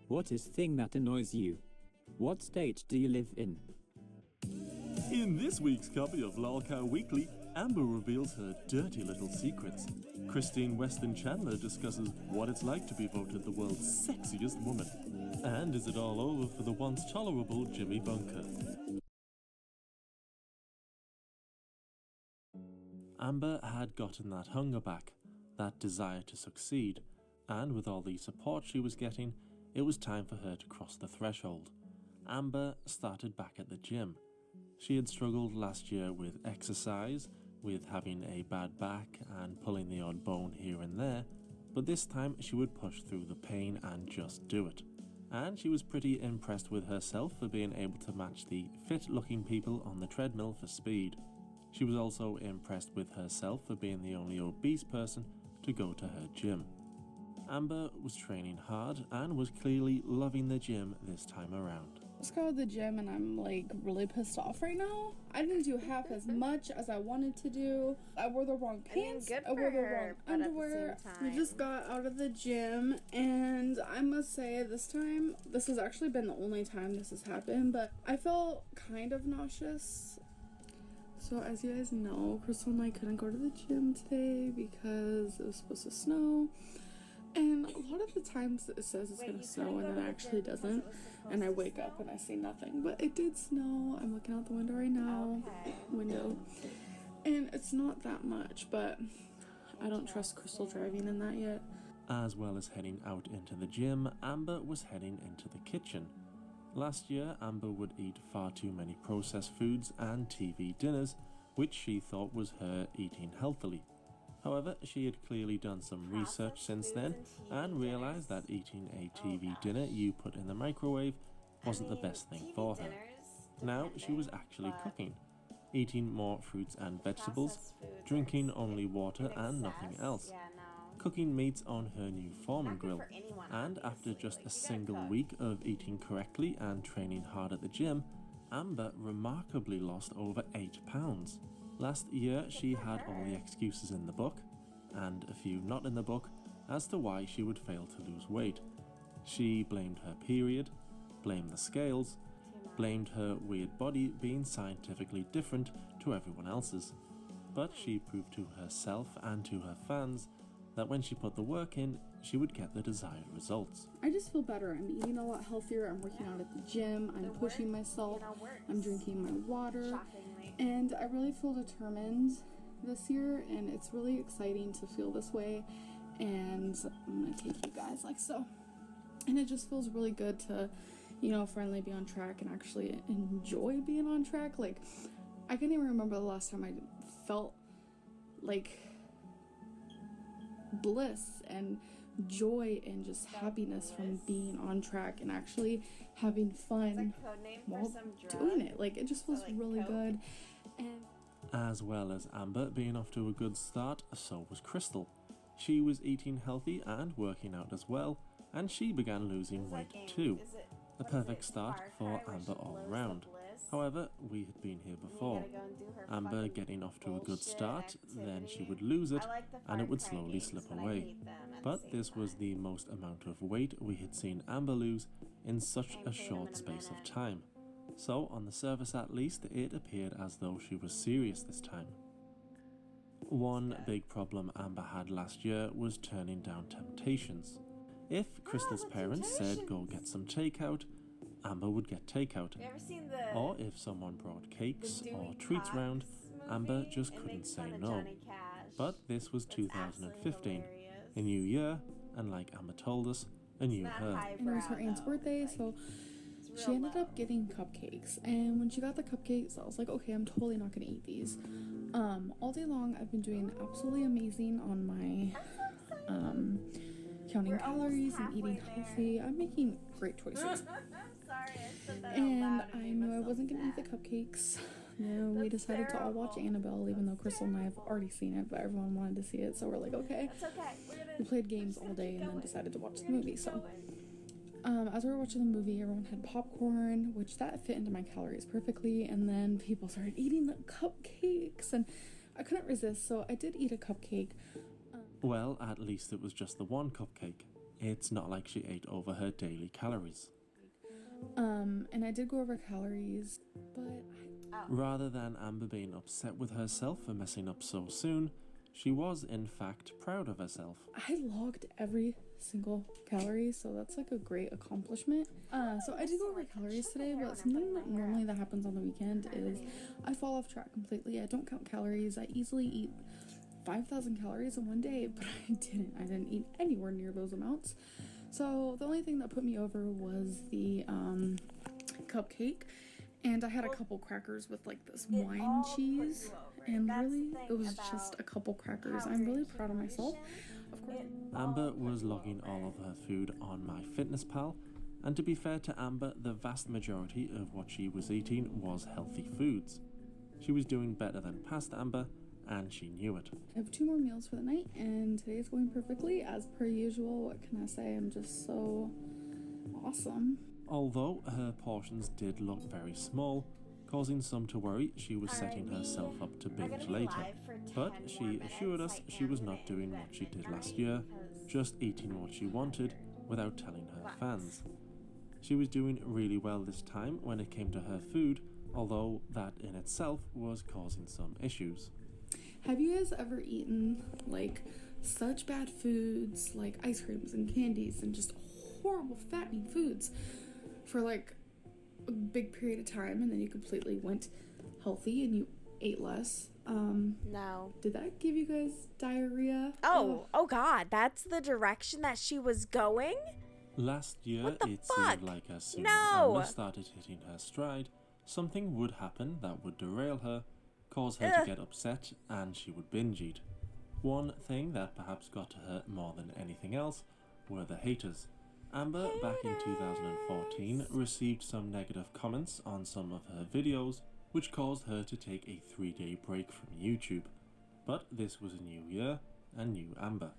What is thing that annoys you? What state do you live in? In this week's copy of Lolcow Weekly, Amber reveals her dirty little secrets. Christine Weston Chandler discusses what it's like to be voted the world's sexiest woman. And is it all over for the once tolerable Jimmy Bunker? Amber had gotten that hunger back, that desire to succeed, and with all the support she was getting, it was time for her to cross the threshold. Amber started back at the gym. She had struggled last year with exercise, with having a bad back and pulling the odd bone here and there, but this time she would push through the pain and just do it. And she was pretty impressed with herself for being able to match the fit-looking people on the treadmill for speed. She was also impressed with herself for being the only obese person to go to her gym. Amber was training hard and was clearly loving the gym this time around. Let's go to the gym and I'm like really pissed off right now. I didn't do half as much as I wanted to do. I wore the wrong pants. I wore the wrong underwear. We just got out of the gym and I must say this time, this has actually been the only time this has happened, but I felt kind of nauseous. So as you guys know, Crystal and I couldn't go to the gym today because it was supposed to snow. And a lot of the times it says it's gonna snow and then it actually doesn't. And I wake up and I see nothing. But it did snow. I'm looking out the window right now. And it's not that much, but I don't trust Crystal driving in that yet. As well as heading out into the gym, Amber was heading into the kitchen. Last year, Amber would eat far too many processed foods and TV dinners, which she thought was her eating healthily. However, she had clearly done some research since then and realised that eating a TV dinner you put in the microwave wasn't the best thing for her. Now she was actually cooking, eating more fruits and vegetables, drinking only water and nothing else, cooking meats on her new Foreman grill, and after just a single week of eating correctly and training hard at the gym, Amber remarkably lost over 8 pounds. Last year, she had all the excuses in the book, and a few not in the book, as to why she would fail to lose weight. She blamed her period, blamed the scales, blamed her weird body being scientifically different to everyone else's. But she proved to herself and to her fans that when she put the work in, she would get the desired results. I just feel better. I'm eating a lot healthier. I'm working out at the gym. I'm pushing myself. I'm drinking my water. And I really feel determined this year, and it's really exciting to feel this way. And I'm gonna take you guys like so. And it just feels really good to, finally be on track and actually enjoy being on track. Like, I can't even remember the last time I felt like bliss and joy and just happiness from being on track and actually having fun while doing it. Like, it just feels really good. And as well as Amber being off to a good start, so was Crystal. She was eating healthy and working out as well, and she began losing weight too. A perfect start for Amber all round. However, we had been here before. Amber getting off to a good start, then she would lose it, and it would slowly slip away. But this was the most amount of weight we had seen Amber lose in such a short space of time. So, on the surface at least, it appeared as though she was serious this time. One big problem Amber had last year was turning down temptations. If Crystal's parents said go get some takeout, Amber would get takeout. Or if someone brought cakes or treats round, Amber just couldn't say no. But this was 2015, a new year, and like Amber told us, a new her. And it was her aunt's birthday, so she ended up getting cupcakes. And when she got the cupcakes, I was like, okay, I'm totally not gonna eat these. All day long, I've been doing absolutely amazing on my counting calories and eating healthy. I'm making great choices. And I knew I wasn't gonna eat the cupcakes. No, we decided to all watch Annabelle, even though Crystal and I have already seen it, but everyone wanted to see it, so we're like, okay. We played games all day and then decided to watch the movie. So as we were watching the movie, everyone had popcorn, which that fit into my calories perfectly, and then people started eating the cupcakes, and I couldn't resist, so I did eat a cupcake. Well, at least it was just the one cupcake. It's not like she ate over her daily calories. And I did go over calories, but rather than Amber being upset with herself for messing up so soon, she was in fact proud of herself. I logged every single calorie, so that's like a great accomplishment. So I did go over calories today, but something that normally that happens on the weekend is I fall off track completely. I don't count calories. I easily eat 5,000 calories in one day, but I didn't eat anywhere near those amounts. So the only thing that put me over was the cupcake, and I had a couple crackers with like this wine cheese, and really it was just a couple crackers. I'm really proud of myself. Of course, Amber was logging all of her food on MyFitnessPal, and to be fair to Amber, the vast majority of what she was eating was healthy foods. She was doing better than past Amber, and she knew it. I have 2 more meals for the night, and today's going perfectly as per usual. What can I say? I'm just so awesome. Although her portions did look very small, causing some to worry she was setting herself up to binge later. But she assured us she was not doing what she did last year, just eating what she wanted without telling her fans. She was doing really well this time when it came to her food, although that in itself was causing some issues. Have you guys ever eaten like such bad foods like ice creams and candies and just horrible fattening foods for like a big period of time, and then you completely went healthy and you ate less? No. Did that give you guys diarrhea? Oh God, that's the direction that she was going? Last year, it seemed like as soon as Amber started hitting her stride, something would happen that would derail her, cause her to get upset, and she would binge eat. One thing that perhaps got to her more than anything else were the haters. Amber, back in 2014, received some negative comments on some of her videos, which caused her to take a 3-day break from YouTube. But this was a new year, and new Amber.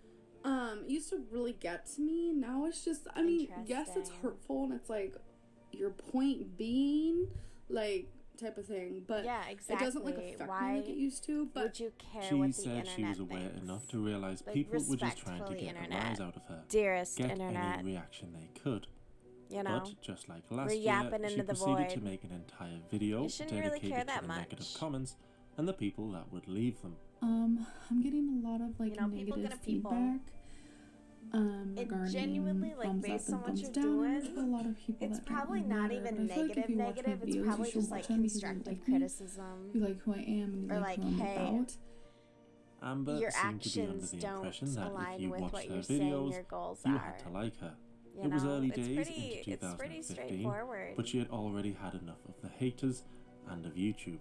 It used to really get to me. Now it's just, I mean, yes, it's hurtful, and it's like, your point being, like, type of thing, but yeah, exactly. It doesn't like affect me like it used to. But would you care she what the said internet she was aware thinks? enough to realize Like, people were just trying to get internet. a rise out of her, Dearest get internet. any reaction they could. You know, but just like last we're year, yapping she into the proceeded void. to make an entire video You shouldn't dedicated really care that to the much. negative comments and the people that would leave them. I'm getting a lot of like negative feedback. Regarding genuinely, like, thumbs based up on what and you're thumbs down. doing, There's a lot of people it's that probably don't not matter, even but I feel like if you watch my negative. It's videos, probably you should just like watch them because you constructive like me, criticism. You like who I am and you or like like, who I'm hey, about. Amber your seemed to be under actions the don't impression that align if you with watched what her you're saying videos, your goals you are. had to like her. You It was know, early it's days pretty- into it's pretty 2015, straightforward. but she had already had enough of the haters and of YouTube.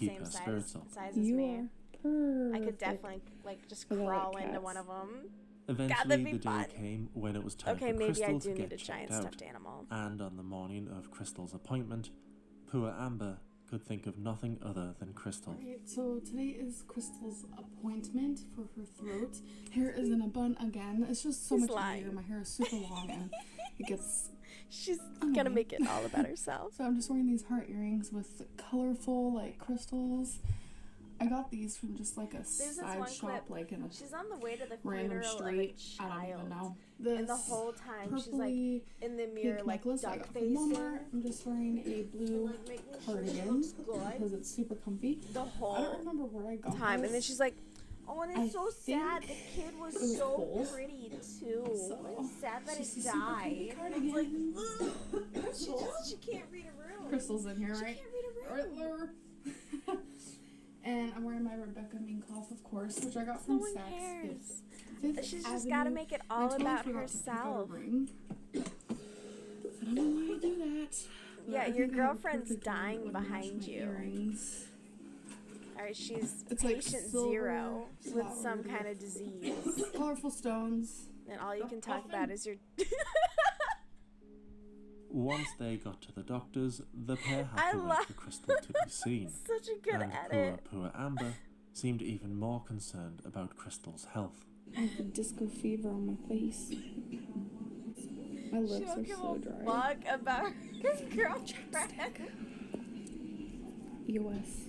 keep same her size, spirits up. size as You me. are. Perfect. I could definitely like just I got, like, crawl into cats. one of them. Eventually, the day fun. came when it was time Okay, for maybe I Crystal do to need get a giant checked out. stuffed animal. And on the morning of Crystal's appointment, poor Amber could think of nothing other than Crystal. Alright, so today is Crystal's appointment for her throat. Hair is in a bun again. It's just so She's much lying. easier. My hair is super long and it gets... She's annoying. gonna make it all about herself. So I'm just wearing these heart earrings with colorful like crystals. I got these from just like a There's this side one shop, clip. like in a She's on the way to the random funeral street. of a I don't even child. know. And the whole time she's like purpley in the mirror, pink like necklace I duck got from facing. Walmart. I'm just wearing a blue cardigan because it's super comfy. The whole I don't remember where I got time, this. and then she's like, "Oh, and it's I so sad. The think kid was it was so cold. pretty too. It's sad that Just it a super died." comfy And it's like, cardigan. she can't read a room. Crystal's in here, She right? can't read a Right room. there. And I'm wearing my Rebecca Minkoff, of course, which I got from No one Saks cares. Fifth She's just Avenue. got to make it I all totally about forgot to pick out a herself. ring. I don't know why I do that. but Yeah, I your think I have a girlfriend's perfect one dying that would match behind my you. Earrings. All right, she's It's like patient silver 0 with flower some kind of disease, Colorful stones. and all you can talk about is your. Once they got to the doctors, the pair I had to wait love- for Crystal to be seen. Such a good and edit. poor Amber seemed even more concerned about Crystal's health. I have a disco fever on my face. My She lips don't are give so a dry. fuck about her girlfriend. EOS.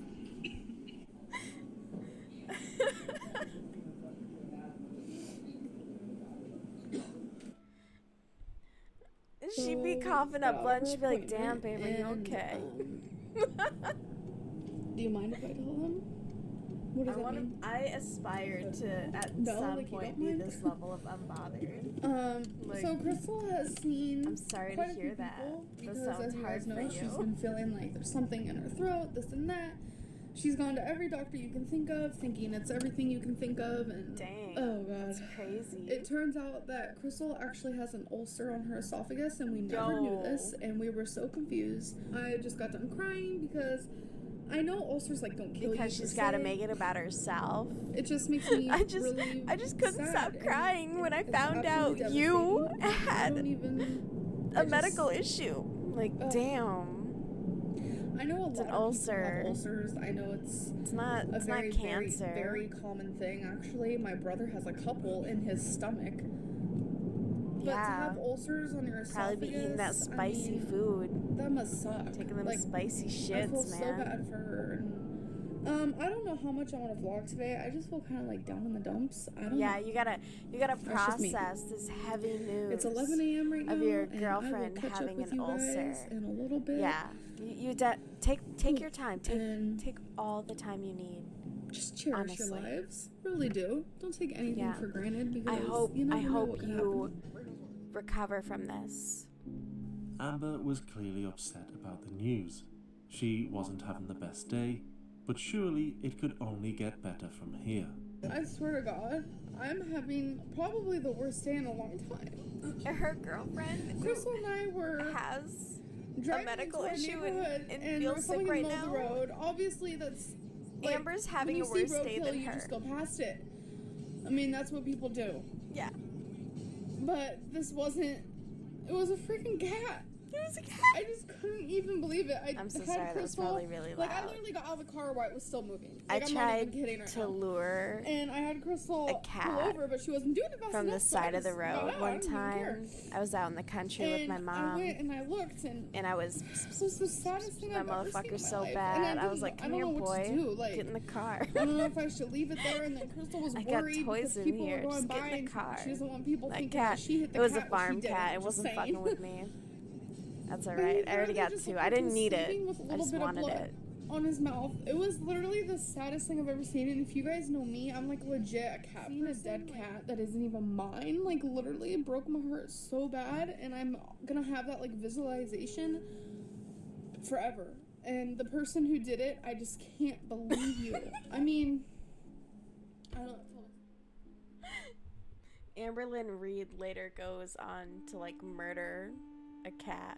She'd be coughing up blood, and she'd be like, "Damn, babe, are you okay?" Do you mind if I tell them? What does that mean? I aspire to at No, some like, you point don't be mind? this level of unbothered. Like, So Crystal has seen I'm sorry quite to a hear few that. people That because sounds as you hard guys know, for she's you. been feeling like there's something in her throat, this and that. She's gone to every doctor you can think of, thinking it's everything you can think of, and dang, oh god, that's crazy. It turns out that Crystal actually has an ulcer on her esophagus, and we never knew this, and we were so confused. I just got done crying because I know ulcers like don't kill you. Because she's got to make it about herself. It just makes me I just couldn't sad, stop and crying when I it's found out absolutely you devastating. I had don't even a medical issue. Like, damn. I know a It's lot an of ulcer. people have ulcers. I know it's not a very, cancer. very, very common thing. Actually, my brother has a couple in his stomach. But to have ulcers on your esophagus, Probably be eating that spicy food. That must suck. Taking them Like, spicy I shits, feel man. so bad for her. And, I don't know how much I want to vlog today. I just feel kind of like down in the dumps. I don't Yeah, know. you gotta That's just me. process this heavy news. It's 11 a.m. right now. of your and girlfriend I will catch having up with an you guys ulcer. in a little bit. Yeah, take your time. Take all the time you need. Just cherish your honestly. lives. Really do. Don't take anything Yeah. for granted because I you never know what hope could you recover from this. Amber was clearly upset about the news. She wasn't having the best day, but surely it could only get better from here. I swear to God, I'm having probably the worst day in a long time. Her girlfriend, Crystal and I has driving medical into our issue and neighborhood, feels we're sick coming right in the middle of the now. road. Obviously, that's like, Amber's having when a you see worse day roadkill, than you her. just go past it. I mean, that's what people do. Yeah. But this wasn't. It was a freaking cat. It was a cat. I just couldn't even believe it. I'm so had sorry, that was Crystal, probably really Like, I loud. literally got out of the car while it was still moving. I Like, I'm not even tried kidding right to now. lure And I had Crystal a cat pull over, but she wasn't doing it fast from the enough, so I side of the just got road out. I one didn't even care. time. I was out in the country with my And mom. I went and I looked, and I was this was the saddest thing that I've ever seen motherfucker in my so life. bad. And I was like, I "Come don't here, know what boy. to do. Like, Get in the car." I don't know if I should leave it there. And then Crystal was I got worried toys because in people here. were going Just by get in the and car. she doesn't want people That thinking cat. that she hit the It was cat a when she farm didn't, cat. It just wasn't saying. fucking with me. That's But alright. he I already literally got just two. looked I like he didn't was need it. sleeping with a I little just bit of wanted blood it. on his mouth. It was literally the saddest thing I've ever seen. And if you guys know me, I'm like legit a cat. Seeing a dead cat that isn't even mine, like literally it broke my heart so bad. And I'm gonna have that like visualization forever. And the person who did it, I just can't believe you. I mean, I don't know. Amberlynn Reed later goes on to like murder a cat.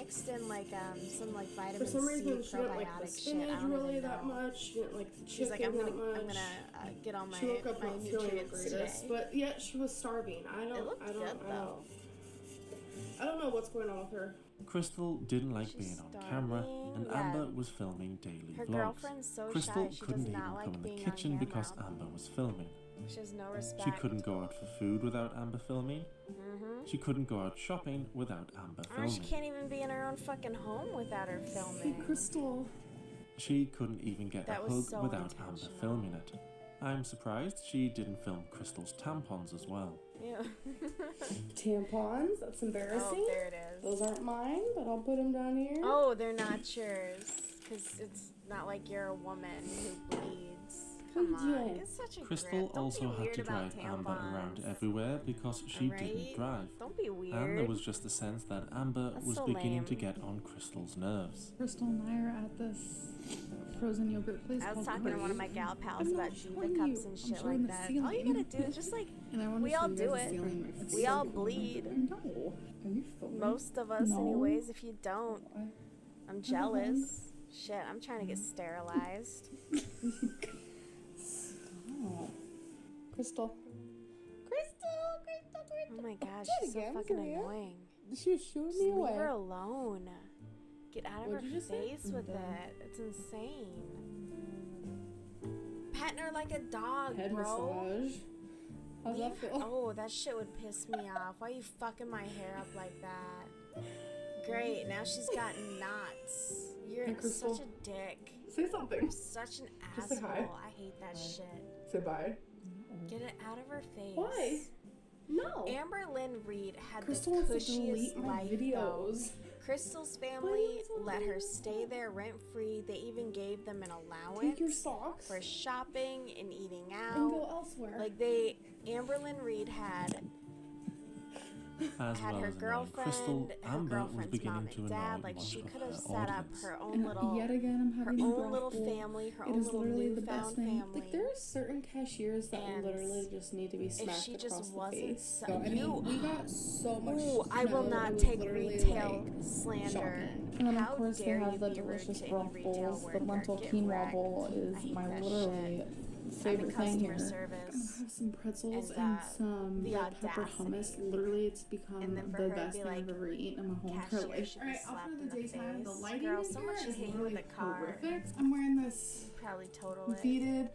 mixed in like some like vitamin For some reason, C she didn't like the probiotic shit. I spinach don't really even that know. much. She didn't like the She's like, chicken I'm that much. gonna get on my She woke up my not feeling the nutrients greatest, today. but yet she was starving. I It don't looked good know. though. I don't know what's going on with her. Crystal didn't like being on camera, and yeah. Amber was filming daily Her vlogs. girlfriend's so Crystal shy, she couldn't does even not like come in the being on kitchen camera. because Amber was filming. She has no respect. She couldn't go out for food without Amber filming. Mm-hmm. She couldn't go out shopping without Amber Or filming. she can't even be in her own fucking home without her filming. Hey, Crystal. She couldn't even get That a was hug so without Amber filming it. I'm surprised she didn't film Crystal's tampons as well. Yeah. Tampons? That's embarrassing. Oh, there it is. Those aren't mine, but I'll put them down here. Oh, they're not yours. Because it's not like you're a woman who bleeds. Come on. It's such a Crystal grip. Don't also be had weird to about drive Amber tampons. around everywhere because she Right? didn't drive. Don't be weird. And there was just a sense that Amber That's was so beginning lame. to get on Crystal's nerves. Crystal and I are at this frozen yogurt place. I was called talking to one of Gorl. my gal pals I'm about not diva showing cups you. and I'm shit showing like the that. ceiling. All you gotta do is just like, And I want to we show all you do guys it. the ceiling. It's We so all cool. bleed. No. Are you filming? Most of us, No. anyways. If you don't, I'm jealous. Shit, I'm trying to get sterilized. Oh. Crystal. Oh my gosh, Do it she's so again, fucking for real? annoying. She was shooing Just me leave away. her alone. Get out of What'd her you just say? face with it. It's insane. Patting her like a dog, Head bro. massage. How's that Leave- feel? Oh, that shit would piss me off. Why are you fucking my hair up like that? Great, now she's got knots. You're Hey, Crystal. such a dick. Say something. You're such an Just say asshole. hi. I hate that shit. Say bye. Get it out of her face. Why? No. Amber Lynn Reed had Crystal the wants to cushiest delete my life, videos. though. Crystal's family let her stay there rent-free. They even gave them an allowance Take your socks for shopping and eating out. and go elsewhere. Like Amber Lynn Reed had As had well her as annoying girlfriend, Crystal, her Amber was girlfriend's beginning mom to and annoy dad. Like much she of could have her set up audience. her own And little, yet again, I'm her having own little brothel. family, her It own is little literally the newfound best thing. family. Like there are certain cashiers that And literally just need to be if smacked she across just the wasn't face. so- So, I you- mean, we got so much. Ooh, I will snow, not it was take literally, retail like, slander. shocking. And then How of course they dare have you the be rude delicious to any broth retail bowls. The worker? lentil Get quinoa wrecked. bowl I is hate my that literally shit. favorite thing customer here. service. I'm gonna have some pretzels And, and some the red pepper audacity. hummus. Literally, it's become And then for the her to best be thing like, I've ever eaten in my whole entire cashier life. should be Alright, slapped after in the the daytime, the face. lighting Girl, in someone here should is hit you in literally the car. horrific. I'm wearing this Probably total it. beaded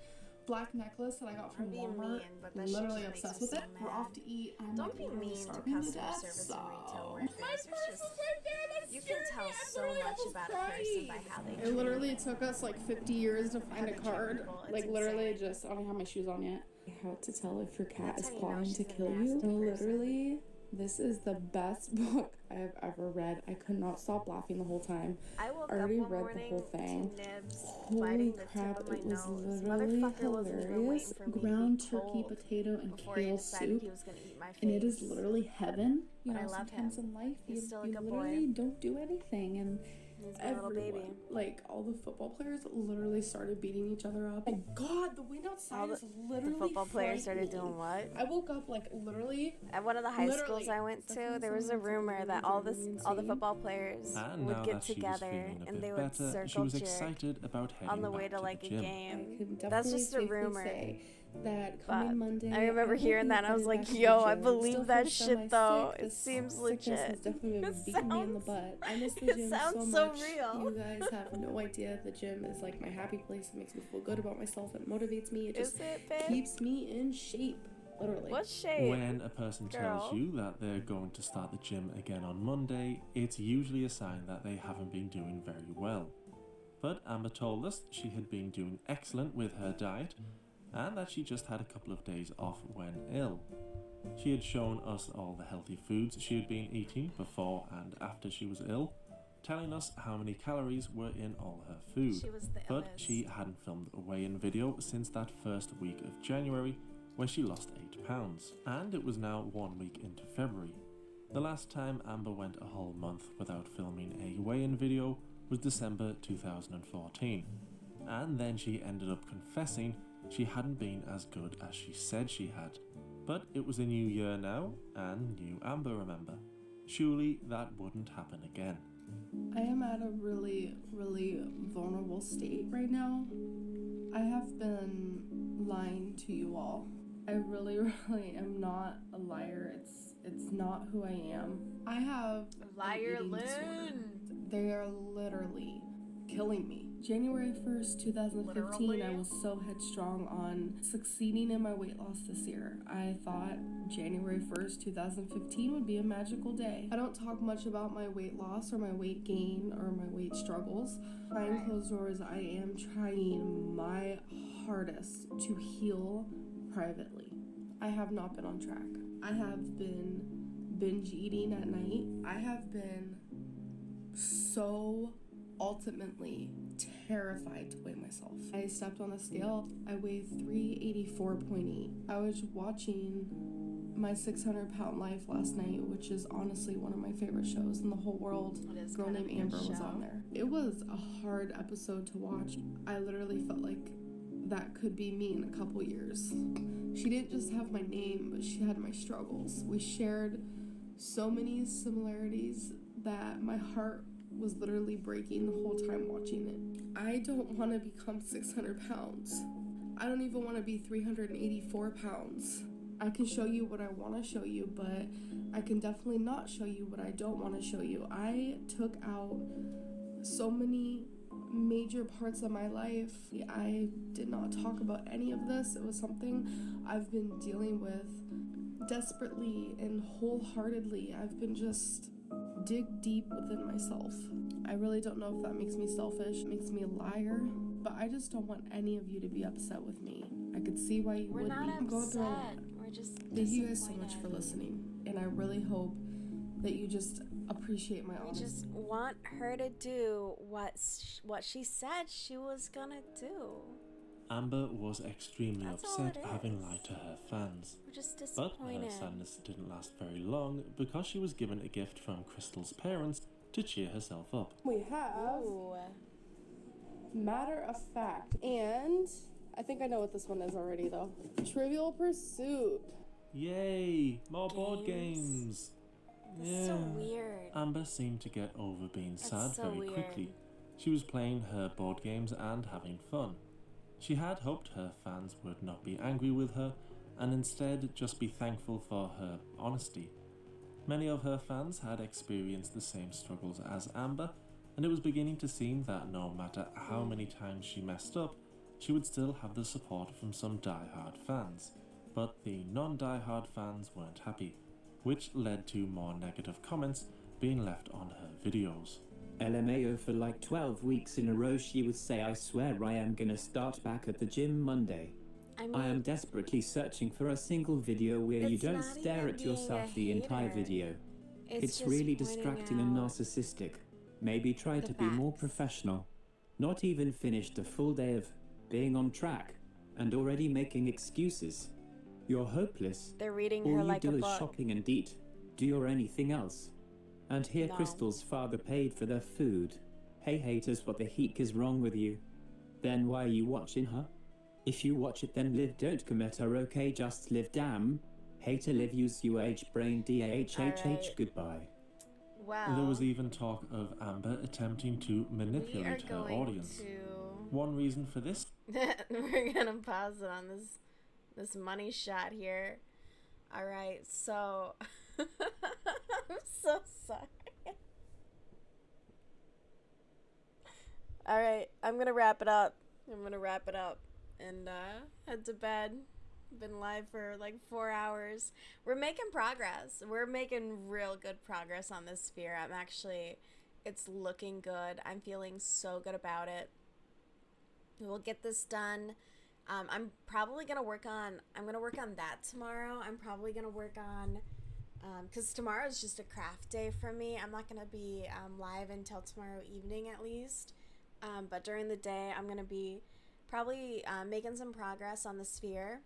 black necklace that I got from I'm being Walmart. mean, but that shit Literally just makes obsessed me with so it. We're mad. off to eat. I'm Don't like, be literally mean to starving to customer death, service so. and retail My workers. purse It's just, is right there. That's you can scary. tell I so literally much almost about a cried. person by how they It treat literally you. took us like 50 years to find a treat card. people. It's Like literally insane. just, I don't have my shoes on yet. How to tell if your cat That's is how you know plotting to she's a kill you. nasty person. Literally, this is the best book I have ever read. I could not stop laughing the whole time. I woke I up already one read morning the whole thing. to Nibs Holy biting the crap, tip of my it was nose. literally Motherfucker wasn't even hilarious. waiting for me to Ground be turkey, cold potato, and before he kale decided soup. he was gonna eat my face. And it is literally heaven. You But know, I love sometimes him. in life He's you, still a you good literally boy. don't do anything. And He's my little baby. everyone, like all the football players, literally started beating each other up. Oh my god, the wind outside is literally The football players started frightening. doing what? I woke up like literally. At one of the high Literally. schools I went to, there was a rumor that all the football players And would now get that she was together feeling a and bit they would better, she circle was jerk excited about heading on the way back to the like a gym. game. Can That's just a definitely rumor. say that But coming Monday, I remember will hearing be that and I was headed like, back to the yo, I gym. believe Still that feel shit though. semi-sick. It This seems sickness legit. has definitely been It beating me in the sounds- butt. I miss the it gym sounds so so much. real. You guys have no idea. The gym is like my happy place. It makes me feel good about myself. It motivates me. It Is just it, babe? keeps me in shape. Literally. What shape? When a person tells Girl. you that they're going to start the gym again on Monday, it's usually a sign that they haven't been doing very well. But Amber told us she had been doing excellent with her diet and that she just had a couple of days off when ill. She had shown us all the healthy foods she had been eating before and after she was ill, telling us how many calories were in all her food. She was the But illest. she hadn't filmed a weigh-in video since that first week of January, where she lost 8 pounds. And it was now 1 week into February. The last time Amber went a whole month without filming a weigh-in video was December 2014. And then she ended up confessing she hadn't been as good as she said she had. But it was a new year now, and new Amber, remember. Surely that wouldn't happen again. I am at a really, really vulnerable state right now. I have been lying to you all. I really, really am not a liar. It's not who I am. I have Liar an eating disorder. Loon. They are literally killing me. January 1st, 2015, I was so headstrong on succeeding in my weight loss this year. I thought January 1st, 2015 would be a magical day. I don't talk much about my weight loss or my weight gain or my weight struggles. Behind closed doors, I am trying my hardest to heal privately. I have not been on track. I have been binge eating at night. I have been so ultimately terrified to weigh myself. I stepped on a scale. I weighed 384.8. I was watching My 600-Pound Life last night, which is honestly one of my favorite shows in the whole world. A girl named Amber was on there. It was a hard episode to watch. I literally felt like that could be me in a couple years. She didn't just have my name, but she had my struggles. We shared so many similarities that my heart was literally breaking the whole time watching it. I don't want to become 600 pounds. I don't even want to be 384 pounds. I can show you what I want to show you, but I can definitely not show you what I don't want to show you. I took out so many major parts of my life. I did not talk about any of this. It was something I've been dealing with desperately and wholeheartedly. I've been just dig deep within myself. I really don't know if that makes me selfish, makes me a liar, but I just don't want any of you to be upset with me. I could see why you would be. I'm going through a lot. We're just Thank you guys so much for listening, and I really hope that you just appreciate my honesty. We just want her to do what she said she was gonna do. Amber was extremely That's all upset it having is. lied to her fans. We're just But disappointed. her sadness didn't last very long because she was given a gift from Crystal's parents to cheer herself up. We have Matter of Fact, and I think I know what this one is already though. Trivial Pursuit. Yay! More board games! That's so weird. Amber seemed to get over being sad so very weird. quickly. She was playing her board games and having fun. She had hoped her fans would not be angry with her and instead just be thankful for her honesty. Many of her fans had experienced the same struggles as Amber, and it was beginning to seem that no matter how many times she messed up, she would still have the support from some die-hard fans. But the non-die-hard fans weren't happy, which led to more negative comments being left on her videos. LMAO for like 12 weeks in a row she would say, I swear I am gonna start back at the gym Monday. I am desperately searching for a single video where you don't stare at yourself the entire video. It's just really pointing distracting and narcissistic. Maybe try to be more professional. Not even finished a full day of being on track and already making excuses. You're hopeless. They're reading All her you like do a is book. shopping and eat. Do you anything else? And here No. Crystal's father paid for their food. Hey haters, what the heck is wrong with you? Then why are you watching her? If you watch it then live, don't commit her, okay, just live, damn. Hater live, use UH brain DAHHH, Alright. goodbye. Wow. There was even talk of Amber attempting to manipulate her audience. One reason for this We're gonna pause it on this money shot here. All right, so I'm so sorry. All right, I'm gonna wrap it up. And head to bed. Been live for like 4 hours. We're making progress. We're making real good progress on this sphere. It's looking good. I'm feeling so good about it. We'll get this done. I'm gonna work on that tomorrow. I'm probably gonna work on, because tomorrow is just a craft day for me. I'm not gonna be live until tomorrow evening at least. But during the day, I'm gonna be probably making some progress on the sphere.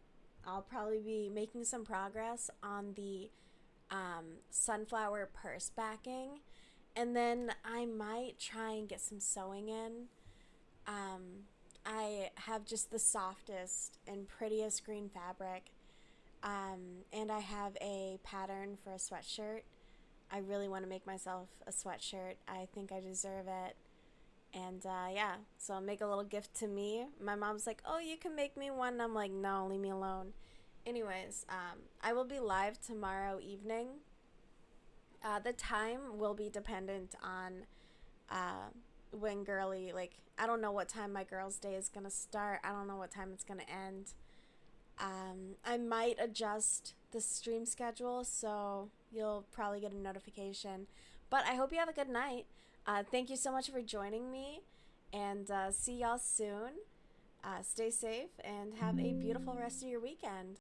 I'll probably be making some progress on the sunflower purse backing. And then I might try and get some sewing in. I have just the softest and prettiest green fabric. And I have a pattern for a sweatshirt. I really want to make myself a sweatshirt. I think I deserve it. And yeah, so I'll make a little gift to me. My mom's like, oh, you can make me one. And I'm like, no, leave me alone. Anyways, I will be live tomorrow evening. The time will be dependent on when girly, like, I don't know what time my girl's day is gonna start. I don't know what time it's gonna end. I might adjust the stream schedule, so you'll probably get a notification. But I hope you have a good night. Thank you so much for joining me, and see y'all soon. Stay safe and have a beautiful rest of your weekend.